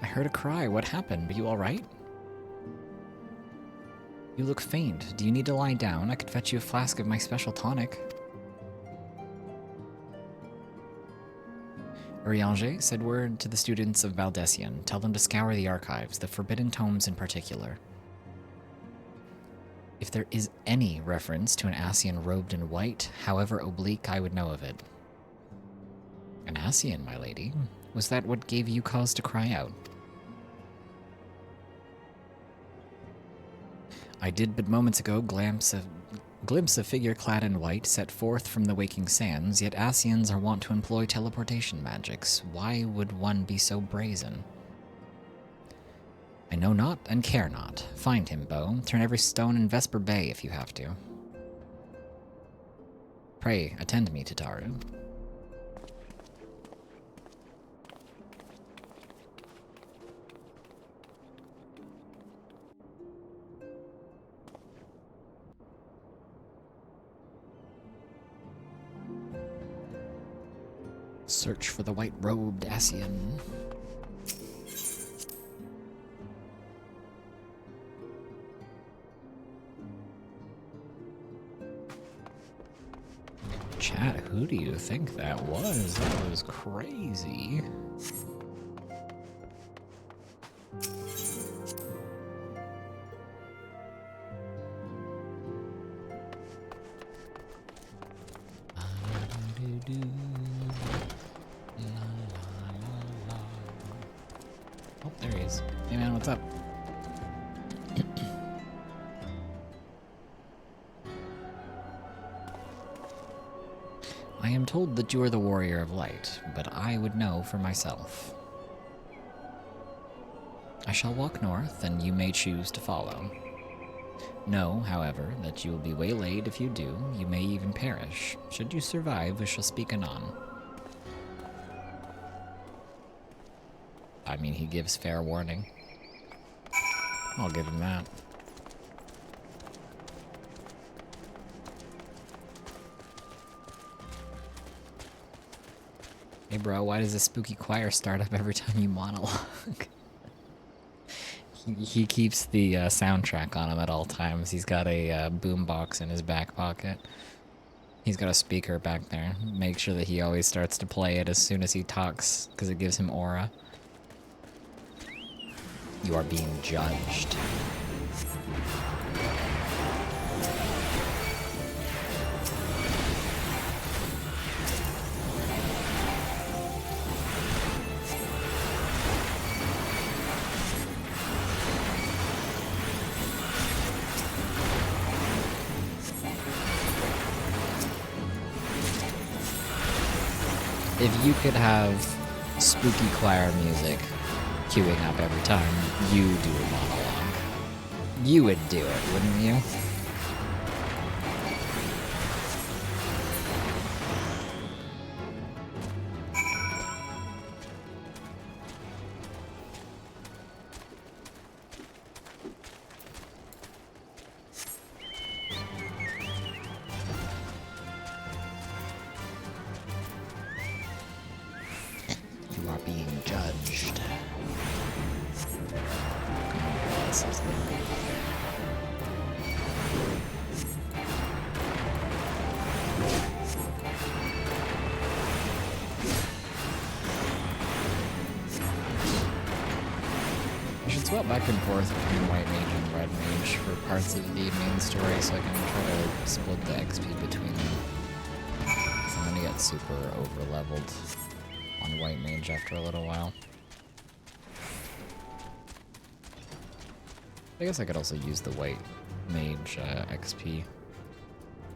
I heard a cry. What happened? Are you alright? You look faint. Do you need to lie down? I could fetch you a flask of my special tonic. Urianger said word to the students of Valdesian. Tell them to scour the archives, the forbidden tomes in particular. If there is any reference to an Asian robed in white, however oblique, I would know of it. An Asian, my lady? Was that what gave you cause to cry out? I did but moments ago glimpse a figure clad in white set forth from the waking sands, yet Asians are wont to employ teleportation magics. Why would one be so brazen? I know not and care not. Find him, Beau. Turn every stone in Vesper Bay if you have to. Pray, attend me, Tataru. Search for the white-robed Asian. Chat, who do you think that was? That was crazy. Oh, there he is. Hey man, what's up? I am told that you are the warrior of light, but I would know for myself. I shall walk north, and you may choose to follow. Know, however, that you will be waylaid if you do. You may even perish. Should you survive, we shall speak anon. I mean, he gives fair warning. I'll give him that. Hey bro, why does this spooky choir start up every time you monologue? He keeps the soundtrack on him at all times. He's got a boombox in his back pocket. He's got a speaker back there. Make sure that he always starts to play it as soon as he talks, because it gives him aura. You are being judged. If you could have spooky choir music queuing up every time you do a monologue, you would do it, wouldn't you? You are being judged. I should swap back and forth between White Mage and Red Mage for parts of the main story so I can try to split the XP between them. So I'm gonna get super over leveled on White Mage after a little while. I guess I could also use the White Mage XP,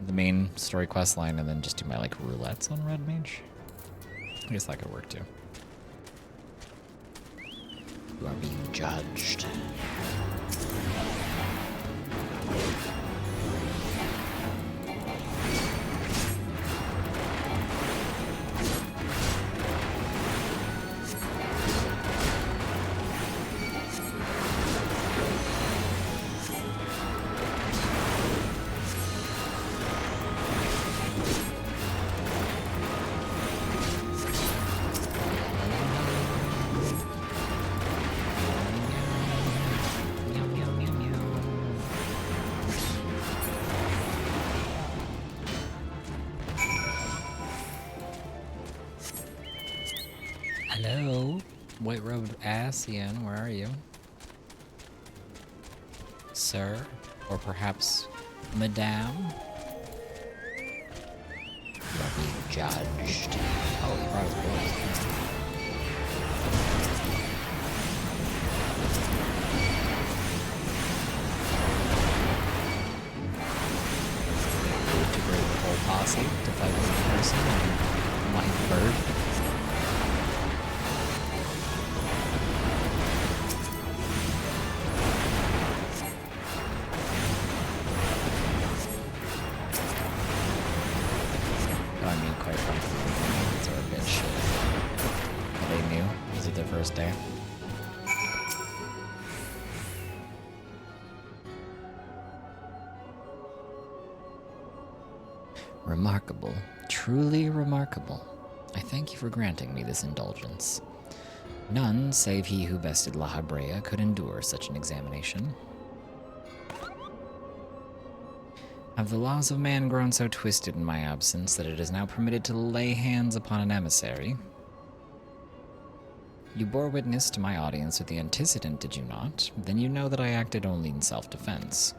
the main story quest line, and then just do my like roulettes on Red Mage. I guess that could work too. You are being judged. Hello, white-robed Asian, where are you? Sir, or perhaps Madame? You are being judged. Oh, he brought his boys. To bring the whole posse to fight one person and White Bird. First day. Remarkable, truly remarkable. I thank you for granting me this indulgence. None, save he who bested La Habrea, could endure such an examination. Have the laws of man grown so twisted in my absence that it is now permitted to lay hands upon an emissary? You bore witness to my audience with the antecedent, did you not? Then you know that I acted only in self-defense.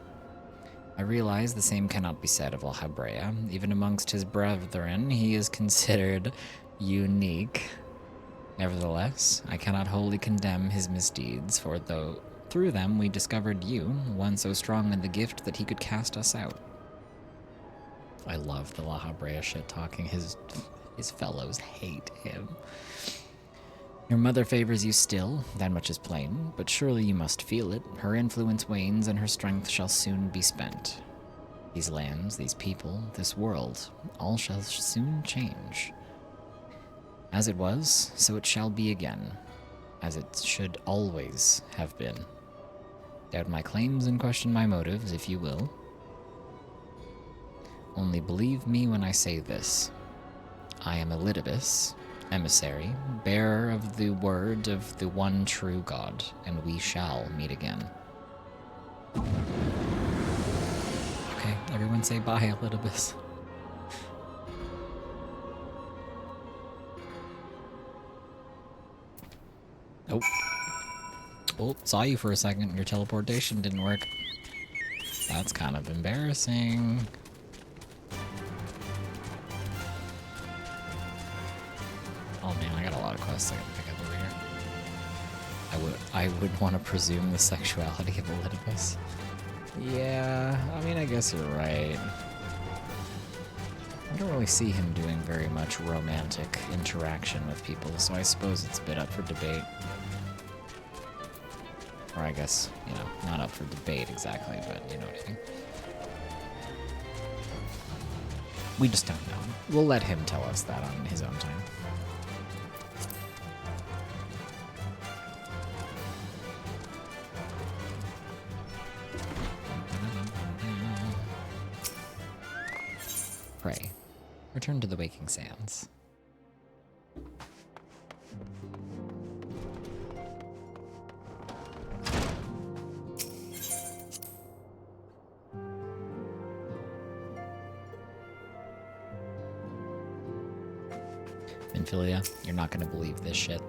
I realize the same cannot be said of La Habrea. Even amongst his brethren, he is considered unique. Nevertheless, I cannot wholly condemn his misdeeds, for though through them we discovered you, one so strong in the gift that he could cast us out. I love the La Habrea shit talking. His fellows hate him. Your mother favors you still, that much is plain, but surely you must feel it. Her influence wanes, and her strength shall soon be spent. These lands, these people, this world, all shall soon change. As it was, so it shall be again, as it should always have been. Doubt my claims and question my motives, if you will. Only believe me when I say this. I am Elidibus, emissary, bearer of the word of the one true God, and we shall meet again. Okay, everyone say bye, Elidibus. Oh. Oh, saw you for a second. Your teleportation didn't work. That's kind of embarrassing. Oh man, I got a lot of quests I gotta pick up over here. I would want to presume the sexuality of Elidibus. Yeah, I mean, I guess you're right. I don't really see him doing very much romantic interaction with people, so I suppose it's a bit up for debate. Or I guess, you know, not up for debate exactly, but you know what I mean. We just don't know. We'll let him tell us that on his own time. Pray. Return to the waking sands. Minfilia, you're not gonna believe this shit.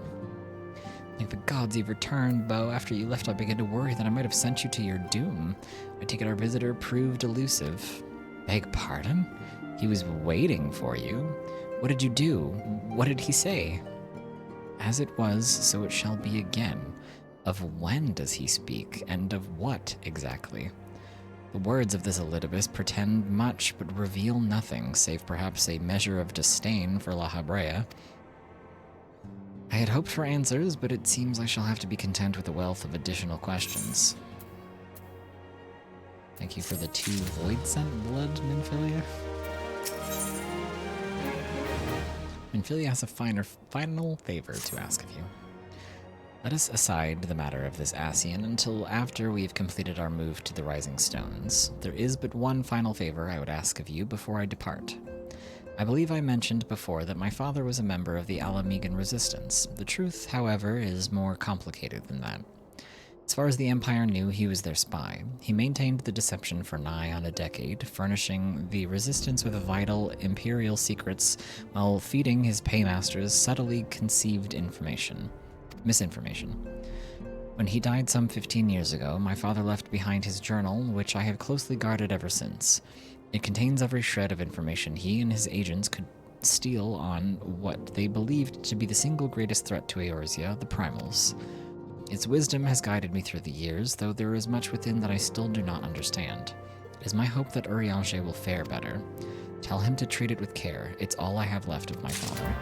Thank the gods you've returned, Bo. After you left, I began to worry that I might have sent you to your doom. I take it our visitor proved elusive. Beg pardon? He was waiting for you. What did you do? What did he say? As it was, so it shall be again. Of when does he speak, and of what exactly? The words of this Elidibus pretend much, but reveal nothing, save perhaps a measure of disdain for La Habrea. I had hoped for answers, but it seems I shall have to be content with a wealth of additional questions. Thank you for the 2 void-sent blood, Minfilia. Minfilia has a final favor to ask of you. Let us aside the matter of this Ascian until after we have completed our move to the Rising Stones. There is but one final favor I would ask of you before I depart. I believe I mentioned before that my father was a member of the Alamegan Resistance. The truth, however, is more complicated than that. As far as the Empire knew, he was their spy. He maintained the deception for nigh on a decade, furnishing the Resistance with vital Imperial secrets while feeding his paymasters subtly conceived misinformation. When he died some 15 years ago, my father left behind his journal, which I have closely guarded ever since. It contains every shred of information he and his agents could steal on what they believed to be the single greatest threat to Eorzea, the Primals. Its wisdom has guided me through the years, though there is much within that I still do not understand. It is my hope that Urianger will fare better. Tell him to treat it with care. It's all I have left of my father.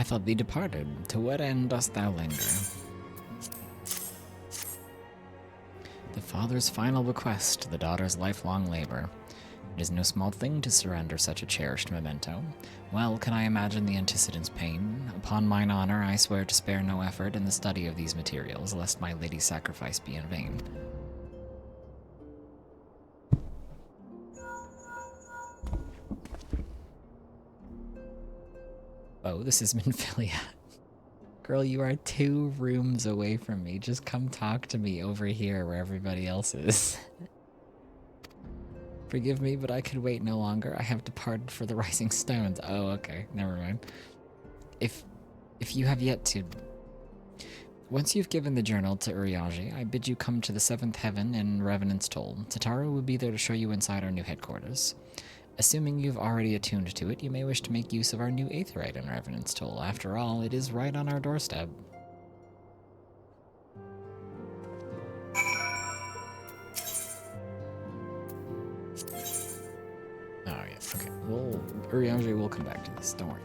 I thought thee departed. To what end dost thou linger? The father's final bequest, the daughter's lifelong labor. It is no small thing to surrender such a cherished memento. Well can I imagine the antecedent's pain. Upon mine honor, I swear to spare no effort in the study of these materials, lest my lady's sacrifice be in vain. Oh, this is Minfilia. Girl, you are 2 rooms away from me. Just come talk to me over here where everybody else is. Forgive me, but I could wait no longer. I have departed for the rising stones. Oh, okay. Never mind. If you have yet to... Once you've given the journal to Urianger, I bid you come to the 7th heaven in Revenant's Toll. Tataru will be there to show you inside our new headquarters. Assuming you've already attuned to it, you may wish to make use of our new Aetheryte in Revenant's Toll. After all, it is right on our doorstep. Oh, yes, okay. Well, Urianger will come back to this, don't worry.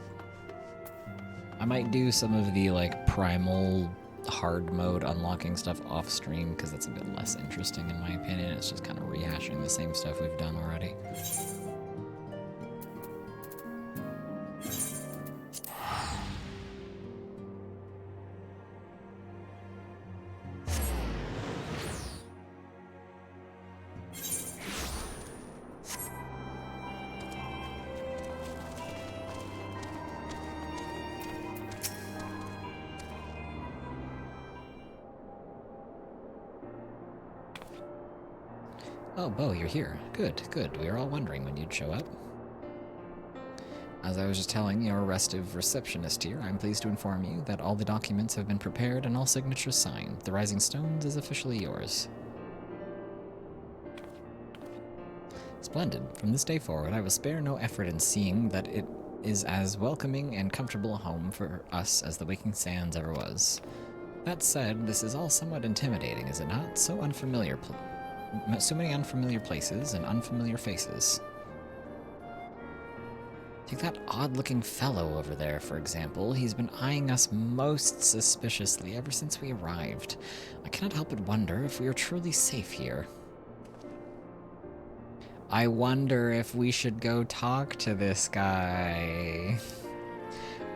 I might do some of the, like, primal hard mode unlocking stuff off stream, because that's a bit less interesting in my opinion. It's just kind of rehashing the same stuff we've done already. Oh, Bo, you're here. Good, good. We were all wondering when you'd show up. As I was just telling your restive receptionist here, I'm pleased to inform you that all the documents have been prepared and all signatures signed. The Rising Stones is officially yours. Splendid. From this day forward, I will spare no effort in seeing that it is as welcoming and comfortable a home for us as the Waking Sands ever was. That said, this is all somewhat intimidating, is it not? So unfamiliar. So many unfamiliar places and unfamiliar faces. Take that odd-looking fellow over there, for example. He's been eyeing us most suspiciously ever since we arrived. I cannot help but wonder if we are truly safe here. I wonder if we should go talk to this guy.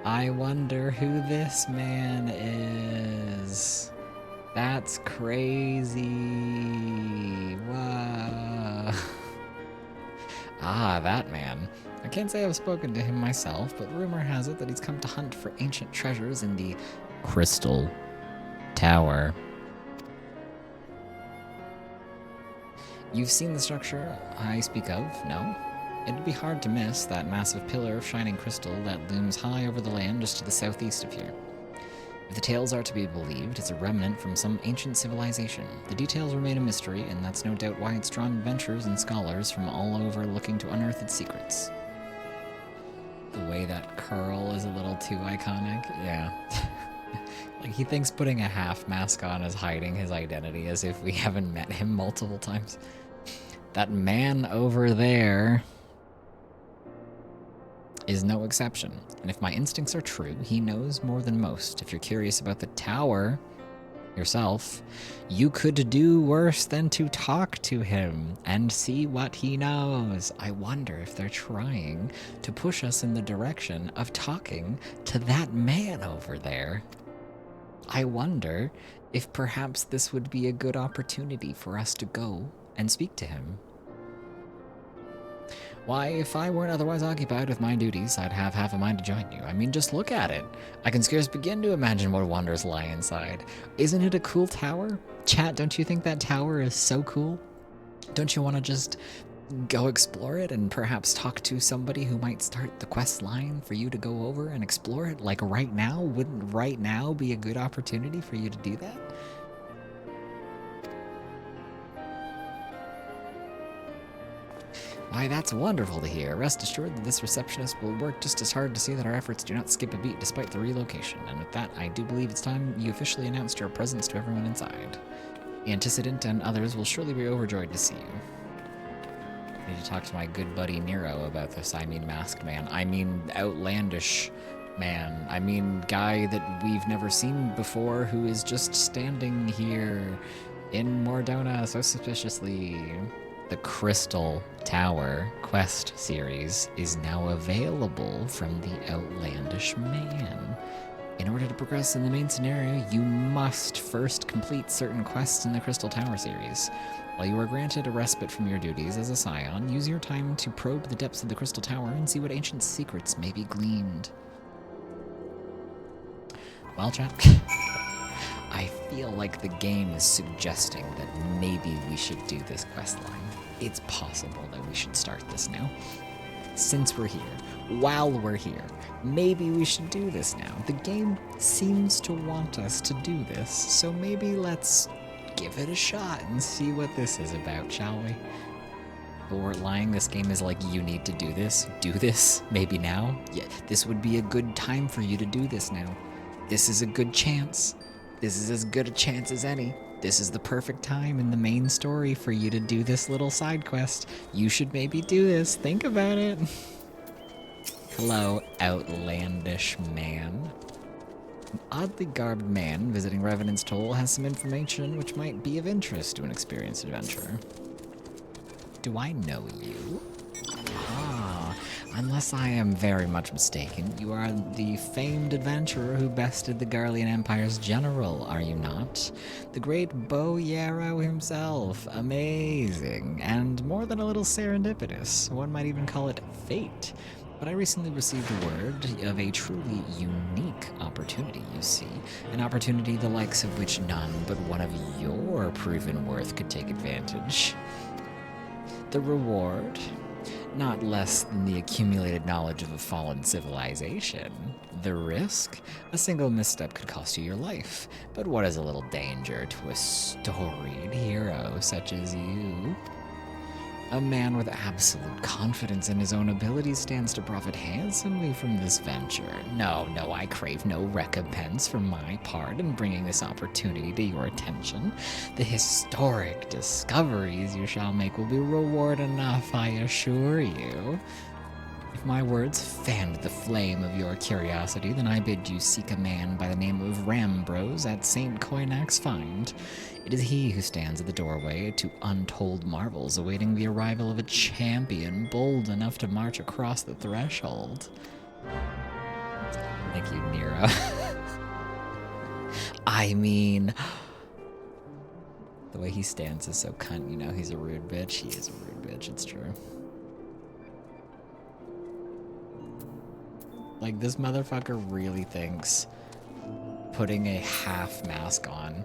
I wonder who this man is. That's crazy. Wow. Ah, that man. I can't say I've spoken to him myself, but rumor has it that he's come to hunt for ancient treasures in the Crystal Tower. You've seen the structure I speak of, no? It'd be hard to miss that massive pillar of shining crystal that looms high over the land just to the southeast of here. If the tales are to be believed, it's a remnant from some ancient civilization. The details remain a mystery, and that's no doubt why it's drawn adventurers and scholars from all over looking to unearth its secrets. The way that curl is a little too iconic, yeah. Like, he thinks putting a half mask on is hiding his identity, as if we haven't met him multiple times. That man over there is no exception, and if my instincts are true, he knows more than most. If you're curious about the tower yourself, you could do worse than to talk to him and see what he knows. I wonder if they're trying to push us in the direction of talking to that man over there. I wonder if perhaps this would be a good opportunity for us to go and speak to him. Why, if I weren't otherwise occupied with my duties, I'd have half a mind to join you. I mean, just look at it. I can scarce begin to imagine what wonders lie inside. Isn't it a cool tower? Chat, don't you think that tower is so cool? Don't you want to just go explore it and perhaps talk to somebody who might start the quest line for you to go over and explore it? Like right now? Wouldn't right now be a good opportunity for you to do that? Why, that's wonderful to hear. Rest assured that this receptionist will work just as hard to see that our efforts do not skip a beat despite the relocation. And with that, I do believe it's time you officially announced your presence to everyone inside. The antecedent and others will surely be overjoyed to see you. I need to talk to my good buddy Nero about this. I mean masked man. I mean outlandish man. I mean, guy that we've never seen before who is just standing here in Mordona so suspiciously. The Crystal Tower quest series is now available from the Outlandish Man. In order to progress in the main scenario, you must first complete certain quests in the Crystal Tower series. While you are granted a respite from your duties as a scion, use your time to probe the depths of the Crystal Tower and see what ancient secrets may be gleaned. Well, chat, I feel like the game is suggesting that maybe we should do this quest line. It's possible that we should start this now. Since we're here, while we're here, maybe we should do this now. The game seems to want us to do this, so maybe let's give it a shot and see what this is about, shall we? But we're lying, this game is like, you need to do this, maybe now? Yeah, this would be a good time for you to do this now. This is a good chance. This is as good a chance as any. This is the perfect time in the main story for you to do this little side quest. You should maybe do this. Think about it. Hello, outlandish man. An oddly garbed man visiting Revenant's Toll has some information which might be of interest to an experienced adventurer. Do I know you? Ah, unless I am very much mistaken, you are the famed adventurer who bested the Garlean Empire's general, are you not? The great Bo Yarrow himself. Amazing, and more than a little serendipitous. One might even call it fate. But I recently received word of a truly unique opportunity, you see. An opportunity the likes of which none but one of your proven worth could take advantage. The reward? Not less than the accumulated knowledge of a fallen civilization. The risk? A single misstep could cost you your life. But what is a little danger to a storied hero such as you? A man with absolute confidence in his own abilities stands to profit handsomely from this venture. No, I crave no recompense for my part in bringing this opportunity to your attention. The historic discoveries you shall make will be reward enough, I assure you. If my words fanned the flame of your curiosity, then I bid you seek a man by the name of Rambros at St. Koinak's Find. It is he who stands at the doorway to untold marvels, awaiting the arrival of a champion bold enough to march across the threshold. Thank you, Nero. I mean, the way he stands is so cunt, you know, he's a rude bitch. He is a rude bitch, it's true. Like, this motherfucker really thinks putting a half mask on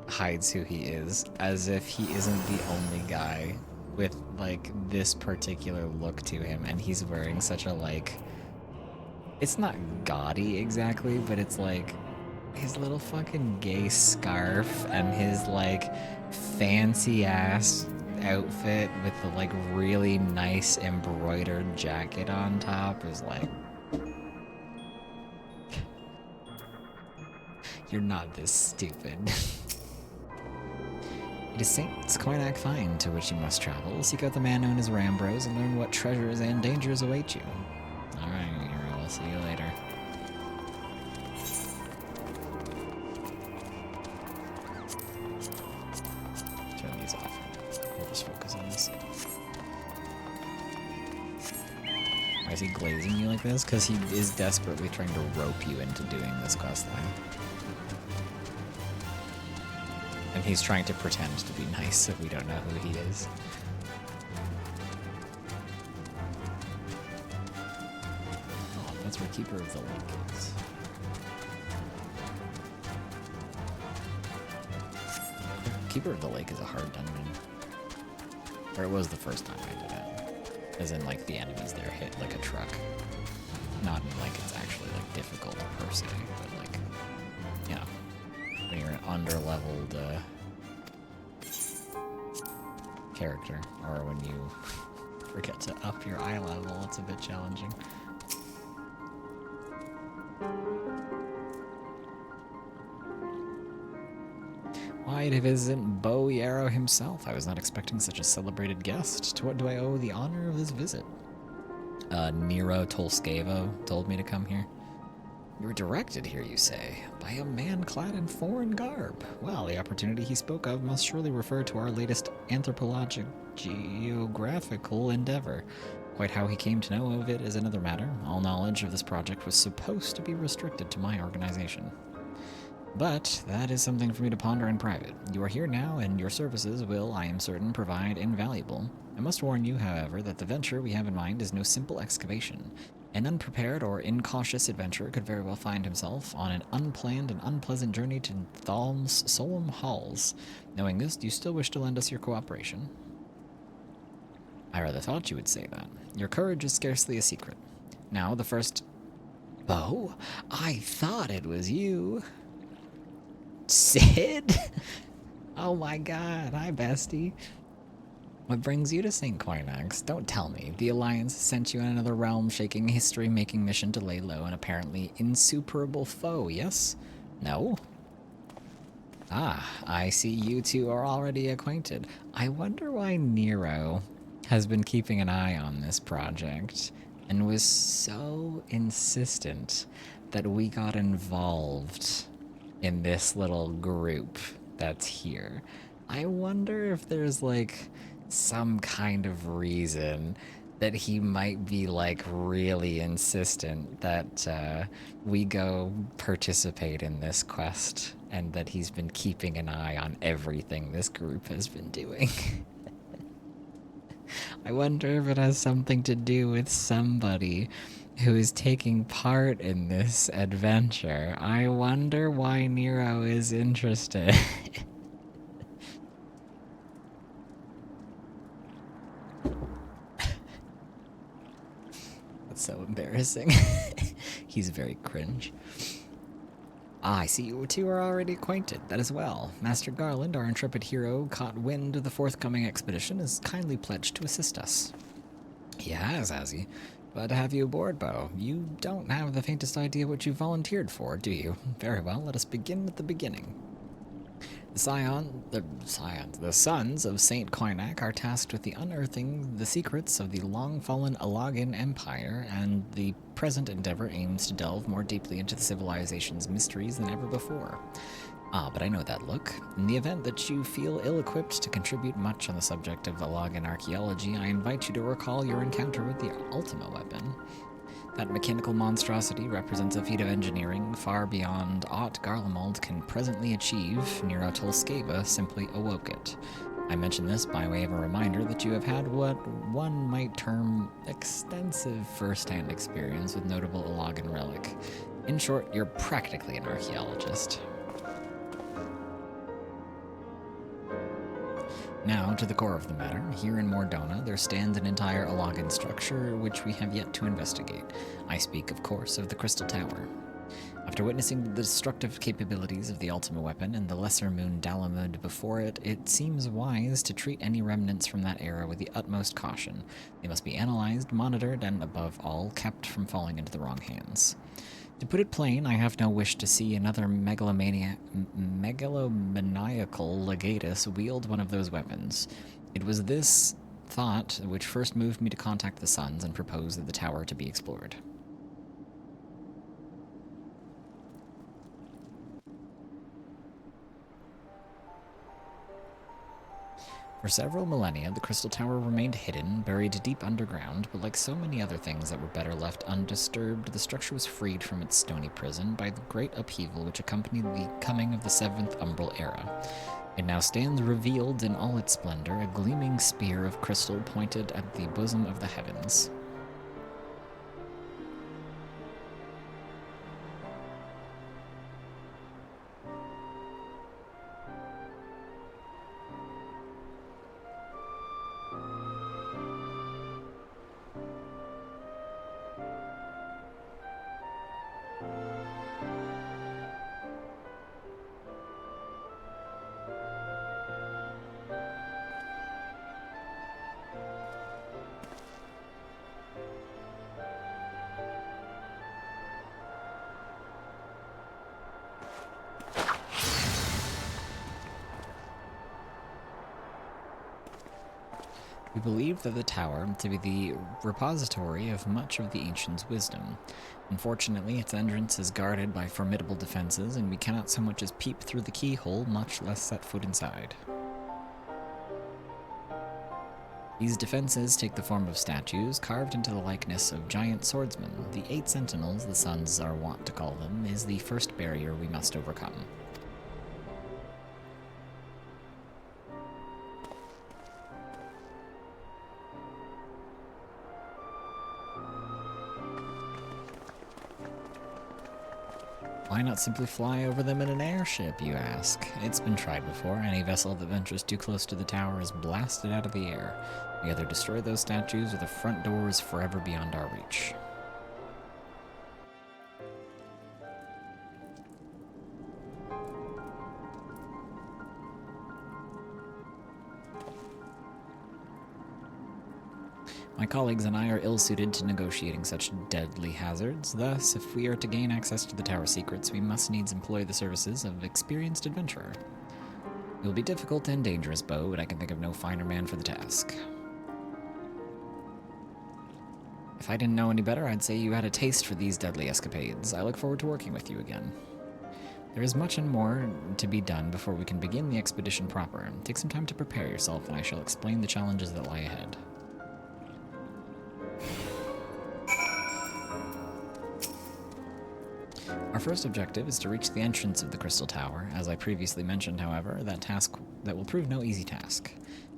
hides who he is, as if he isn't the only guy with, like, this particular look to him, and he's wearing such a, like, it's not gaudy exactly, but it's like his little fucking gay scarf and his, like, fancy-ass outfit with the, like, really nice embroidered jacket on top is like, you're not this stupid. It is St. Koinak Find to which you must travel. Seek out the man known as Rambros and learn what treasures and dangers await you. Alright, hero, I'll see you later. Turn these off. We'll just focus on this. Why is he glazing you like this? Because he is desperately trying to rope you into doing this questline. And he's trying to pretend to be nice if we don't know who he is. Oh, that's where Keeper of the Lake is. Keeper of the Lake is a hard dungeon. Or it was the first time I did it. As in, like, the enemies there hit like a truck. Not in, like, it's actually, like, difficult per se, but, like, you know. When you're an under-leveled character, or when you forget to up your eye level, it's a bit challenging. Why to visit Bo Yarrow himself? I was not expecting such a celebrated guest. To what do I owe the honor of this visit? Nero Tolskevo told me to come here. You were directed here, you say, by a man clad in foreign garb. Well, the opportunity he spoke of must surely refer to our latest anthropologic geographical endeavor. Quite how he came to know of it is another matter. All knowledge of this project was supposed to be restricted to my organization. But that is something for me to ponder in private. You are here now, and your services will, I am certain, provide invaluable. I must warn you, however, that the venture we have in mind is no simple excavation. An unprepared or incautious adventurer could very well find himself on an unplanned and unpleasant journey to Thalm's solemn halls. Knowing this, do you still wish to lend us your cooperation? I rather thought you would say that. Your courage is scarcely a secret. Now, the first... Oh, I thought it was you. Sid? Oh my god, hi bestie. What brings you to St. Koinak? Don't tell me. The Alliance sent you on another realm-shaking, history-making mission to lay low an apparently insuperable foe, yes? No? Ah, I see you two are already acquainted. I wonder why Nero has been keeping an eye on this project and was so insistent that we got involved in this little group that's here. I wonder if there's like some kind of reason that he might be like really insistent that we go participate in this quest, and that he's been keeping an eye on everything this group has been doing. I wonder if it has something to do with somebody who is taking part in this adventure. I wonder why Nero is interested. That's so embarrassing. He's very cringe. Ah, I see you two are already acquainted. That as well. Master Garland, our intrepid hero, caught wind of the forthcoming expedition, is kindly pledged to assist us. He has he? Glad to have you aboard, Bo. You don't have the faintest idea what you volunteered for, do you? Very well, let us begin at the beginning. The sons of St. Koinak are tasked with the unearthing the secrets of the long-fallen Alagan Empire, and the present endeavor aims to delve more deeply into the civilization's mysteries than ever before. Ah, but I know that look. In the event that you feel ill-equipped to contribute much on the subject of Alagan archaeology, I invite you to recall your encounter with the Ultima weapon. That mechanical monstrosity represents a feat of engineering far beyond aught Garlemald can presently achieve. Nero Tolskeva simply awoke it. I mention this by way of a reminder that you have had what one might term extensive first-hand experience with notable Alagan relic. In short, you're practically an archaeologist. Now, to the core of the matter. Here in Mordona, there stands an entire Alagan structure which we have yet to investigate. I speak, of course, of the Crystal Tower. After witnessing the destructive capabilities of the Ultima weapon and the lesser moon Dalamud before it, it seems wise to treat any remnants from that era with the utmost caution. They must be analyzed, monitored, and, above all, kept from falling into the wrong hands. To put it plain, I have no wish to see another megalomaniacal legatus wield one of those weapons. It was this thought which first moved me to contact the Sons and propose that the tower to be explored. For several millennia, the Crystal Tower remained hidden, buried deep underground, but like so many other things that were better left undisturbed, the structure was freed from its stony prison by the great upheaval which accompanied the coming of the Seventh Umbral Era. It now stands revealed in all its splendor, a gleaming spear of crystal pointed at the bosom of the heavens. We believe that the tower to be the repository of much of the ancients' wisdom. Unfortunately, its entrance is guarded by formidable defenses, and we cannot so much as peep through the keyhole, much less set foot inside. These defenses take the form of statues carved into the likeness of giant swordsmen. The 8 sentinels, the sons are wont to call them, is the first barrier we must overcome. Why not simply fly over them in an airship, you ask? It's been tried before. Any vessel that ventures too close to the tower is blasted out of the air. We either destroy those statues or the front door is forever beyond our reach. My colleagues and I are ill-suited to negotiating such deadly hazards. Thus, if we are to gain access to the tower secrets, we must needs employ the services of experienced adventurer. It will be difficult and dangerous, Beau, but I can think of no finer man for the task. If I didn't know any better, I'd say you had a taste for these deadly escapades. I look forward to working with you again. There is much and more to be done before we can begin the expedition proper. Take some time to prepare yourself, and I shall explain the challenges that lie ahead. Our first objective is to reach the entrance of the Crystal Tower. As I previously mentioned, however, that will prove no easy task.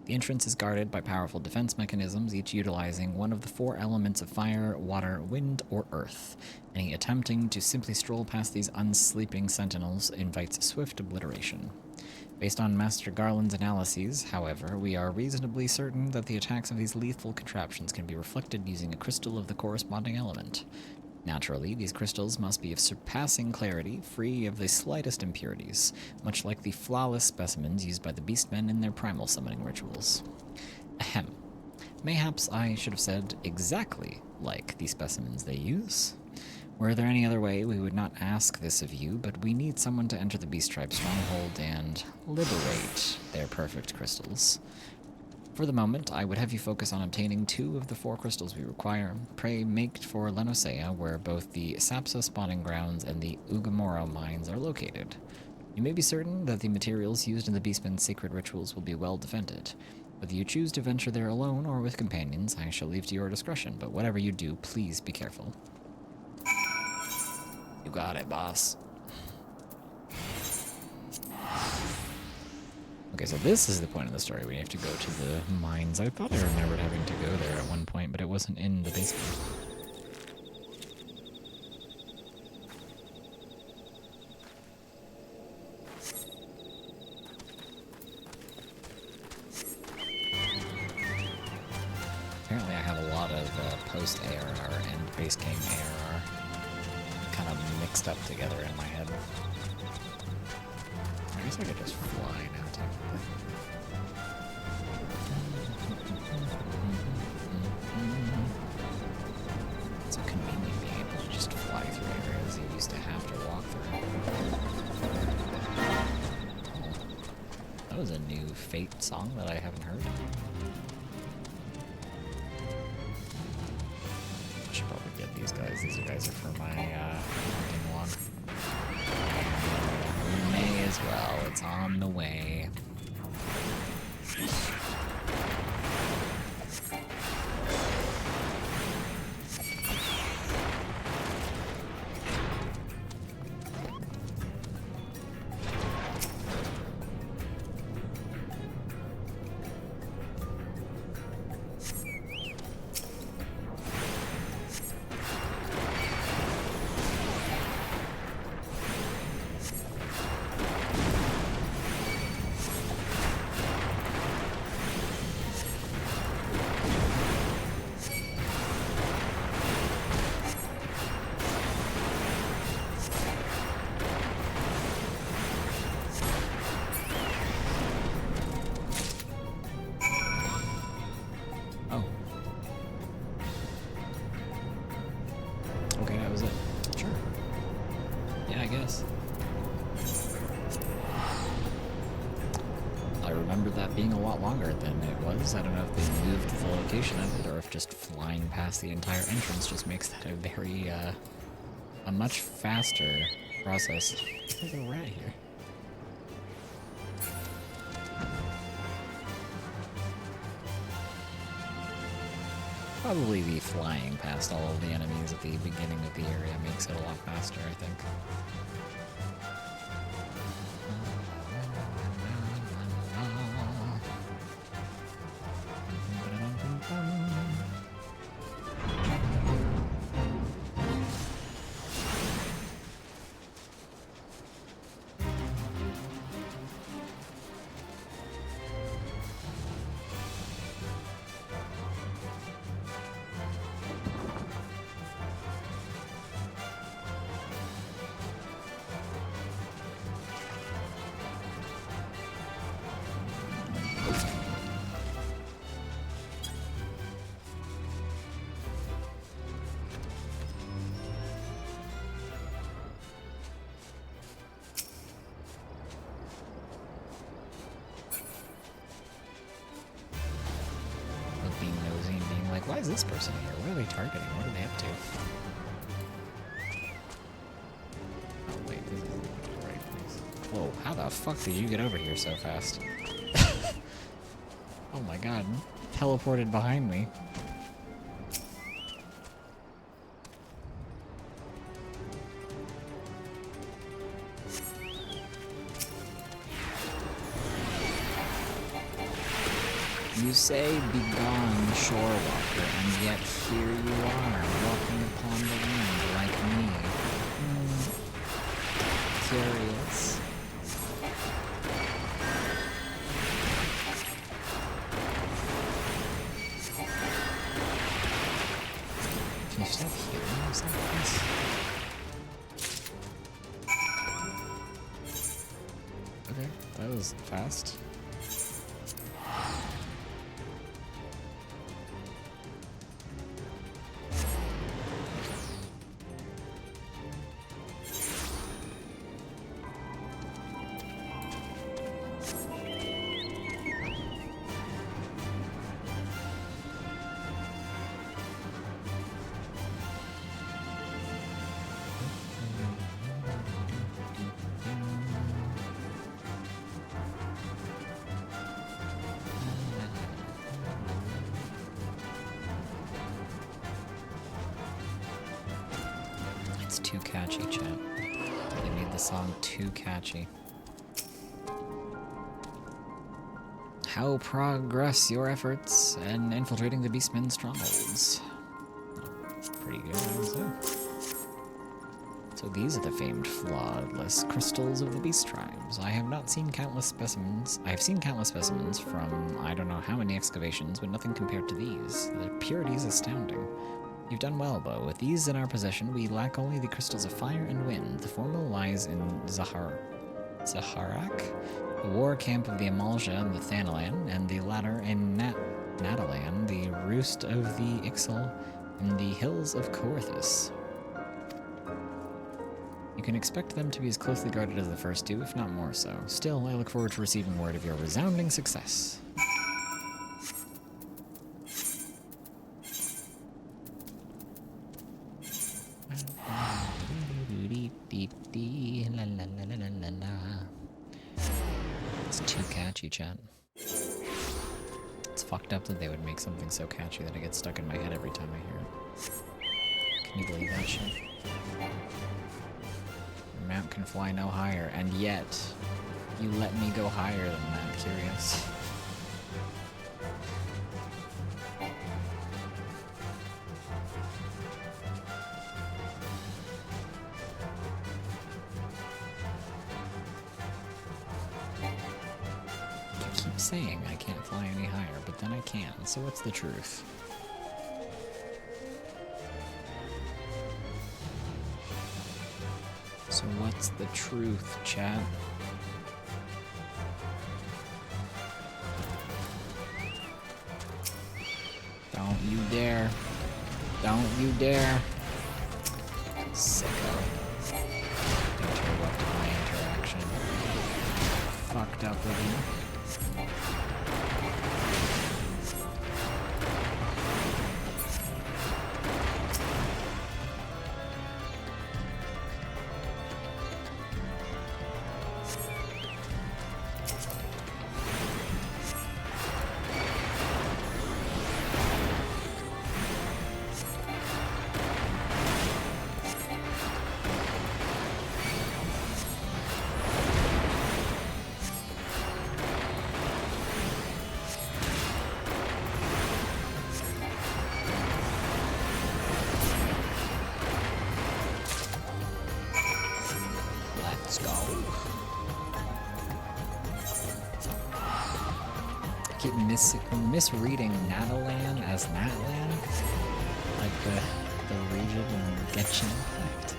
The entrance is guarded by powerful defense mechanisms, each utilizing one of the 4 elements of fire, water, wind, or earth. Any attempting to simply stroll past these unsleeping sentinels invites swift obliteration. Based on Master Garland's analyses, however, we are reasonably certain that the attacks of these lethal contraptions can be reflected using a crystal of the corresponding element. Naturally, these crystals must be of surpassing clarity, free of the slightest impurities, much like the flawless specimens used by the beastmen in their primal summoning rituals. Ahem. Mayhaps I should have said exactly like the specimens they use. Were there any other way, we would not ask this of you, but we need someone to enter the Beast Tribe stronghold and liberate their perfect crystals. For the moment, I would have you focus on obtaining 2 of the 4 crystals we require. Pray make for Lenosea, where both the Sapsa spawning grounds and the Ugamora mines are located. You may be certain that the materials used in the Beastmen's sacred rituals will be well defended. Whether you choose to venture there alone or with companions, I shall leave to your discretion, but whatever you do, please be careful. You got it, boss. Okay, so this is the point of the story. We have to go to the mines. I thought I remembered having to go there at one point, but it wasn't in the basement. Apparently I have a lot of post-ARR and base game ARR kind of mixed up together in my head. I guess I could just fly now, technically. It's so convenient being able to just fly through areas you used to have to walk through. Oh, that was a new Fate song that I haven't heard. I should probably get these guys. These guys are for my hunting one. May as well, it's on the way. remember that being a lot longer than it was. I don't know if they moved the location of it or if just flying past the entire entrance just makes that a very, a much faster process. There's a rat here. Probably the flying past all of the enemies at the beginning of the area makes it a lot faster, I think. Why is this person here? What are they targeting? What are they up to? Oh wait, this isn't the right place. Whoa, how the fuck did you get over here so fast? Oh my god, teleported behind me. You say, begone, shore walker, and yet here you are, walking upon the wind like me. Curious. Can you stop healing yourself, please? Okay, that was fast. It's too catchy, chat. They made the song too catchy. How progress your efforts in infiltrating the Beastmen's strongholds? Pretty good, I would say. So these are the famed flawless crystals of the beast tribes. I have seen countless specimens from I don't know how many excavations, but nothing compared to these. Their purity is astounding. You've done well, Bo. With these in our possession, we lack only the crystals of fire and wind. The former lies in Zaharak, the war camp of the Amalja and the Thanalan, and the latter in Natalan, the roost of the Ixal, and the hills of Coerthus. You can expect them to be as closely guarded as the first two, if not more so. Still, I look forward to receiving word of your resounding success. It's too catchy, chat. It's fucked up that they would make something so catchy that it gets stuck in my head every time I hear it. Can you believe that shit? Your mount can fly no higher, and yet you let me go higher than that. Curious. Saying I can't fly any higher, but then I can, so what's the truth? So what's the truth, chat? Don't you dare. Don't you dare. Sicko. Interrupt my interaction. Fucked up with you. keep misreading Natalan as Natlan, like the region in Genshin Impact.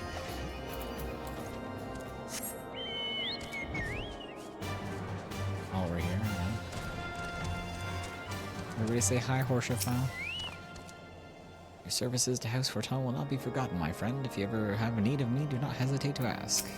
While we're here, everybody say hi, Horshafowl. Your services to House Fortin will not be forgotten, my friend. If you ever have need of me, do not hesitate to ask.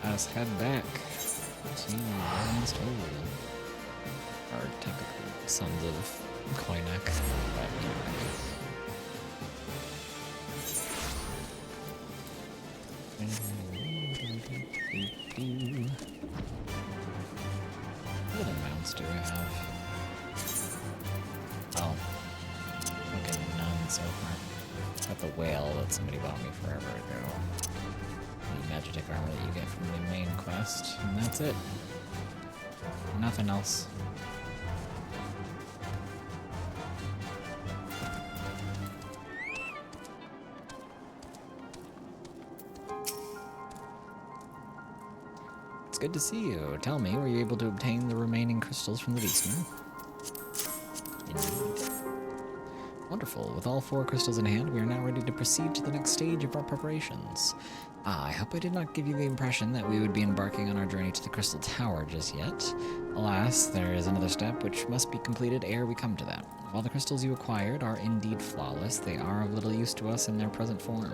Let's head back to Ravenstone. Or technically Sons of Koizik. But what other mounts do we have? Oh. Okay, none so far. Got the whale that somebody bought me forever ago. Magic armor that you get from the main quest, and that's it. Nothing else. It's good to see you. Tell me, were you able to obtain the remaining crystals from the beastman? Indeed. Wonderful. With all 4 crystals in hand, we are now ready to proceed to the next stage of our preparations. I hope I did not give you the impression that we would be embarking on our journey to the Crystal Tower just yet. Alas, there is another step which must be completed ere we come to that. While the crystals you acquired are indeed flawless, they are of little use to us in their present form.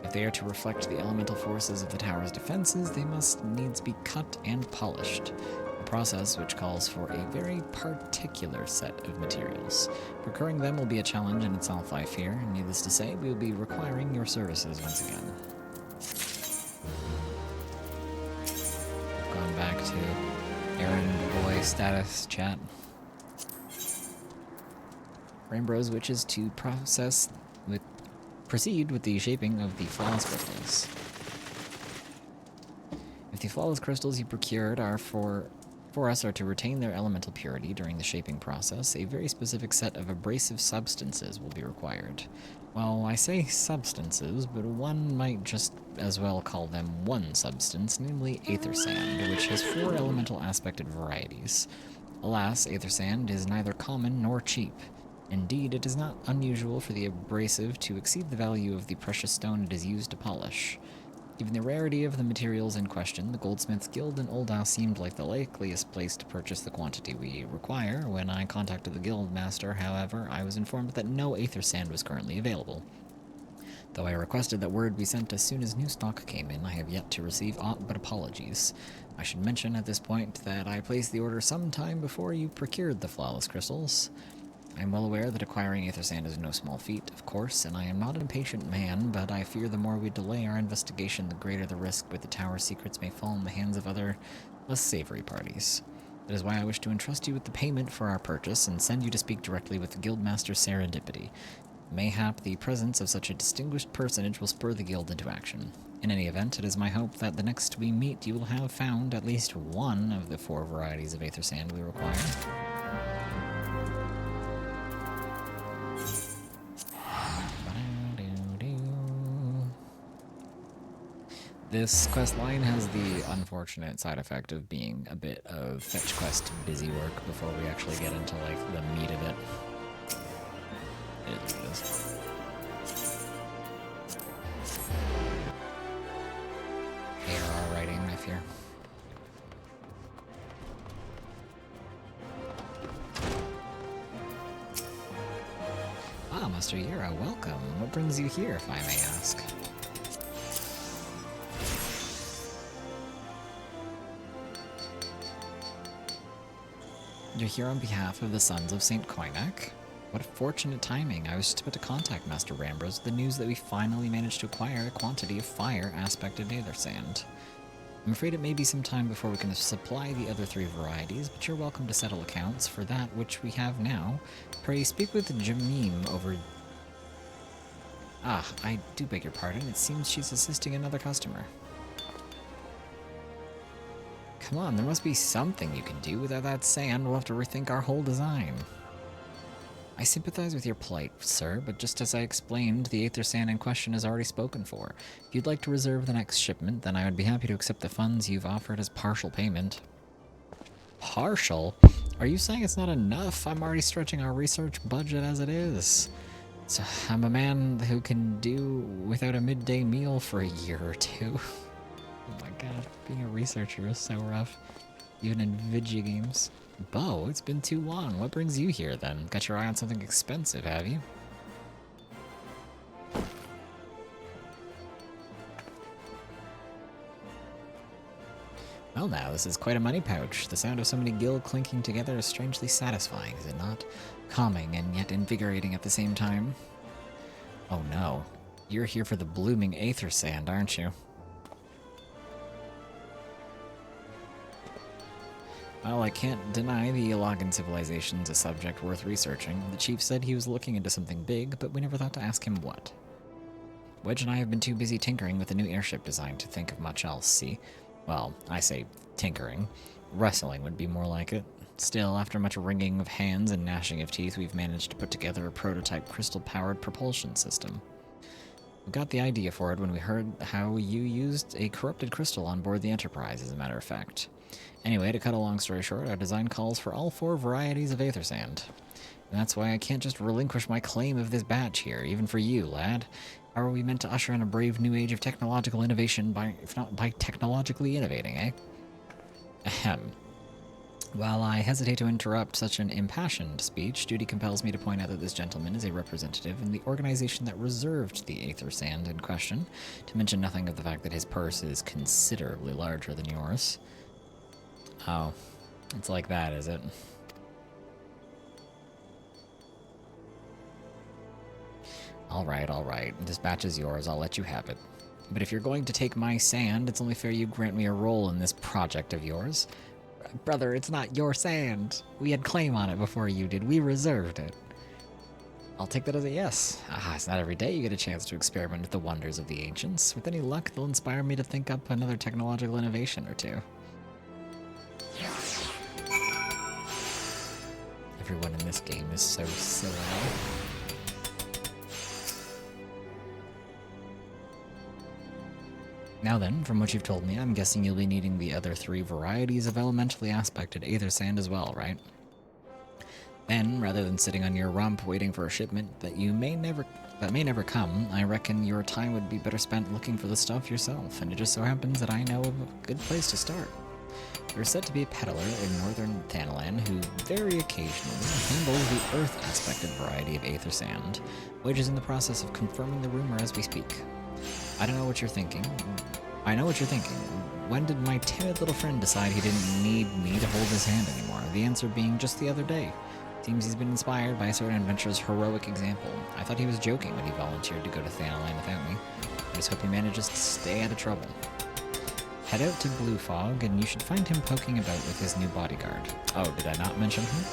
If they are to reflect the elemental forces of the tower's defenses, they must needs be cut and polished. A process which calls for a very particular set of materials. Procuring them will be a challenge in itself, I fear, and needless to say, we will be requiring your services once again. Gone back to errand boy status chat. Rainbow's wish is to proceed with the shaping of the flawless crystals. If the flawless crystals you procured are for us are to retain their elemental purity during the shaping process, a very specific set of abrasive substances will be required. Well, I say substances, but one might just as well call them one substance, namely aether sand, which has 4 elemental aspected varieties. Alas, aether sand is neither common nor cheap. Indeed, it is not unusual for the abrasive to exceed the value of the precious stone it is used to polish. Given the rarity of the materials in question, the Goldsmiths Guild in Oldhouse seemed like the likeliest place to purchase the quantity we require. When I contacted the guild master, however, I was informed that no aether sand was currently available. Though I requested that word be sent as soon as new stock came in, I have yet to receive aught but apologies. I should mention at this point that I placed the order some time before you procured the flawless crystals. I am well aware that acquiring aether sand is no small feat, of course, and I am not an impatient man, but I fear the more we delay our investigation, the greater the risk with the tower's secrets may fall in the hands of other, less savory parties. That is why I wish to entrust you with the payment for our purchase and send you to speak directly with the Guildmaster Serendipity. Mayhap the presence of such a distinguished personage will spur the guild into action. In any event, it is my hope that the next we meet you will have found at least one of the 4 varieties of aether sand we require. This quest line has the unfortunate side effect of being a bit of fetch quest busy work before we actually get into, like, the meat of it. It is what it is. Master Yura, welcome. What brings you here, if I may ask? You're here on behalf of the Sons of St. Koizik? What fortunate timing. I was just about to contact Master Rambros with the news that we finally managed to acquire a quantity of fire aspected aether sand. I'm afraid it may be some time before we can supply the other 3 varieties, but you're welcome to settle accounts for that which we have now. Pray speak with Jamim over... Ah, I do beg your pardon. It seems she's assisting another customer. Come on, there must be something you can do. Without that sand, we'll have to rethink our whole design. I sympathize with your plight, sir, but just as I explained, the aether sand in question is already spoken for. If you'd like to reserve the next shipment, then I would be happy to accept the funds you've offered as partial payment. Partial? Are you saying it's not enough? I'm already stretching our research budget as it is. So I'm a man who can do without a midday meal for a year or 2. Oh my god, being a researcher is so rough. Even in video games. Bo, it's been too long. What brings you here, then? Got your eye on something expensive, have you? Well now, this is quite a money pouch. The sound of so many gil clinking together is strangely satisfying, is it not? Calming and yet invigorating at the same time. Oh no. You're here for the blooming aether sand, aren't you? Well, I can't deny the Ilagan civilization's a subject worth researching. The chief said he was looking into something big, but we never thought to ask him what. Wedge and I have been too busy tinkering with the new airship design to think of much else, see? Well, I say tinkering. Wrestling would be more like it. Still, after much wringing of hands and gnashing of teeth, we've managed to put together a prototype crystal-powered propulsion system. We got the idea for it when we heard how you used a corrupted crystal on board the Enterprise, as a matter of fact. Anyway, to cut a long story short, our design calls for all 4 varieties of aether sand. And that's why I can't just relinquish my claim of this batch here, even for you, lad. How are we meant to usher in a brave new age of technological innovation if not by technologically innovating, eh? Ahem. While I hesitate to interrupt such an impassioned speech, duty compels me to point out that this gentleman is a representative in the organization that reserved the aether sand in question, to mention nothing of the fact that his purse is considerably larger than yours. Oh, it's like that, is it? Alright. This batch is yours, I'll let you have it. But if you're going to take my sand, it's only fair you grant me a role in this project of yours. Brother, it's not your sand. We had claim on it before you did. We reserved it. I'll take that as a yes. It's not every day you get a chance to experiment with the wonders of the ancients. With any luck, they'll inspire me to think up another technological innovation or 2. Everyone in this game is so silly. Now then, from what you've told me, I'm guessing you'll be needing the other 3 varieties of elementally aspected aether sand as well, right? Then, rather than sitting on your rump waiting for a shipment that may never come, I reckon your time would be better spent looking for the stuff yourself, and it just so happens that I know of a good place to start. There's said to be a peddler in northern Thanalan who very occasionally handles the earth-aspected variety of aether sand, which is in the process of confirming the rumor as we speak. I know what you're thinking. When did my timid little friend decide he didn't need me to hold his hand anymore? The answer being just the other day. Seems he's been inspired by a certain adventurer's heroic example. I thought he was joking when he volunteered to go to Thanalan without me. I just hope he manages to stay out of trouble. Head out to Blue Fog, and you should find him poking about with his new bodyguard. Oh, did I not mention him?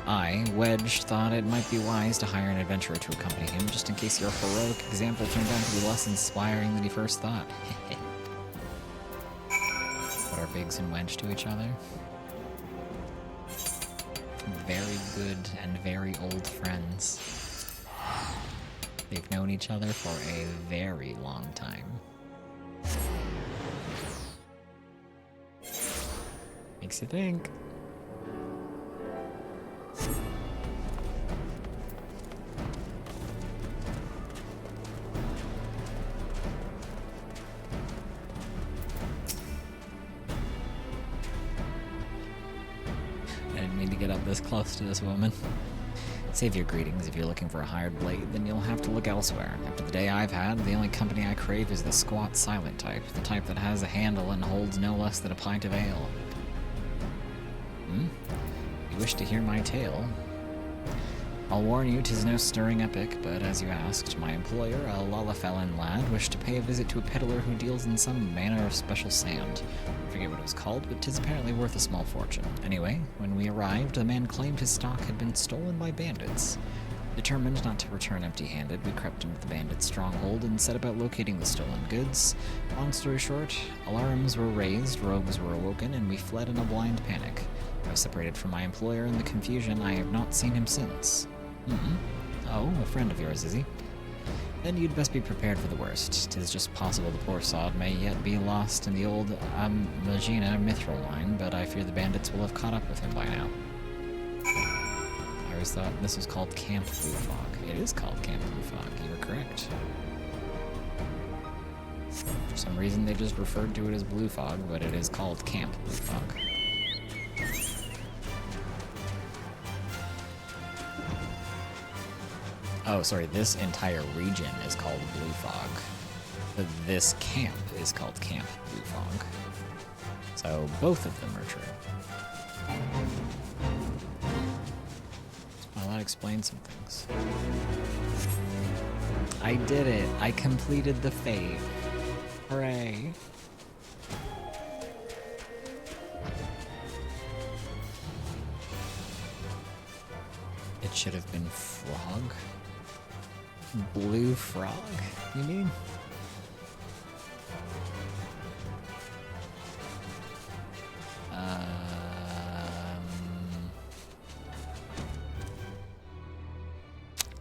I, Wedge, thought it might be wise to hire an adventurer to accompany him, just in case your heroic example turned out to be less inspiring than you first thought. What are Biggs and Wedge to each other? Very good and very old friends. They've known each other for a very long time. Makes you think. I didn't mean to get up this close to this woman. Save your greetings. If you're looking for a hired blade, then you'll have to look elsewhere. After the day I've had, the only company I crave is the squat silent type, the type that has a handle and holds no less than a pint of ale. You wish to hear my tale? I'll warn you, 'tis no stirring epic, but as you asked, my employer, a Lalafellin lad, wished to pay a visit to a peddler who deals in some manner of special sand. I forget what it was called, but 'tis apparently worth a small fortune. Anyway, when we arrived, the man claimed his stock had been stolen by bandits. Determined not to return empty-handed, we crept into the bandits' stronghold and set about locating the stolen goods. Long story short, alarms were raised, rogues were awoken, and we fled in a blind panic. I was separated from my employer in the confusion. I have not seen him since. Oh, a friend of yours, is he? Then you'd best be prepared for the worst. 'Tis just possible the poor sod may yet be lost in the old Magina mithril mine, but I fear the bandits will have caught up with him by now. I always thought this was called Camp Blue Fog. It is called Camp Blue Fog, you were correct. For some reason they just referred to it as Blue Fog, but it is called Camp Blue Fog. Oh, sorry, this entire region is called Blue Fog. But this camp is called Camp Blue Fog. So both of them are true. Well, that explains some things. I did it! I completed the fate. Hooray! It should have been frog. Blue frog, you mean?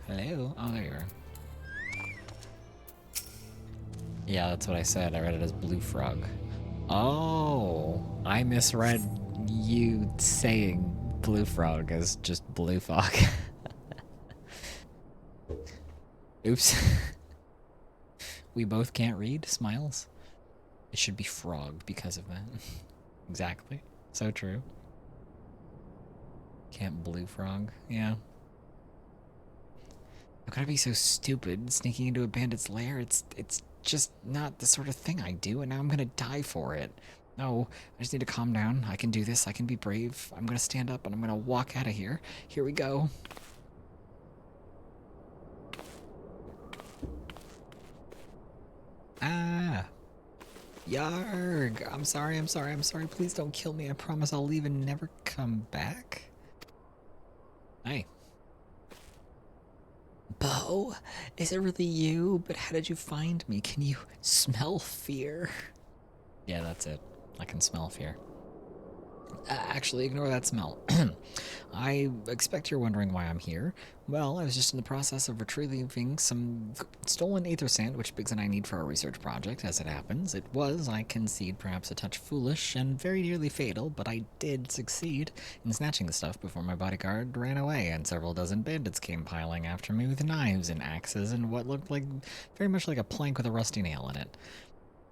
Hello? Oh, there you are. Yeah, that's what I said. I read it as blue frog. Oh, I misread you saying blue frog as just blue fog. Oops. We both can't read? Smiles? It should be frog because of that. Exactly. So true. Camp Blue Frog. Yeah. How could I be so stupid sneaking into a bandit's lair? It's just not the sort of thing I do, and now I'm gonna die for it. No, I just need to calm down. I can do this. I can be brave. I'm gonna stand up and I'm gonna walk out of here. Here we go. Ah. Yarg. I'm sorry. Please don't kill me. I promise I'll leave and never come back. Hey. Bo, is it really you? But how did you find me? Can you smell fear? Yeah, that's it. I can smell fear. Actually, ignore that smell. I expect you're wondering why I'm here. Well, I was just in the process of retrieving some stolen aether sand, which Biggs and I need for our research project. As it happens, it was, I concede, perhaps a touch foolish and very nearly fatal, but I did succeed in snatching the stuff before my bodyguard ran away, and several dozen bandits came piling after me with knives and axes and what looked like very much like a plank with a rusty nail in it.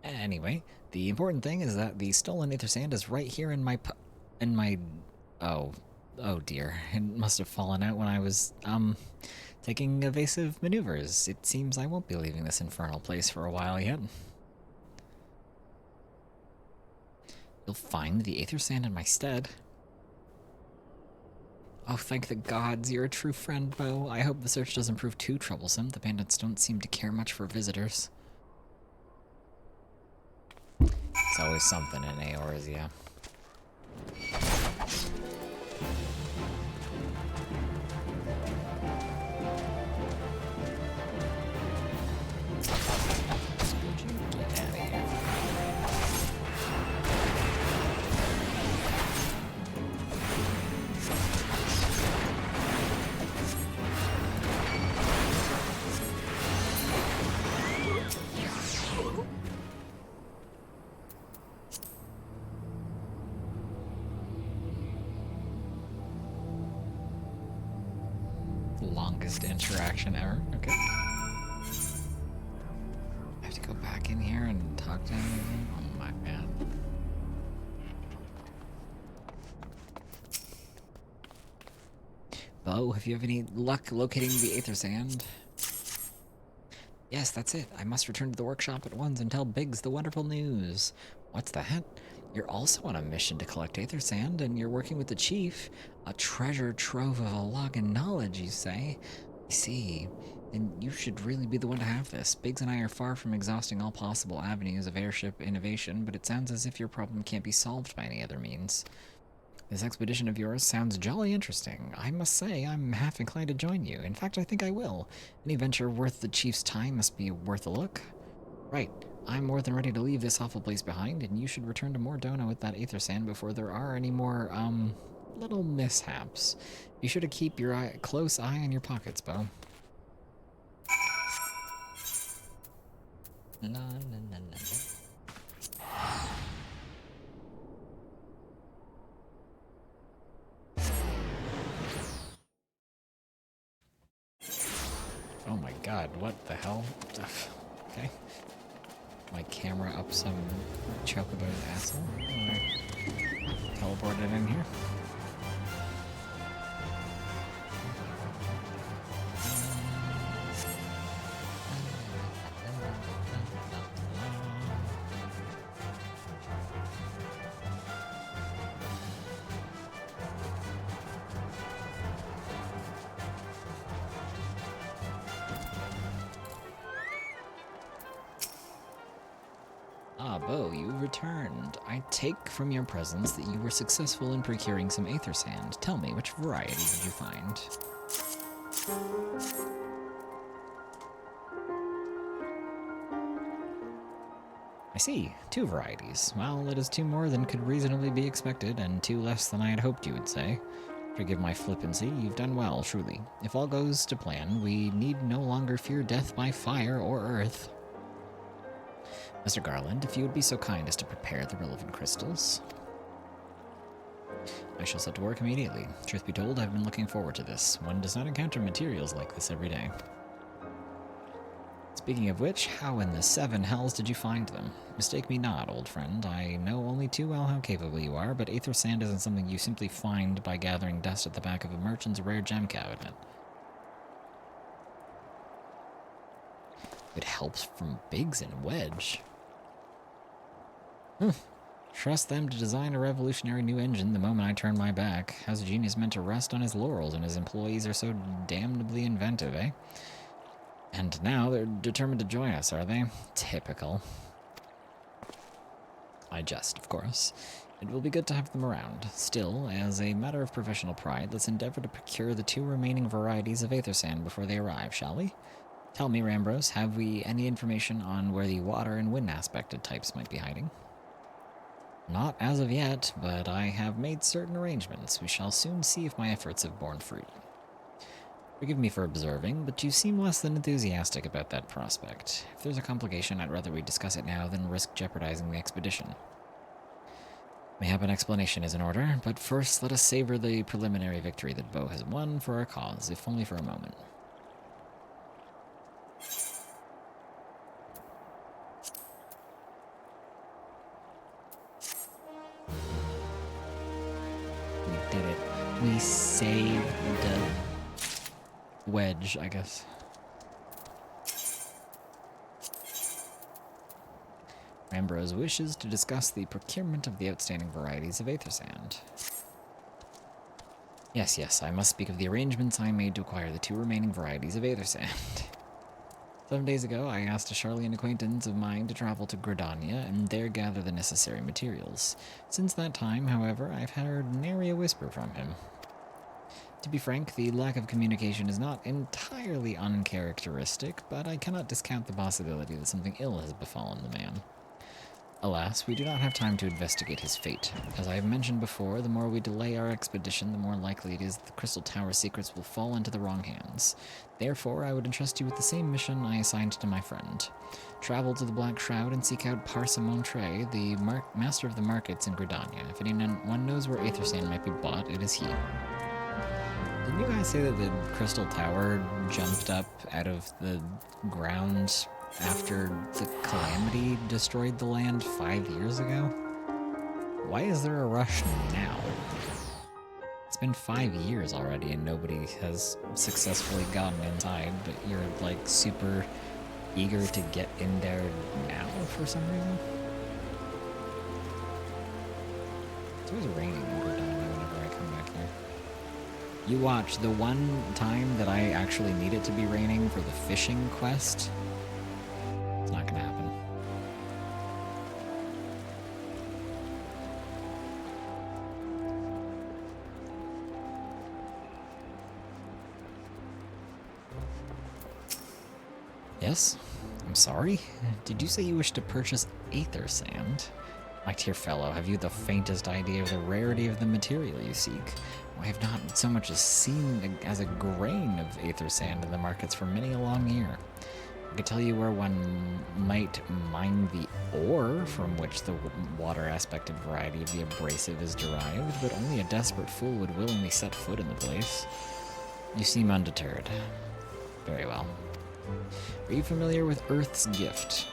Anyway, the important thing is that the stolen aether sand is right here in my oh dear, it must have fallen out when I was taking evasive maneuvers. It seems I won't be leaving this infernal place for a while yet. You'll find the aether sand in my stead. Oh, thank the gods, you're a true friend, Bo. I hope the search doesn't prove too troublesome. The bandits don't seem to care much for visitors. It's always something in Eorzea, yeah. Longest interaction ever. Okay. I have to go back in here and talk to him. Oh my god. Bo, have you have any luck locating the Aether Sand? Yes, that's it. I must return to the workshop at once and tell Biggs the wonderful news. What's that? You're also on a mission to collect Aether Sand, and you're working with the chief. A treasure trove of Alagan knowledge, you say? I see. Then you should really be the one to have this. Biggs and I are far from exhausting all possible avenues of airship innovation, but it sounds as if your problem can't be solved by any other means. This expedition of yours sounds jolly interesting. I must say, I'm half inclined to join you. In fact, I think I will. Any venture worth the chief's time must be worth a look. Right. I'm more than ready to leave this awful place behind, and you should return to Mordona with that Aether Sand before there are any more, little mishaps. Be sure to keep your close eye on your pockets, Bo. La, la, la, la. Oh my god, what the hell? Okay. My camera up some chocobo's asshole. Teleported in here. Ah, Bo, you returned. I take from your presence that you were successful in procuring some Aether Sand. Tell me, which variety did you find? I see. 2 varieties. Well, it is 2 more than could reasonably be expected, and 2 less than I had hoped you would say. Forgive my flippancy, you've done well, truly. If all goes to plan, we need no longer fear death by fire or earth. Mr. Garland, if you would be so kind as to prepare the relevant crystals. I shall set to work immediately. Truth be told, I've been looking forward to this. One does not encounter materials like this every day. Speaking of which, how in the 7 hells did you find them? Mistake me not, old friend. I know only too well how capable you are, but Aether Sand isn't something you simply find by gathering dust at the back of a merchant's rare gem cabinet. It helps from Biggs and Wedge. Trust them to design a revolutionary new engine the moment I turn my back. How's a genius meant to rest on his laurels and his employees are so damnably inventive, eh? And now they're determined to join us, are they? Typical. I jest, of course. It will be good to have them around. Still, as a matter of professional pride, let's endeavor to procure the 2 remaining varieties of Aether Sand before they arrive, shall we? Tell me, Rambros, have we any information on where the water and wind aspected types might be hiding? Not as of yet, but I have made certain arrangements. We shall soon see if my efforts have borne fruit. Forgive me for observing, but you seem less than enthusiastic about that prospect. If there's a complication, I'd rather we discuss it now than risk jeopardizing the expedition. Mayhap an explanation is in order, but first let us savor the preliminary victory that Bo has won for our cause, if only for a moment. We did it. We saved the Wedge, I guess. Rambros wishes to discuss the procurement of the outstanding varieties of Aether Sand. Yes, I must speak of the arrangements I made to acquire the 2 remaining varieties of Aether Sand. 7 days ago, I asked a Charlian acquaintance of mine to travel to Gridania and there gather the necessary materials. Since that time, however, I've heard nary a whisper from him. To be frank, the lack of communication is not entirely uncharacteristic, but I cannot discount the possibility that something ill has befallen the man. Alas, we do not have time to investigate his fate. As I have mentioned before, the more we delay our expedition, the more likely it is that the Crystal Tower secrets will fall into the wrong hands. Therefore, I would entrust you with the same mission I assigned to my friend. Travel to the Black Shroud and seek out Parsimontre, the master of the markets in Gridania. If anyone knows where Aether Sand might be bought, it is he. Didn't you guys say that the Crystal Tower jumped up out of the ground after the calamity destroyed the land 5 years ago? Why is there a rush now? It's been 5 years already and nobody has successfulully gotten inside, but you're like super eager to get in there now for some reason. It's always raining in Gridana whenever I come back here. You watch, the one time that I actually need it to be raining for the fishing quest, it's not gonna happen. Yes? I'm sorry? Did you say you wish to purchase Aether Sand? My dear fellow, have you the faintest idea of the rarity of the material you seek? I have not so much as seen as a grain of Aether Sand in the markets for many a long year. I could tell you where one might mine the ore from which the water aspect and variety of the abrasive is derived, but only a desperate fool would willingly set foot in the place. You seem undeterred. Very well. Are you familiar with Earth's Gift?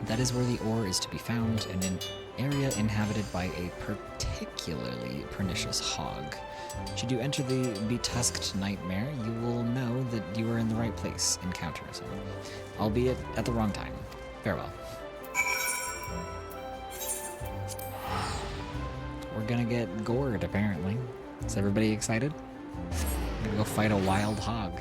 That is where the ore is to be found in an area inhabited by a particularly pernicious hog. Should you enter the betusked nightmare, you will know that you are in the right place. Encounters, albeit at the wrong time. Farewell. We're gonna get gored, apparently. Is everybody excited? I'm gonna go fight a wild hog.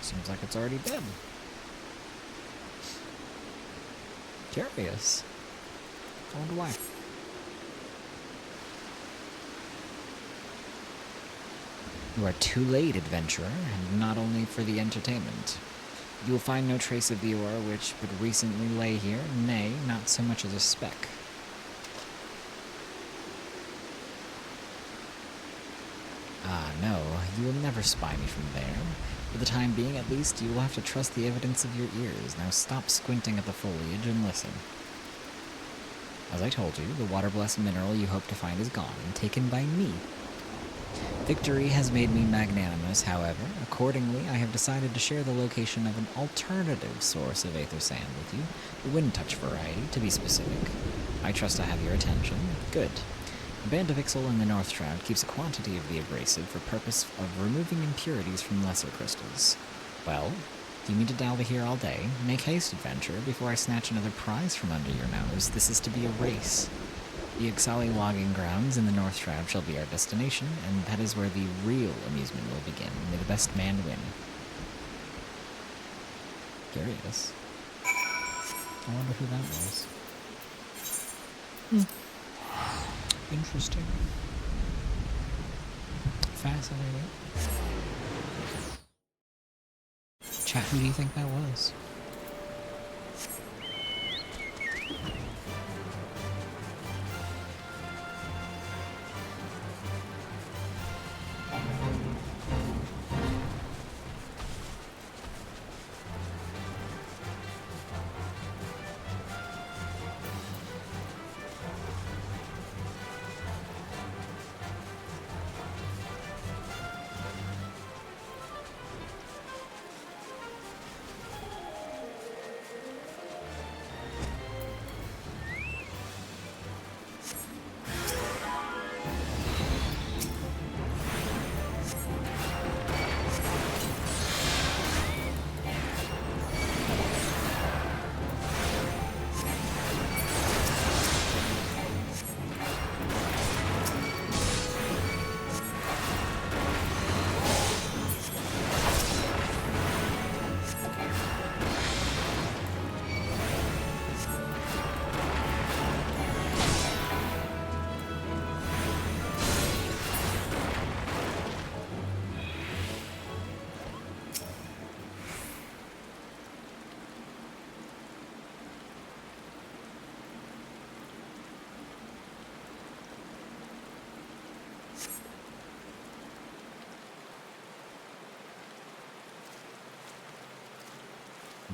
Seems like it's already dead. Curious. I wonder why. You are too late, adventurer, and not only for the entertainment. You will find no trace of the ore which but recently lay here, nay, not so much as a speck. Ah, no, you will never spy me from there. For the time being, at least, you will have to trust the evidence of your ears. Now stop squinting at the foliage and listen. As I told you, the water-blessed mineral you hope to find is gone, taken by me. Victory has made me magnanimous, however. Accordingly, I have decided to share the location of an alternative source of Aether Sand with you, the Wind Touch variety, to be specific. I trust I have your attention. Good. A band of Ixal in the North Shroud keeps a quantity of the abrasive for purpose of removing impurities from lesser crystals. Well, do you mean to dally here all day? Make haste, adventurer, before I snatch another prize from under your nose. This is to be a race. The Ixali logging grounds in the North Shroud shall be our destination, and that is where the real amusement will begin. May the best man win. Curious. I wonder who that was. Interesting. Fascinating. Chat, who do you think that was?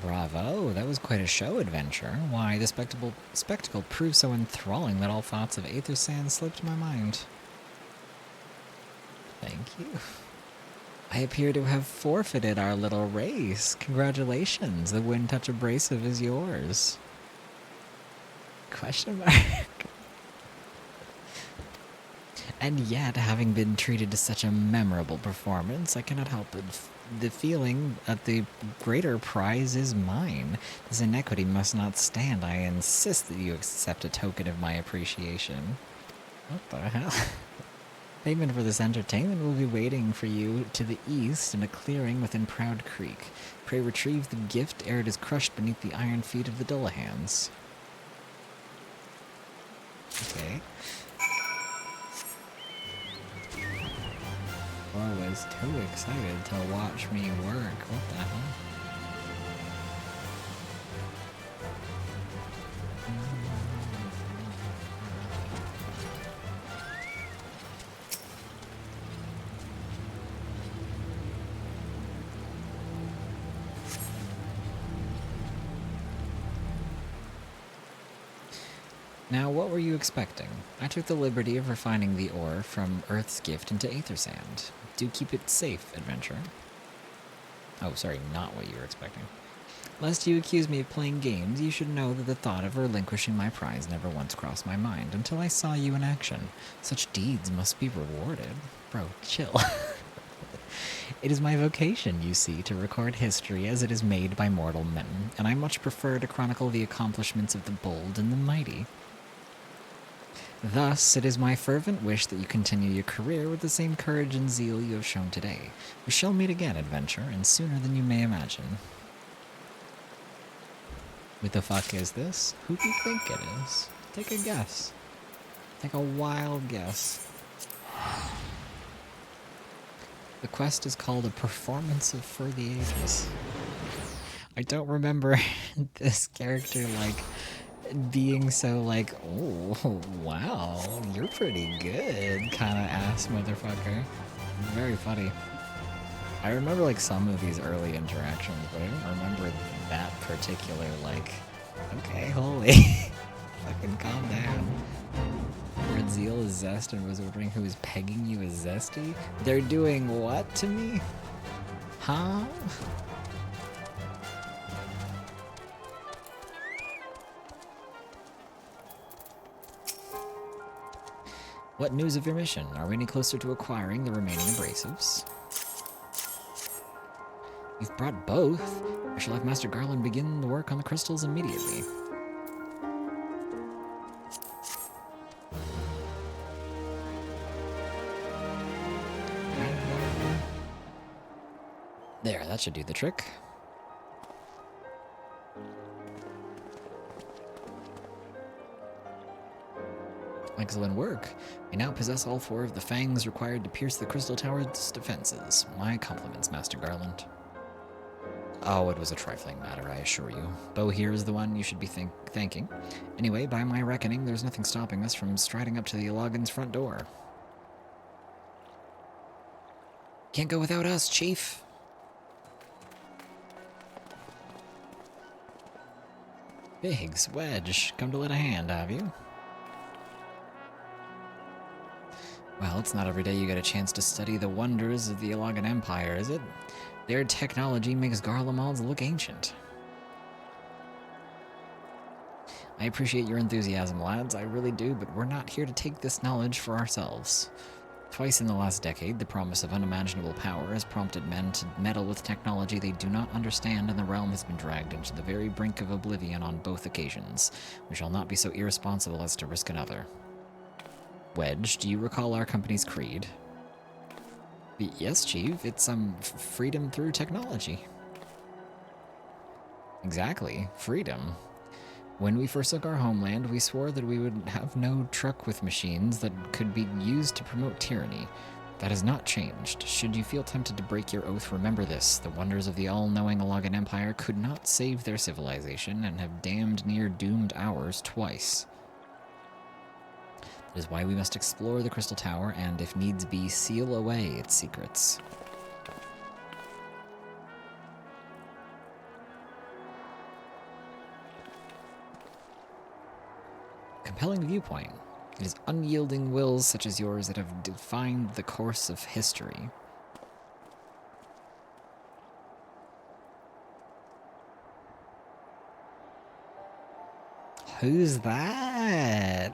Bravo, that was quite a show adventure. Why, the spectacle proved so enthralling that all thoughts of Aether Sand slipped my mind. Thank you. I appear to have forfeited our little race. Congratulations, the Wind Touch Abrasive is yours. Question mark. And yet, having been treated to such a memorable performance, I cannot help but the feeling that the greater prize is mine. This inequity must not stand. I insist that you accept a token of my appreciation. What the hell? Payment for this entertainment will be waiting for you to the east in a clearing within Proud Creek. Pray retrieve the gift ere it is crushed beneath the iron feet of the Dullahans. Okay. I was too excited to watch me work. What the hell? Now, what were you expecting? I took the liberty of refining the ore from Earth's gift into Aether Sand. Do keep it safe, adventurer. Oh, sorry, not what you were expecting. Lest you accuse me of playing games, you should know that the thought of relinquishing my prize never once crossed my mind until I saw you in action. Such deeds must be rewarded. Bro, chill. It is my vocation, you see, to record history as it is made by mortal men, and I much prefer to chronicle the accomplishments of the bold and the mighty. Thus, it is my fervent wish that you continue your career with the same courage and zeal you have shown today. We shall meet again, adventure, and sooner than you may imagine. What the fuck is this? Who do you think it is? Take a guess. Take a wild guess. The quest is called A Performance of For the Ages. I don't remember this character, like, being so like, oh, wow, you're pretty good kind of ass motherfucker. Very funny. I remember like some of these early interactions, but I don't remember that particular like, okay, holy. Fucking calm down. Red Zeal is Zest and was wondering who is pegging you as Zesty? They're doing what to me? Huh? What news of your mission? Are we any closer to acquiring the remaining abrasives? You've brought both. I shall have Master Garland begin the work on the crystals immediately. There, that should do the trick. Excellent work. We now possess all 4 of the fangs required to pierce the Crystal Tower's defenses. My compliments, Master Garland. Oh, it was a trifling matter, I assure you. Bo here is the one you should be thanking. Anyway, by my reckoning, there's nothing stopping us from striding up to the Illogan's front door. Can't go without us, Chief. Biggs, Wedge, come to lend a hand, have you? Well, it's not every day you get a chance to study the wonders of the Illogan Empire, is it? Their technology makes Garlemald's look ancient. I appreciate your enthusiasm, lads, I really do, but we're not here to take this knowledge for ourselves. Twice in the last decade, the promise of unimaginable power has prompted men to meddle with technology they do not understand, and the realm has been dragged into the very brink of oblivion on both occasions. We shall not be so irresponsible as to risk another. Wedge, do you recall our company's creed? Yes, Chief. It's freedom through technology. Exactly. Freedom. When we forsook our homeland, we swore that we would have no truck with machines that could be used to promote tyranny. That has not changed. Should you feel tempted to break your oath, remember this. The wonders of the all-knowing Illogan Empire could not save their civilization and have damned near doomed ours twice. That is why we must explore the Crystal Tower and, if needs be, seal away its secrets. compelling viewpoint. It is unyielding wills such as yours that have defined the course of history. Who's that?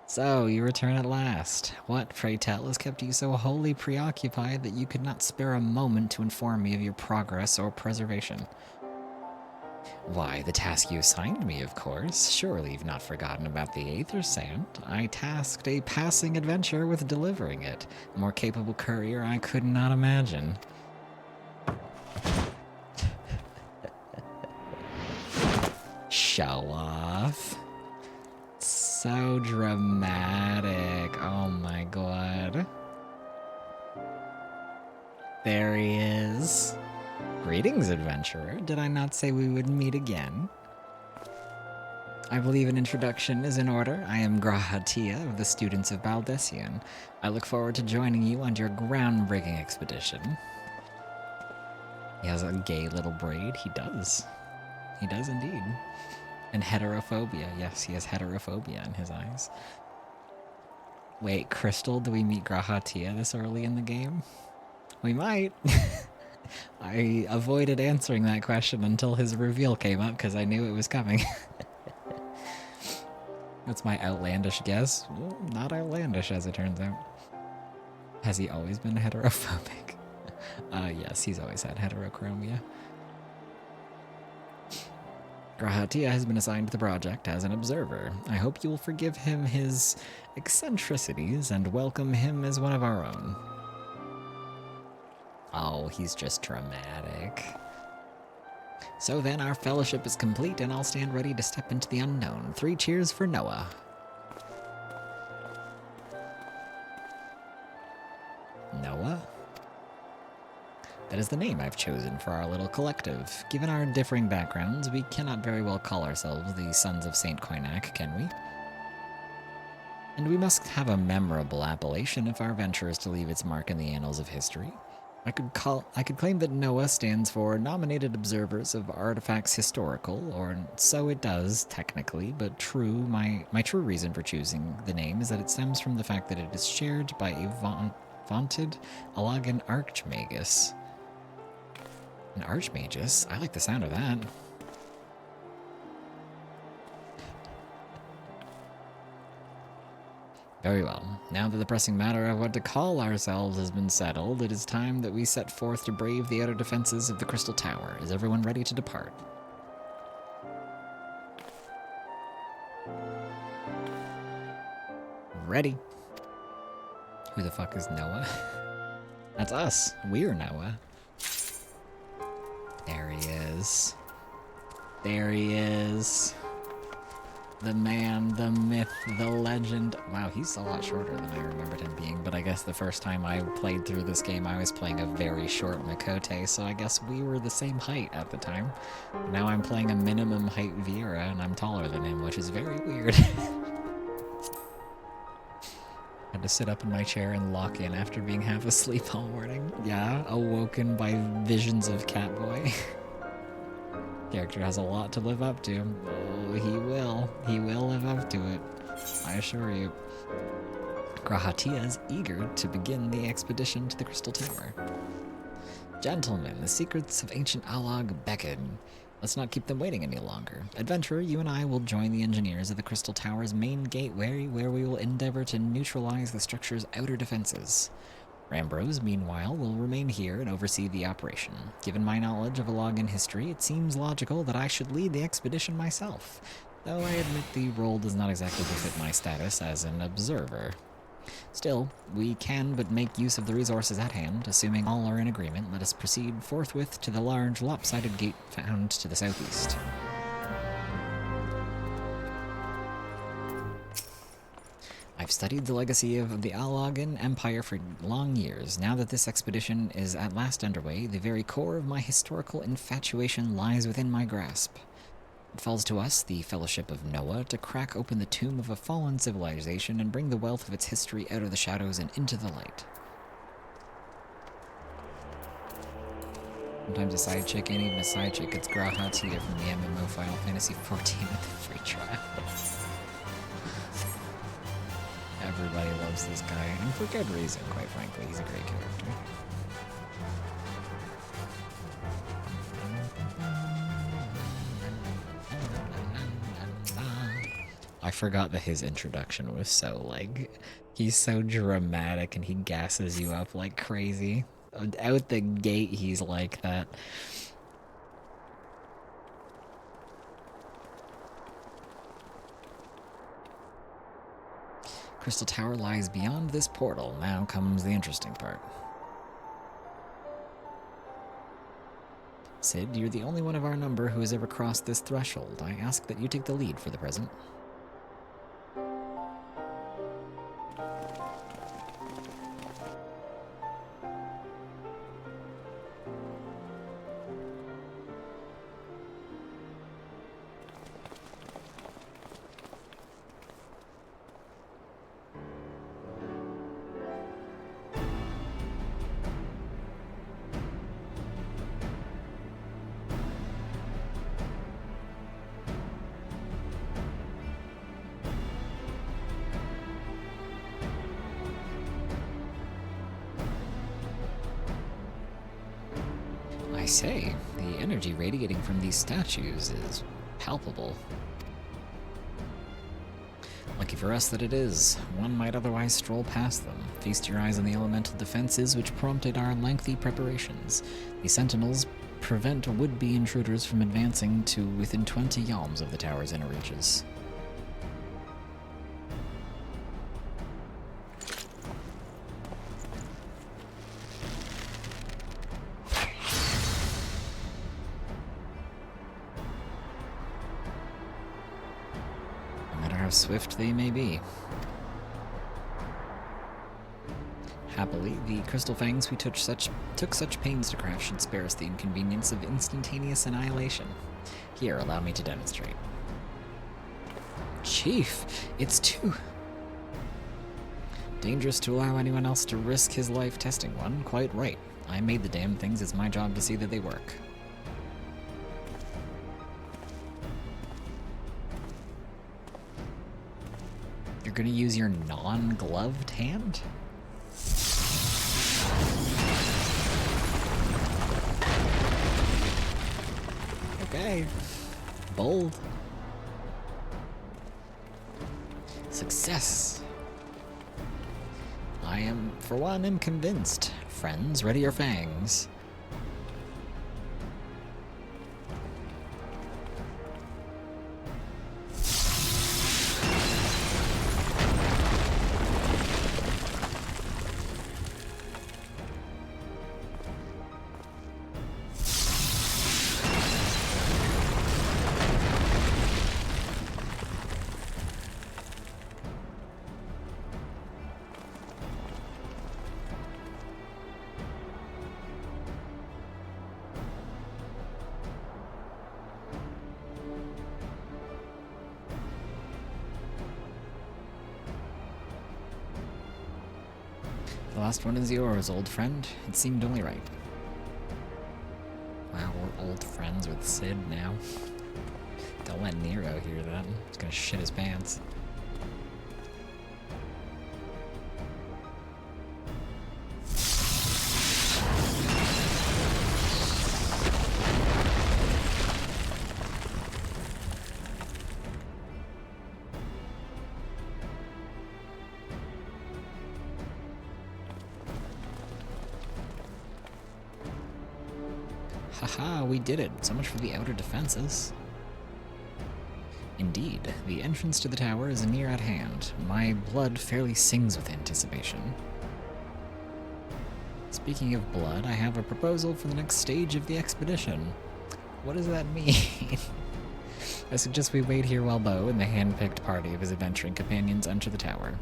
So, you return at last. What, pray tell, has kept you so wholly preoccupied that you could not spare a moment to inform me of your progress or preservation? Why, the task you assigned me, of course. Surely you've not forgotten about the Aether Sand. I tasked a passing adventurer with delivering it. A more capable courier I could not imagine. Show off. So dramatic. Oh my god. There he is. Greetings, adventurer. Did I not say we would meet again? I believe an introduction is in order. I am Grahatia of the Students of Baldessian. I look forward to joining you on your groundbreaking expedition. He has a gay little braid. He does. He does indeed. And heterophobia. Yes, he has heterophobia in his eyes. Wait, Crystal, do we meet Grahatia this early in the game? We might. I avoided answering that question until his reveal came up because I knew it was coming. That's my outlandish guess. Well, not outlandish as it turns out. Has he always been heterophobic? Yes, he's always had heterochromia. Grahatia has been assigned to the project as an observer. I hope you will forgive him his eccentricities and welcome him as one of our own. Oh, he's just dramatic. So then, our fellowship is complete, and I'll stand ready to step into the unknown. 3 cheers for Noah. Noah? That is the name I've chosen for our little collective. Given our differing backgrounds, we cannot very well call ourselves the Sons of Saint Koinak, can we? And we must have a memorable appellation if our venture is to leave its mark in the annals of history. I could claim that Noah stands for Nominated Observers of Artifacts Historical, or so it does, technically, but my true reason for choosing the name is that it stems from the fact that it is shared by a vaunted Alagan Archmagus. An Archmagus? I like the sound of that. Very well. Now that the pressing matter of what to call ourselves has been settled, it is time that we set forth to brave the outer defenses of the Crystal Tower. Is everyone ready to depart? Ready. Who the fuck is Noah? That's us. We're Noah. There he is. There he is. The man, the myth, the legend. Wow, he's a lot shorter than I remembered him being, but I guess the first time I played through this game, I was playing a very short Makote, so I guess we were the same height at the time. Now I'm playing a minimum height Vera, and I'm taller than him, which is very weird. Had to sit up in my chair and lock in after being half asleep all morning. Yeah, awoken by visions of Catboy. Character has a lot to live up to. Oh, he will. He will live up to it. I assure you. Grahatia is eager to begin the expedition to the Crystal Tower. Gentlemen, the secrets of ancient Alag beckon. Let's not keep them waiting any longer. Adventurer, you and I will join the engineers of the Crystal Tower's main gateway, where we will endeavor to neutralize the structure's outer defenses. Rambrose, meanwhile, will remain here and oversee the operation. Given my knowledge of Alagan history, it seems logical that I should lead the expedition myself, though I admit the role does not exactly befit my status as an observer. Still, we can but make use of the resources at hand. Assuming all are in agreement, let us proceed forthwith to the large, lopsided gate found to the southeast. I've studied the legacy of the Alagan Empire for long years. Now that this expedition is at last underway, the very core of my historical infatuation lies within my grasp. It falls to us, the Fellowship of Noah, to crack open the tomb of a fallen civilization and bring the wealth of its history out of the shadows and into the light. Sometimes a side chick ain't even a side chick, it's Grahatia from the MMO Final Fantasy XIV with the free trial. Everybody loves this guy, and for good reason, quite frankly. He's a great character. I forgot that his introduction was so, like, he's so dramatic and he gasses you up like crazy. Out the gate, he's like that. Crystal Tower lies beyond this portal. Now comes the interesting part. Sid, you're the only one of our number who has ever crossed this threshold. I ask that you take the lead for the present. I say, the energy radiating from these statues is palpable. Lucky for us that it is. One might otherwise stroll past them. Feast your eyes on the elemental defenses which prompted our lengthy preparations. The sentinels prevent would-be intruders from advancing to within 20 yalms of the tower's inner reaches. How swift they may be. Happily, the crystal fangs we took such pains to craft should spare us the inconvenience of instantaneous annihilation. Here, allow me to demonstrate. Chief, it's too dangerous to allow anyone else to risk his life testing one. Quite right. I made the damn things. It's my job to see that they work. You're gonna use your non-gloved hand? Okay. Bold. Success. I am, for one, am convinced. Friends, ready your fangs. The last one is yours, old friend. It seemed only right. Wow, we're old friends with Sid now. Don't let Nero hear that. He's gonna shit his pants. Haha, we did it. So much for the outer defenses. Indeed, the entrance to the tower is near at hand. My blood fairly sings with anticipation. Speaking of blood, I have a proposal for the next stage of the expedition. What does that mean? I suggest we wait here while Bo and the hand-picked party of his adventuring companions enter the tower.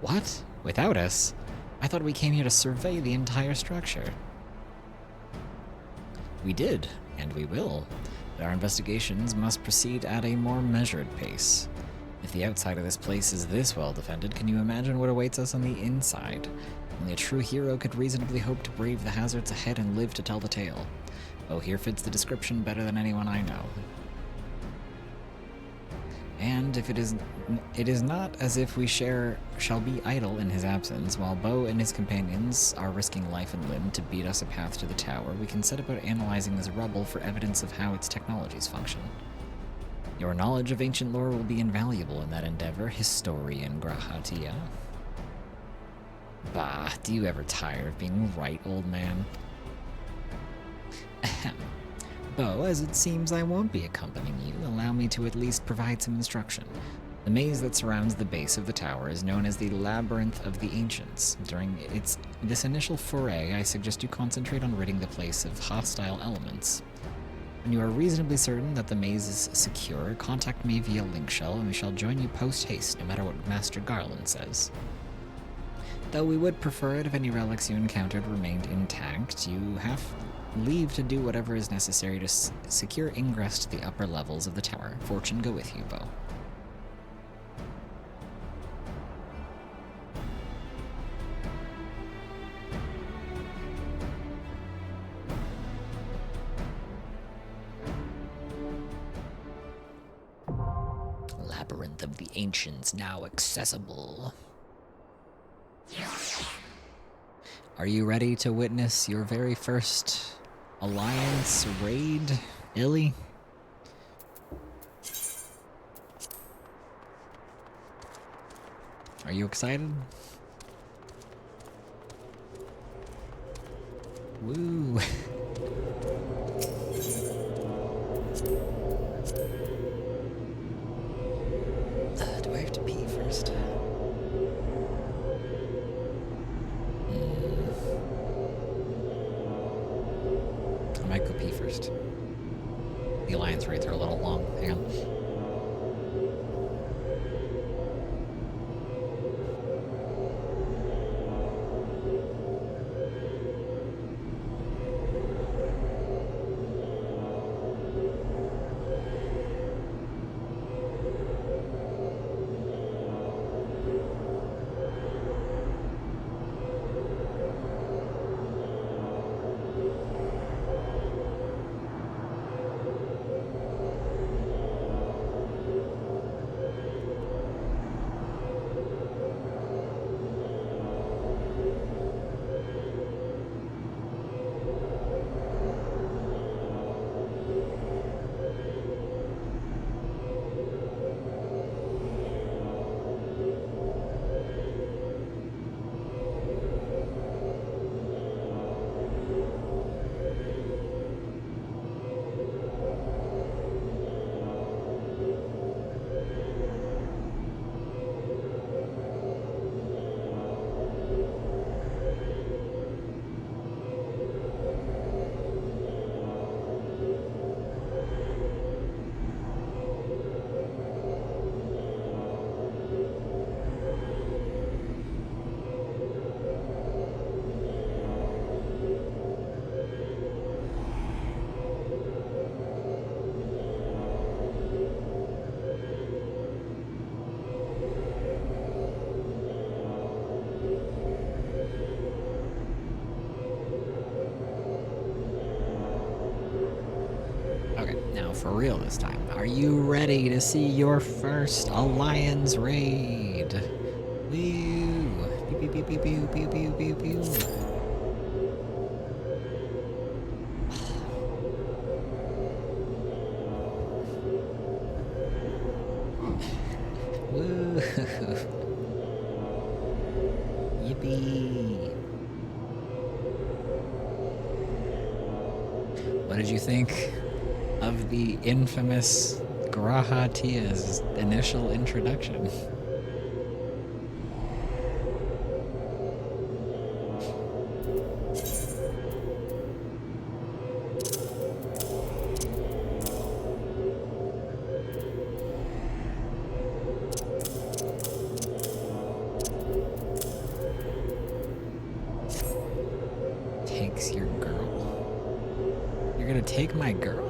What? Without us? I thought we came here to survey the entire structure. We did, and we will, but our investigations must proceed at a more measured pace. If the outside of this place is this well defended, can you imagine what awaits us on the inside? Only a true hero could reasonably hope to brave the hazards ahead and live to tell the tale. Oh, here fits the description better than anyone I know. And if it is not as if we shall be idle in his absence. While Bo and his companions are risking life and limb to beat us a path to the tower, we can set about analyzing this rubble for evidence of how its technologies function. Your knowledge of ancient lore will be invaluable in that endeavor, historian Grahatia. Bah, do you ever tire of being right, old man? Ahem. Bo, as it seems I won't be accompanying you, allow me to at least provide some instruction. The maze that surrounds the base of the tower is known as the Labyrinth of the Ancients. During this initial foray, I suggest you concentrate on ridding the place of hostile elements. When you are reasonably certain that the maze is secure, contact me via link shell and we shall join you post-haste, no matter what Master Garland says. Though we would prefer it if any relics you encountered remained intact, you have leave to do whatever is necessary to secure ingress to the upper levels of the tower. Fortune go with you, Bo. Labyrinth of the Ancients now accessible. Are you ready to witness your very first Alliance raid, Illy? Are you excited? Woo! Do I have to pee first? I might go pee first. The Alliance raids are a little long. Hang on. For real this time. Are you ready to see your first Alliance raid? Woo! Pew pew pew pew pew pew pew pew. Woo! Yippee! What did you think of the infamous Grahatia's initial introduction? Takes your girl. You're gonna take my girl?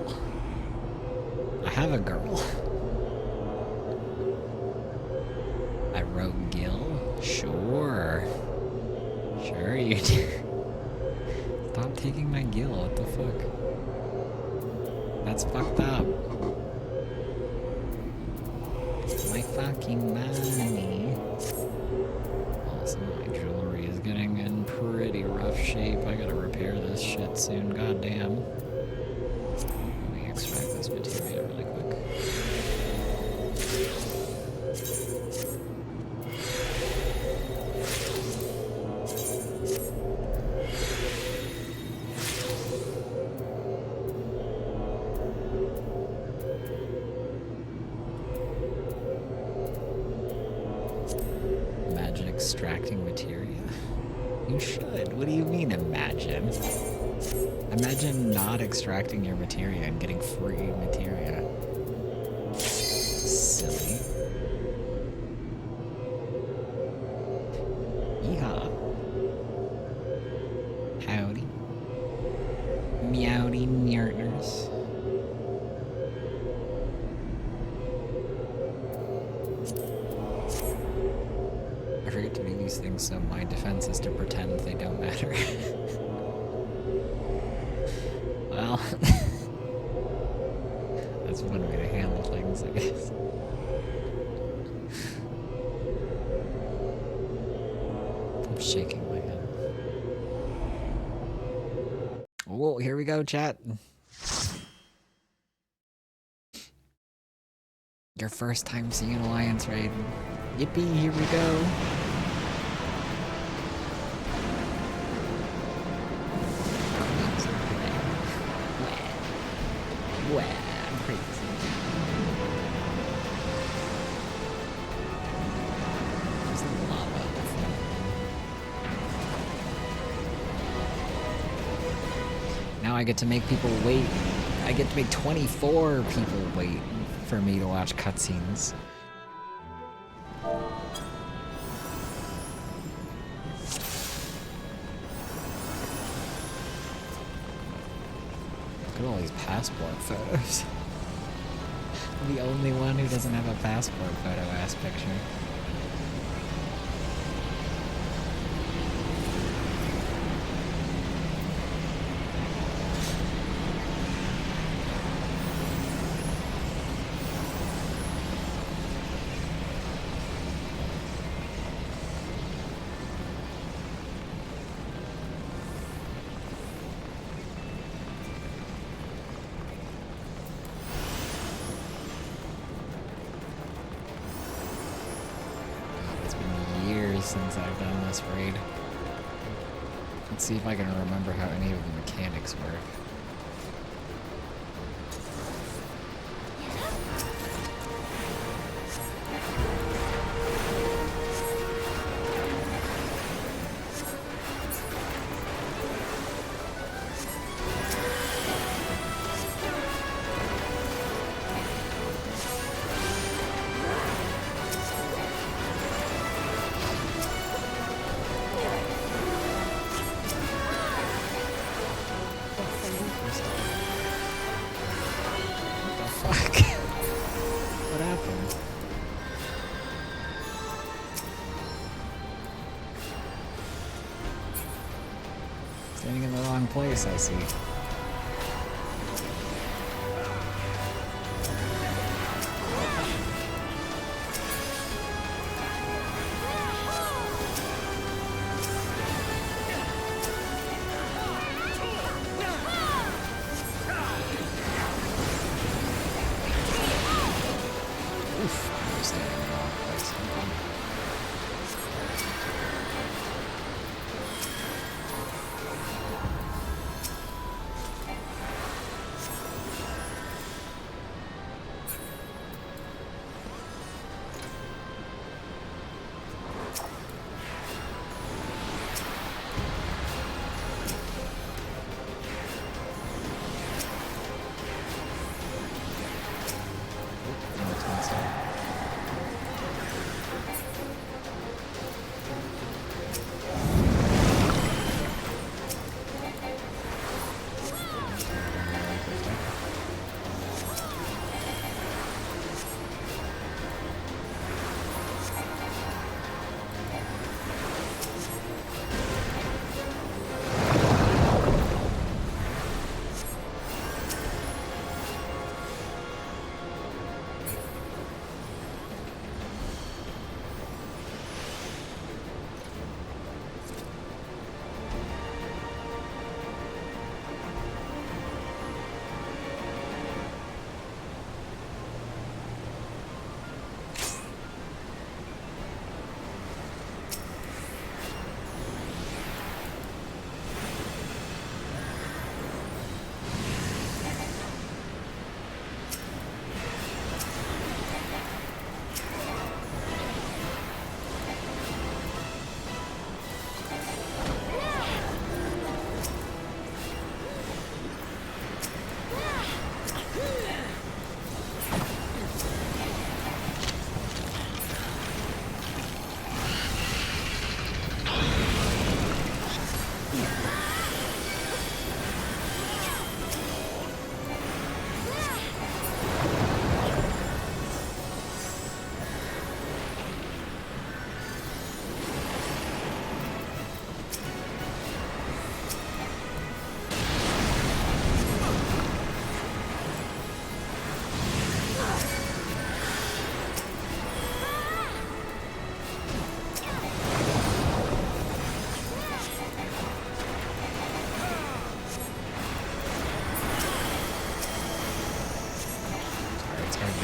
I have a girl. I wrote Gil? Sure. Sure you do. Stop taking my Gil, what the fuck? That's fucked up. My fucking money. Also, my jewelry is getting in pretty rough shape. I gotta repair this shit soon. Goddamn. Let me extract this materia really quick. Imagine extracting materia. You should. What do you mean, imagine? Imagine not extracting your materia and getting free materia. Silly. Yeehaw. Howdy. Meowdy meowers. I forget to do these things, so my defense is to pretend they don't matter. Well, that's one way to handle things, I guess. I'm shaking my head. Whoa, here we go, chat. Your first time seeing an alliance raid. Yippee, here we go. Wow, I'm crazy. There's lava at the front. Now I get to make people wait. I get to make 24 people wait for me to watch cutscenes. Look at all these passport photos. The only one who doesn't have a passport photo ass picture. Since I've done this raid. Let's see if I can remember how any of the mechanics work. Standing in the wrong place, I see.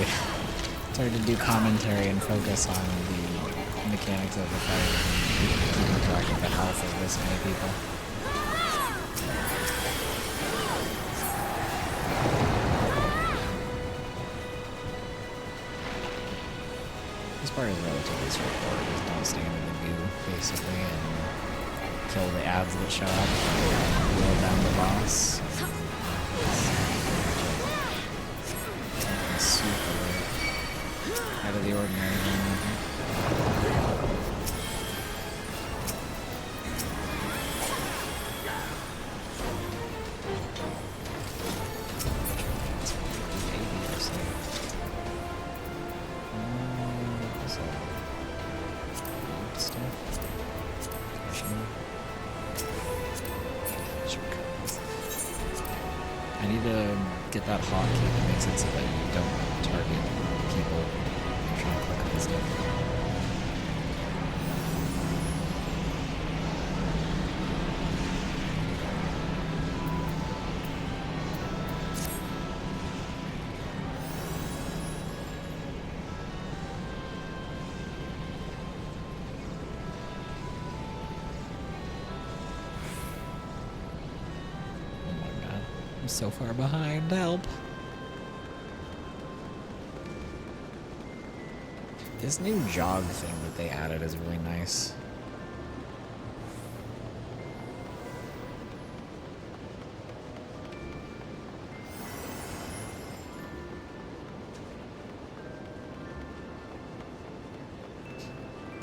It's hard to do commentary and focus on the mechanics of the fight and keep track of the health of this many people. This part is relatively straightforward. Just don't stand in the goo, basically, and kill the ads that show up, roll down the boss. Super out of the ordinary. I need to get that hotkey that makes it so that you don't target people trying to click on stuff. So far behind, help. This new jog thing that they added is really nice.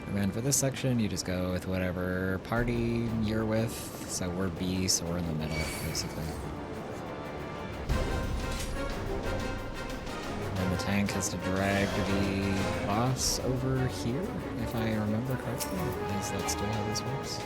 And then for this section, you just go with whatever party you're with. So we're B, so we're in the middle, basically. The tank has to drag the boss over here, if I remember correctly. Is that still how this works?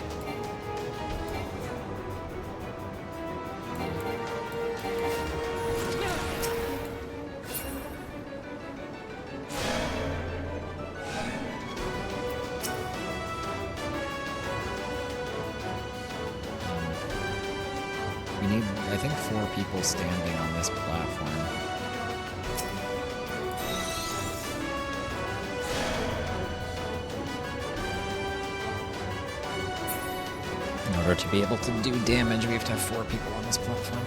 We need, I think, 4 people standing on this platform. In order to be able to do damage, we have to have 4 people on this platform.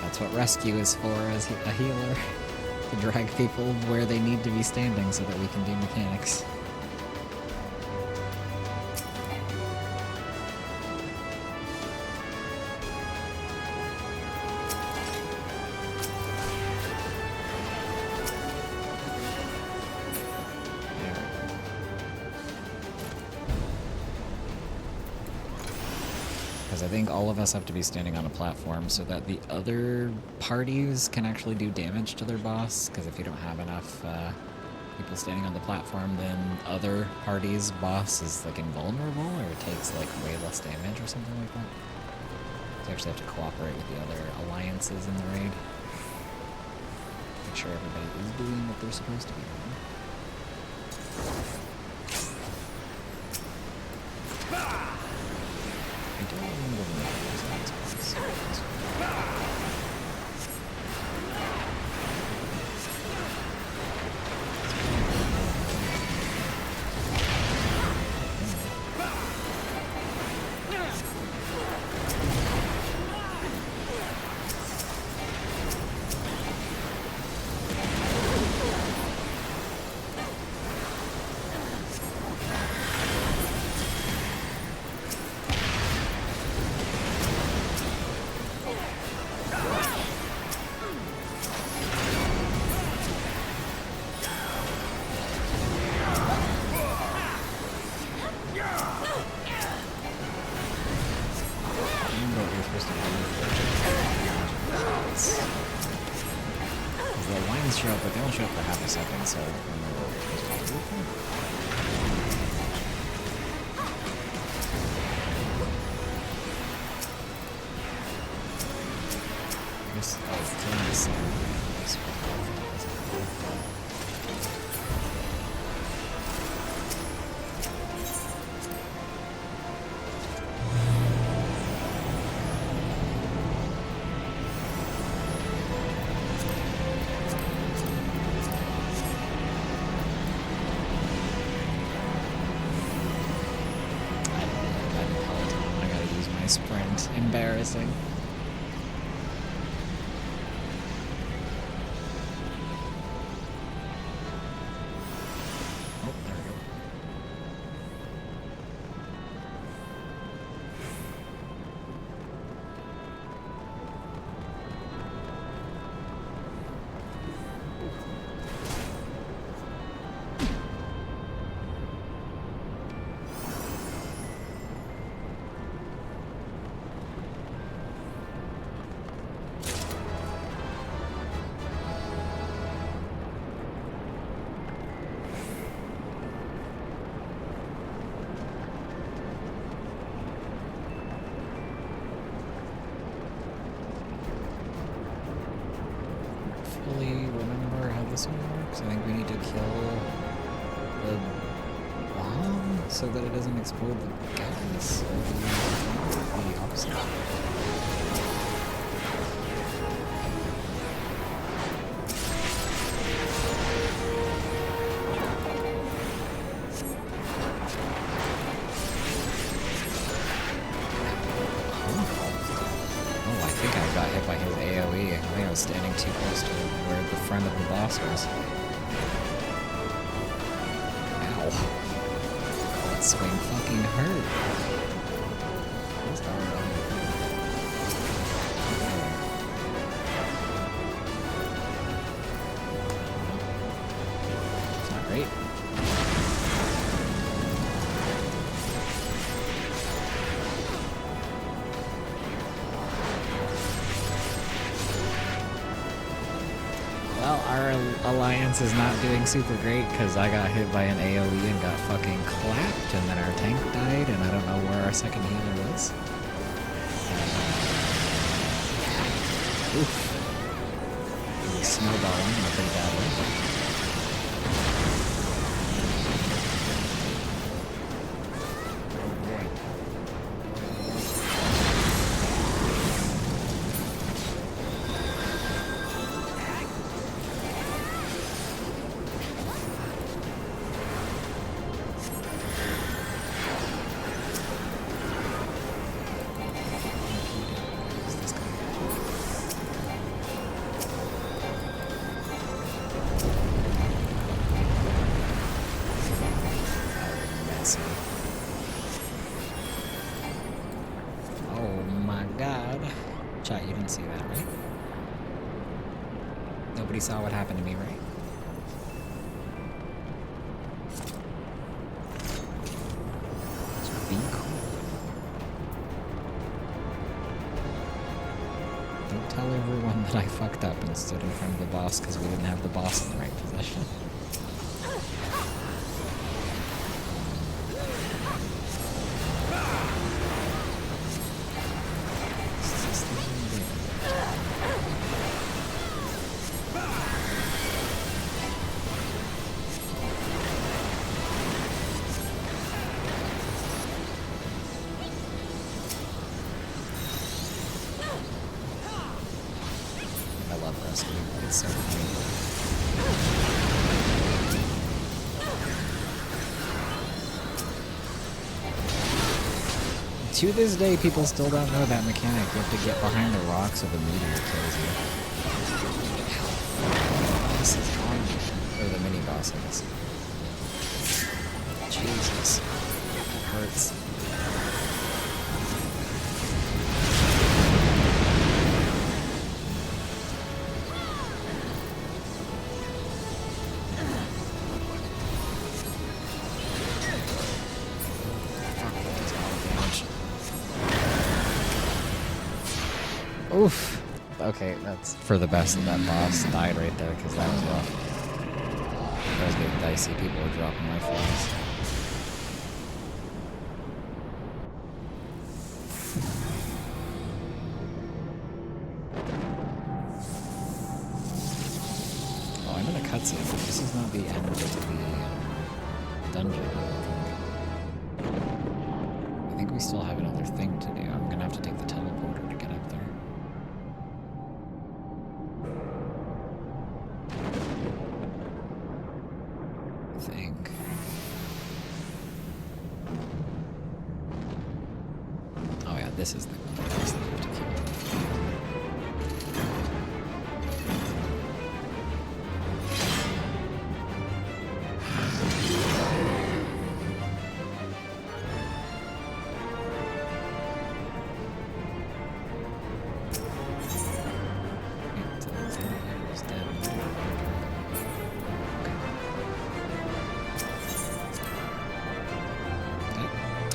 That's what rescue is for, as a healer. To drag people where they need to be standing so that we can do mechanics. Because I think all of us have to be standing on a platform so that the other parties can actually do damage to their boss. Because if you don't have enough people standing on the platform, then other parties' boss is like invulnerable or takes like way less damage or something like that. So you actually have to cooperate with the other alliances in the raid. Make sure everybody is doing what they're supposed to be doing. I don't remember when that was on this place. The lines show up, but they only show up for half a second, so I don't remember what we're supposed to do with them. I guess I was killing the same. embarrassing. Oh, there we go. Remember how this one works? I think we need to kill the bomb so that it doesn't explode the gas, or the opposite. I was standing too close to where the front of the boss was. Ow. That swing fucking hurt. That's not great. Well, our alliance is not doing super great because I got hit by an AoE and got fucking clapped, and then our tank died, and I don't know where our second healer is. Oof. He was snowballing in a pretty bad way. Oh my god. Chat, you didn't see that, right? Nobody saw what happened to me, right? Just be cool. Don't tell everyone that I fucked up and stood in front of the boss because we didn't have the boss in the right position. I love rescue. It's so funny. To this day, people still don't know that mechanic. You have to get behind the rock so the meteor kills you. This is on, or the mini boss is. Jesus. That hurts. Oof. Okay, that's for the best that that boss died right there, because that was rough. That was getting dicey. People were dropping my flies. Oh, I'm in a cutscene. This is not the end of the dungeon, I don't think. I think we still have another thing to do. I'm gonna have to take the teleporter to get up there. I think. Oh yeah, this is the place that I have to kill.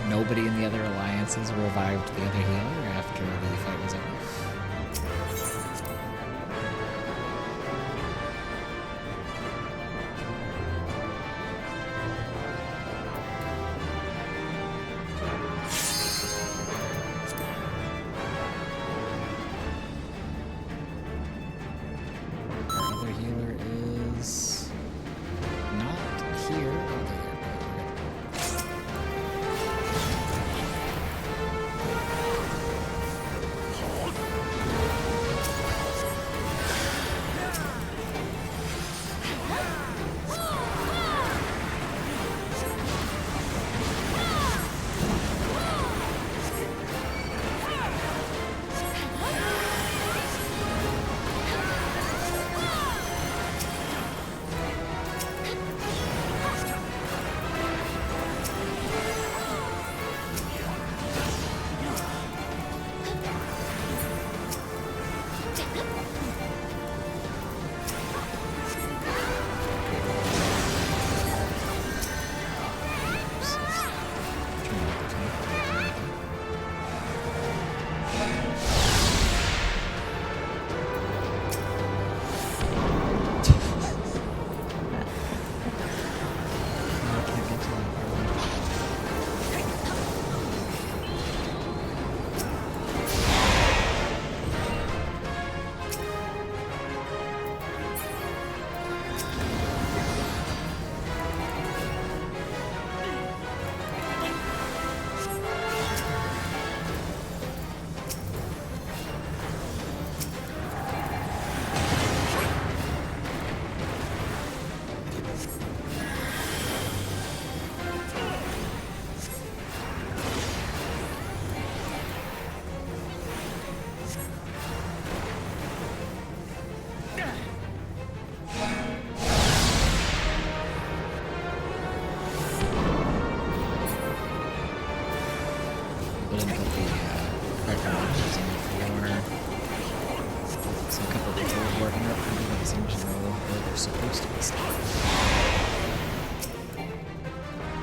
Nobody in the other alliances revived the other healer after the fight was over. Our other healer is not here.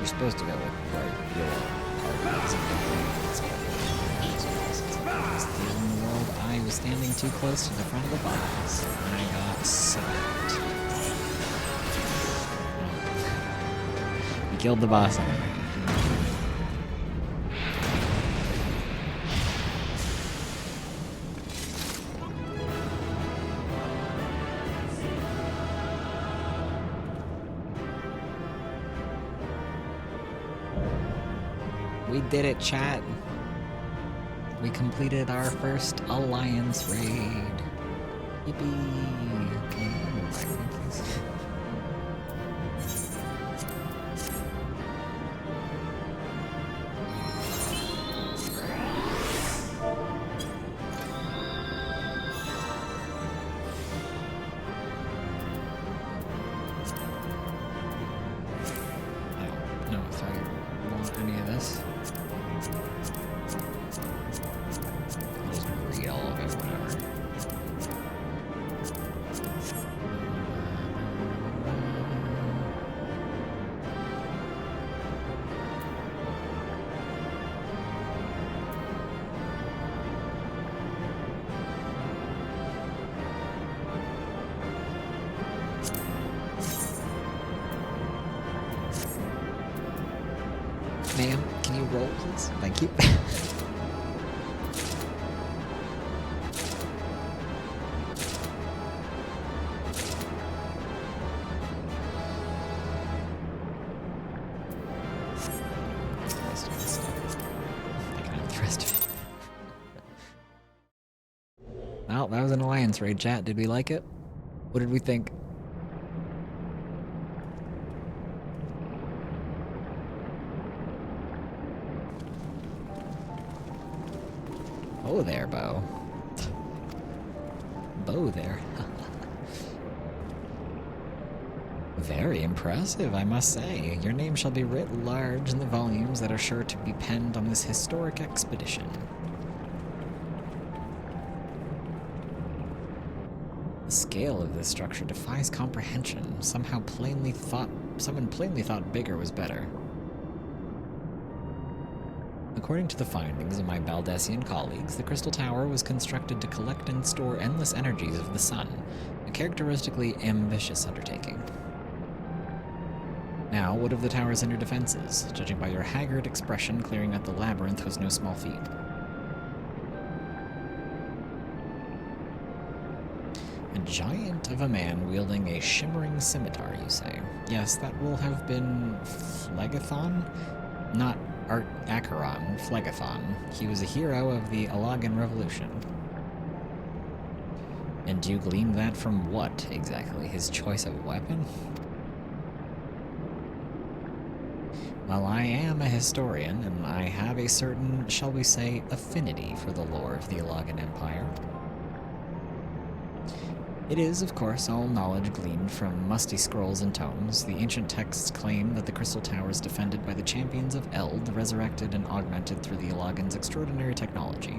Supposed to go with like your parties and in the world, I was standing too close to the front of the box and I got sucked. We killed the boss anyway. We did it, chat. We completed our first alliance raid. Yippee! Okay, I don't know if I want any of this. Ma'am, can you roll, please? Thank you. Well, that was an alliance raid, chat. Did we like it? What did we think? Oh there, Bo. Bo there. Very impressive, I must say. Your name shall be writ large in the volumes that are sure to be penned on this historic expedition. The scale of this structure defies comprehension. Someone plainly thought bigger was better. According to the findings of my Baldessian colleagues, the Crystal Tower was constructed to collect and store endless energies of the sun, a characteristically ambitious undertaking. Now, what of the tower's inner defenses? Judging by your haggard expression, clearing out the labyrinth was no small feat. A giant of a man wielding a shimmering scimitar, you say? Yes, that will have been Phlegathon? Not Acheron, Phlegathon. He was a hero of the Alagan Revolution. And do you glean that from what, exactly? His choice of weapon? Well, I am a historian, and I have a certain, shall we say, affinity for the lore of the Alagan Empire. It is, of course, all knowledge gleaned from musty scrolls and tomes. The ancient texts claim that the Crystal Tower is defended by the champions of Eld, resurrected and augmented through the Alagan's extraordinary technology.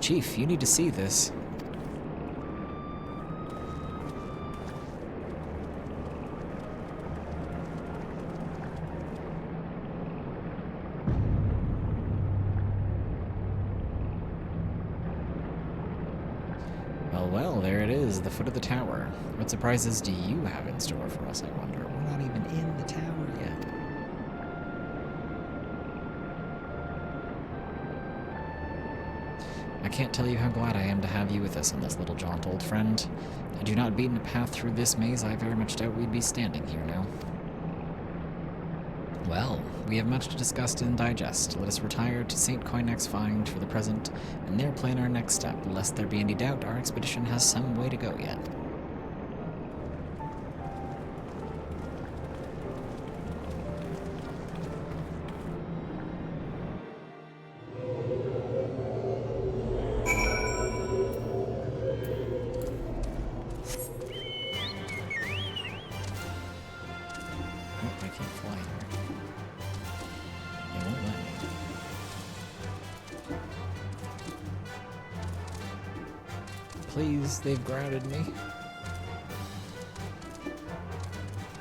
Chief, you need to see this. Well, there it is, the foot of the tower. What surprises do you have in store for us, I wonder? We're not even in the tower yet. I can't tell you how glad I am to have you with us on this little jaunt, old friend. Had you not beaten a path through this maze, I very much doubt we'd be standing here now. Well, we have much to discuss and digest. Let us retire to St. Koinek's Find for the present, and there plan our next step. Lest there be any doubt, our expedition has some way to go yet. I can't fly here. They won't let me. Please, they've grounded me.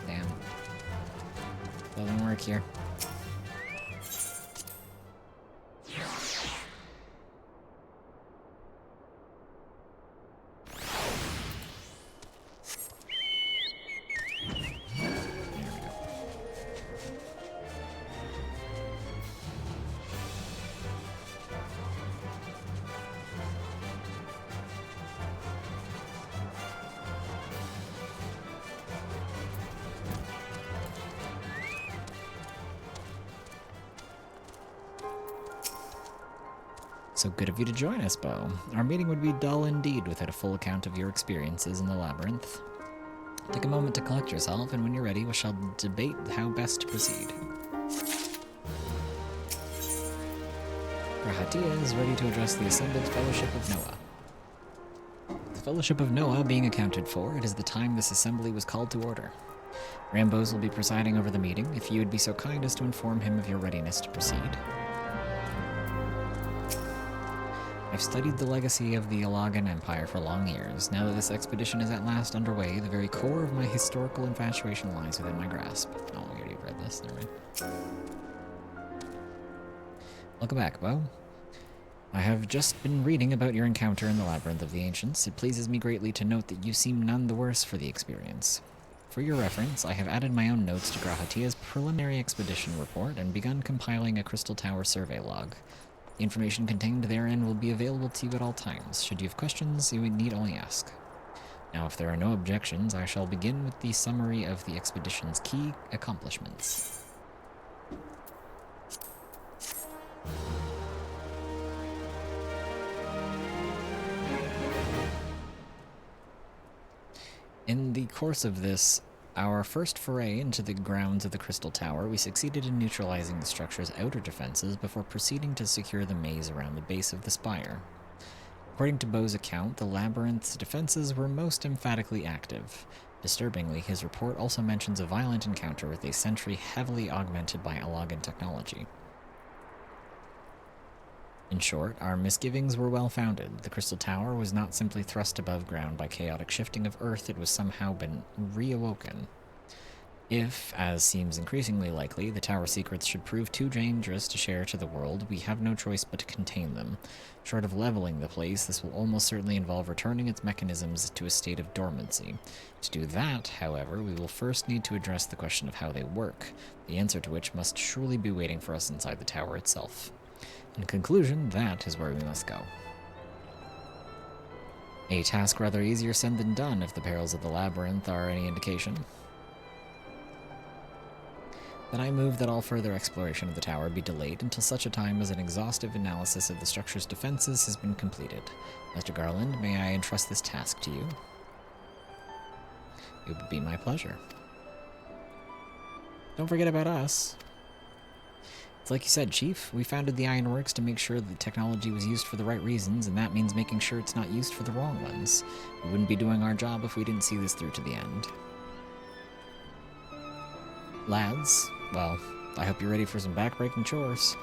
Damn. Doesn't work here. So good of you to join us, Bo. Our meeting would be dull indeed without a full account of your experiences in the labyrinth. Take a moment to collect yourself, and when you're ready, we shall debate how best to proceed. Rahatia is ready to address the assembled Fellowship of Noah. The Fellowship of Noah being accounted for, it is the time this assembly was called to order. Rambos will be presiding over the meeting, if you would be so kind as to inform him of your readiness to proceed. I've studied the legacy of the Alagan Empire for long years. Now that this expedition is at last underway, the very core of my historical infatuation lies within my grasp. Oh, we already read this, never mind. Welcome back, Bo. I have just been reading about your encounter in the Labyrinth of the Ancients. It pleases me greatly to note that you seem none the worse for the experience. For your reference, I have added my own notes to Grahatia's preliminary expedition report and begun compiling a Crystal Tower survey log. The information contained therein will be available to you at all times. Should you have questions, you would need only ask. Now, if there are no objections, I shall begin with the summary of the expedition's key accomplishments. In the course of this Our first foray into the grounds of the Crystal Tower, we succeeded in neutralizing the structure's outer defenses before proceeding to secure the maze around the base of the spire. According to Bo's account, the labyrinth's defenses were most emphatically active. Disturbingly, his report also mentions a violent encounter with a sentry heavily augmented by Allagan technology. In short, our misgivings were well-founded. The Crystal Tower was not simply thrust above ground by chaotic shifting of Earth, it was somehow been reawoken. If, as seems increasingly likely, the tower secrets should prove too dangerous to share to the world, we have no choice but to contain them. Short of leveling the place, this will almost certainly involve returning its mechanisms to a state of dormancy. To do that, however, we will first need to address the question of how they work, the answer to which must surely be waiting for us inside the tower itself. In conclusion, that is where we must go. A task rather easier said than done if the perils of the labyrinth are any indication. Then I move that all further exploration of the tower be delayed until such a time as an exhaustive analysis of the structure's defenses has been completed. Mr. Garland, may I entrust this task to you? It would be my pleasure. Don't forget about us. It's like you said, Chief, we founded the Ironworks to make sure the technology was used for the right reasons, and that means making sure it's not used for the wrong ones. We wouldn't be doing our job if we didn't see this through to the end. Lads, well, I hope you're ready for some backbreaking chores.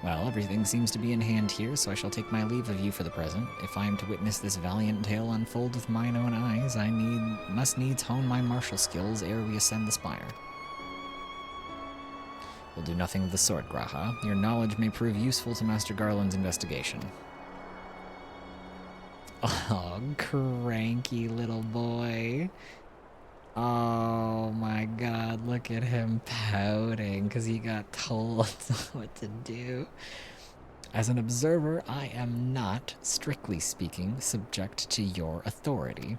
Well, everything seems to be in hand here, so I shall take my leave of you for the present. If I am to witness this valiant tale unfold with mine own eyes, I must needs hone my martial skills ere we ascend the spire. We'll do nothing of the sort, Graha. Your knowledge may prove useful to Master Garland's investigation. Oh, cranky little boy. Oh my god, look at him pouting because he got told what to do. As an observer, I am not, strictly speaking, subject to your authority.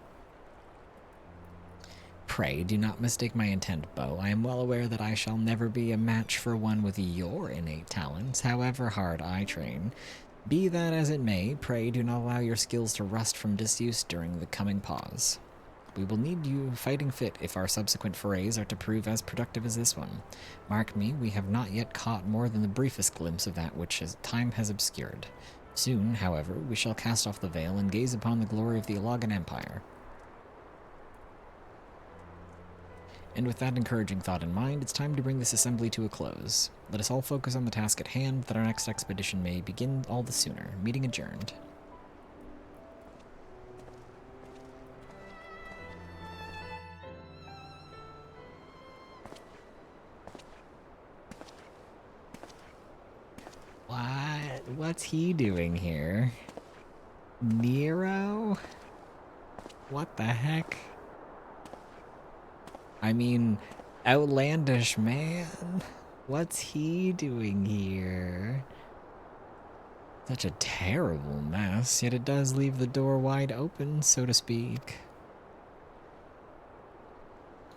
Pray, do not mistake my intent, Bo. I am well aware that I shall never be a match for one with your innate talents, however hard I train. Be that as it may, pray do not allow your skills to rust from disuse during the coming pause. We will need you fighting fit if our subsequent forays are to prove as productive as this one. Mark me, we have not yet caught more than the briefest glimpse of that which time has obscured. Soon, however, we shall cast off the veil and gaze upon the glory of the Allagan Empire. And with that encouraging thought in mind, it's time to bring this assembly to a close. Let us all focus on the task at hand, that our next expedition may begin all the sooner. Meeting adjourned. What's he doing here? Nero? What the heck? I mean, outlandish man. What's he doing here? Such a terrible mess, yet it does leave the door wide open, so to speak.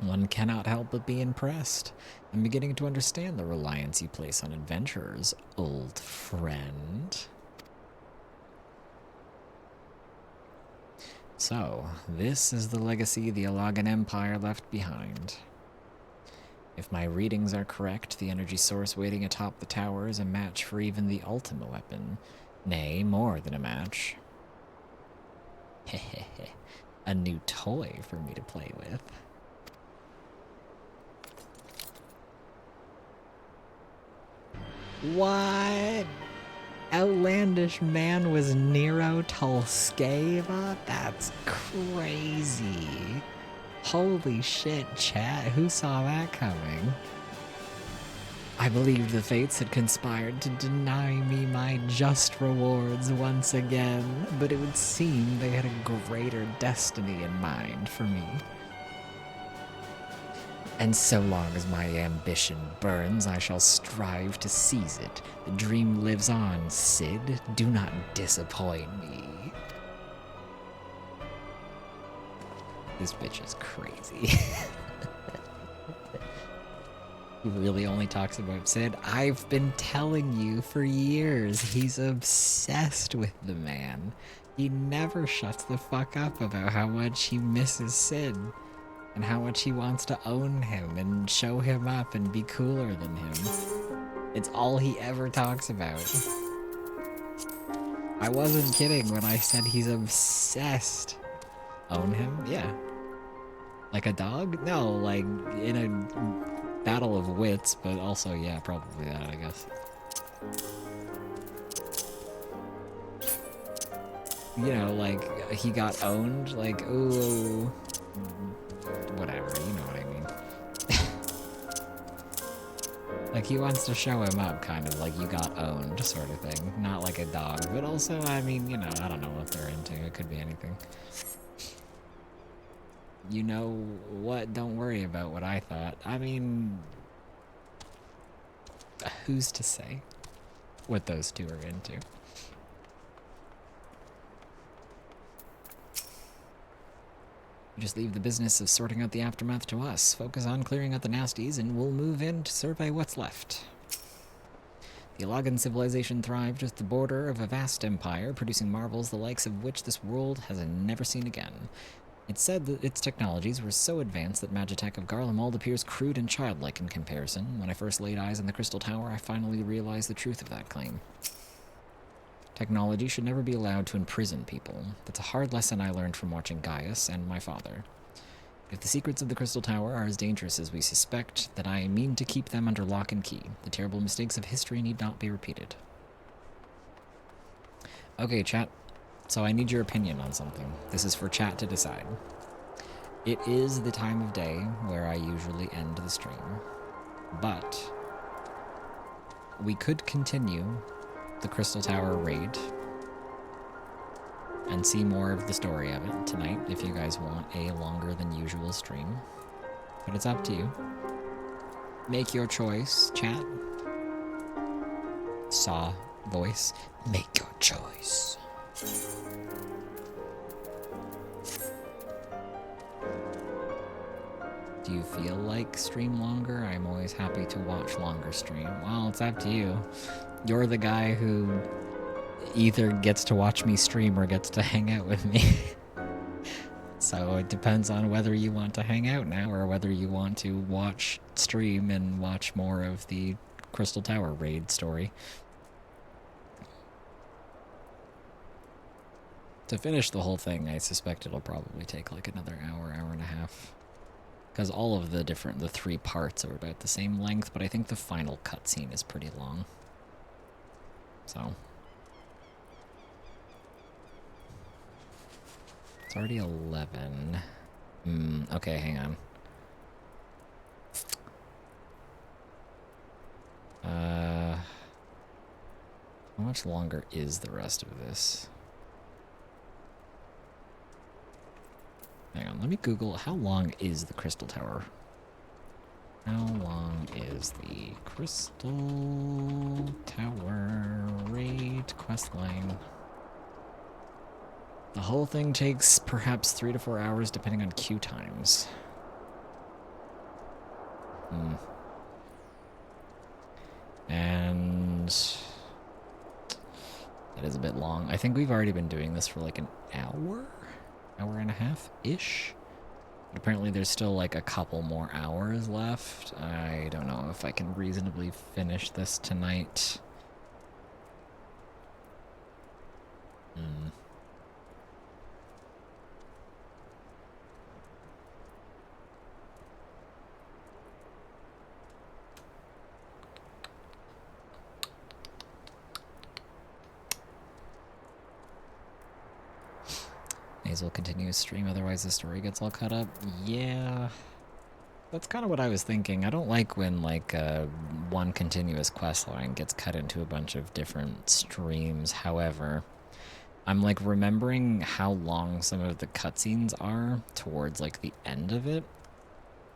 One cannot help but be impressed. I'm beginning to understand the reliance you place on adventurers, old friend. So, this is the legacy the Allagan Empire left behind. If my readings are correct, the energy source waiting atop the tower is a match for even the Ultima weapon. Nay, more than a match. Hehehe, a new toy for me to play with. What? Outlandish man was Nero Tolskeva? That's crazy. Holy shit, chat. Who saw that coming? I believed the fates had conspired to deny me my just rewards once again, but it would seem they had a greater destiny in mind for me. And so long as my ambition burns, I shall strive to seize it. The dream lives on, Cid. Do not disappoint me. This bitch is crazy. He really only talks about Sid. I've been telling you for years, he's obsessed with the man. He never shuts the fuck up about how much he misses Sid and how much he wants to own him and show him up and be cooler than him. It's all he ever talks about. I wasn't kidding when I said he's obsessed. Own him? Yeah. Like a dog? No, like in a battle of wits, but also, yeah, probably that, I guess. You know, like, he got owned, like, ooh, whatever, you know what I mean. Like, he wants to show him up, kind of, like, you got owned, sort of thing. Not like a dog, but also, I mean, you know, I don't know what they're into, it could be anything. You know what? Don't worry about what I thought. I mean, who's to say what those two are into? You just leave the business of sorting out the aftermath to us. Focus on clearing out the nasties, and we'll move in to survey what's left. The Ilagan civilization thrived at the border of a vast empire, producing marvels the likes of which this world has never seen again. It's said that its technologies were so advanced that Magitech of Garlemald appears crude and childlike in comparison. When I first laid eyes on the Crystal Tower, I finally realized the truth of that claim. Technology should never be allowed to imprison people. That's a hard lesson I learned from watching Gaius and my father. If the secrets of the Crystal Tower are as dangerous as we suspect, then I mean to keep them under lock and key. The terrible mistakes of history need not be repeated. Okay, chat. So I need your opinion on something. This is for chat to decide. It is the time of day where I usually end the stream, but we could continue the Crystal Tower raid and see more of the story of it tonight if you guys want a longer than usual stream. But it's up to you. Make your choice, chat. Saw voice. Make your choice. Do you feel like stream longer? I'm always happy to watch longer stream. Well, it's up to you. You're the guy who either gets to watch me stream or gets to hang out with me. So it depends on whether you want to hang out now or whether you want to watch stream and watch more of the Crystal Tower raid story. To finish the whole thing, I suspect it'll probably take like another hour, hour and a half. Because all of the three parts are about the same length, but I think the final cutscene is pretty long. So. It's already 11. Okay, hang on. How much longer is the rest of this? Hang on, let me Google how long is the Crystal Tower? How long is the Crystal Tower raid questline? The whole thing takes perhaps 3 to 4 hours depending on queue times. And it is a bit long. I think we've already been doing this for like an hour and a half-ish. But apparently there's still like a couple more hours left. I don't know if I can reasonably finish this tonight. May as well continue his stream, otherwise the story gets all cut up. Yeah, that's kind of what I was thinking. I don't like when like one continuous quest line gets cut into a bunch of different streams. However, I'm like remembering how long some of the cutscenes are towards like the end of it.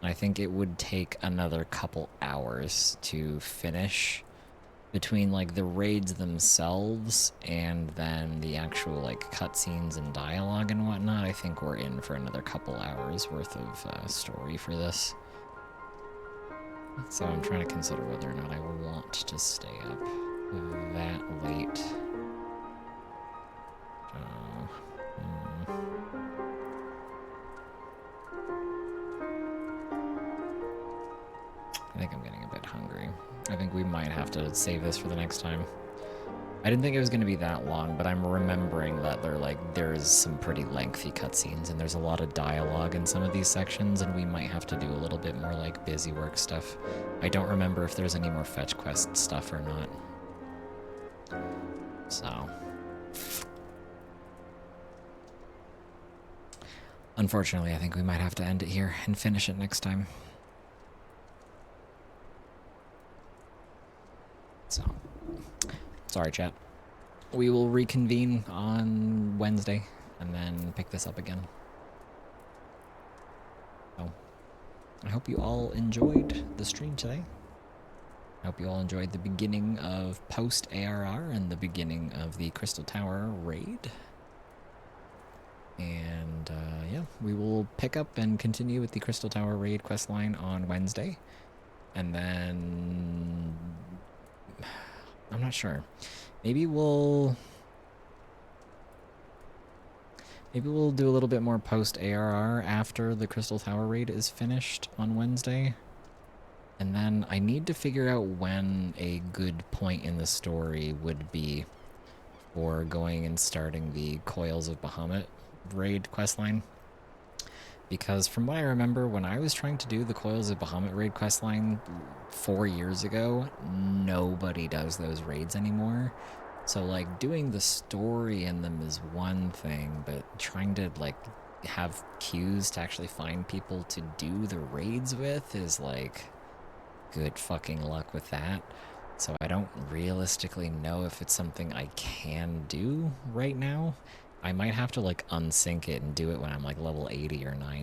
I think it would take another couple hours to finish between like the raids themselves and then the actual like cutscenes and dialogue and whatnot. I think we're in for another couple hours worth of story for this. So I'm trying to consider whether or not I want to stay up that late. I think I'm getting a bit hungry. I think we might have to save this for the next time. I didn't think it was going to be that long, but I'm remembering that there's some pretty lengthy cutscenes, and there's a lot of dialogue in some of these sections, and we might have to do a little bit more like busy work stuff. I don't remember if there's any more fetch quest stuff or not. So, unfortunately, I think we might have to end it here and finish it next time. So, sorry, chat. We will reconvene on Wednesday and then pick this up again. So, I hope you all enjoyed the stream today. I hope you all enjoyed the beginning of post-ARR and the beginning of the Crystal Tower raid. And yeah, we will pick up and continue with the Crystal Tower raid questline on Wednesday. And then I'm not sure. Maybe we'll do a little bit more post-ARR after the Crystal Tower raid is finished on Wednesday. And then I need to figure out when a good point in the story would be for going and starting the Coils of Bahamut raid questline. Because from what I remember, when I was trying to do the Coils of Bahamut raid questline 4 years ago, nobody does those raids anymore. So, like, doing the story in them is one thing, but trying to, like, have queues to actually find people to do the raids with is, like, good fucking luck with that. So I don't realistically know if it's something I can do right now. I might have to, like, unsync it and do it when I'm, like, level 80 or 90.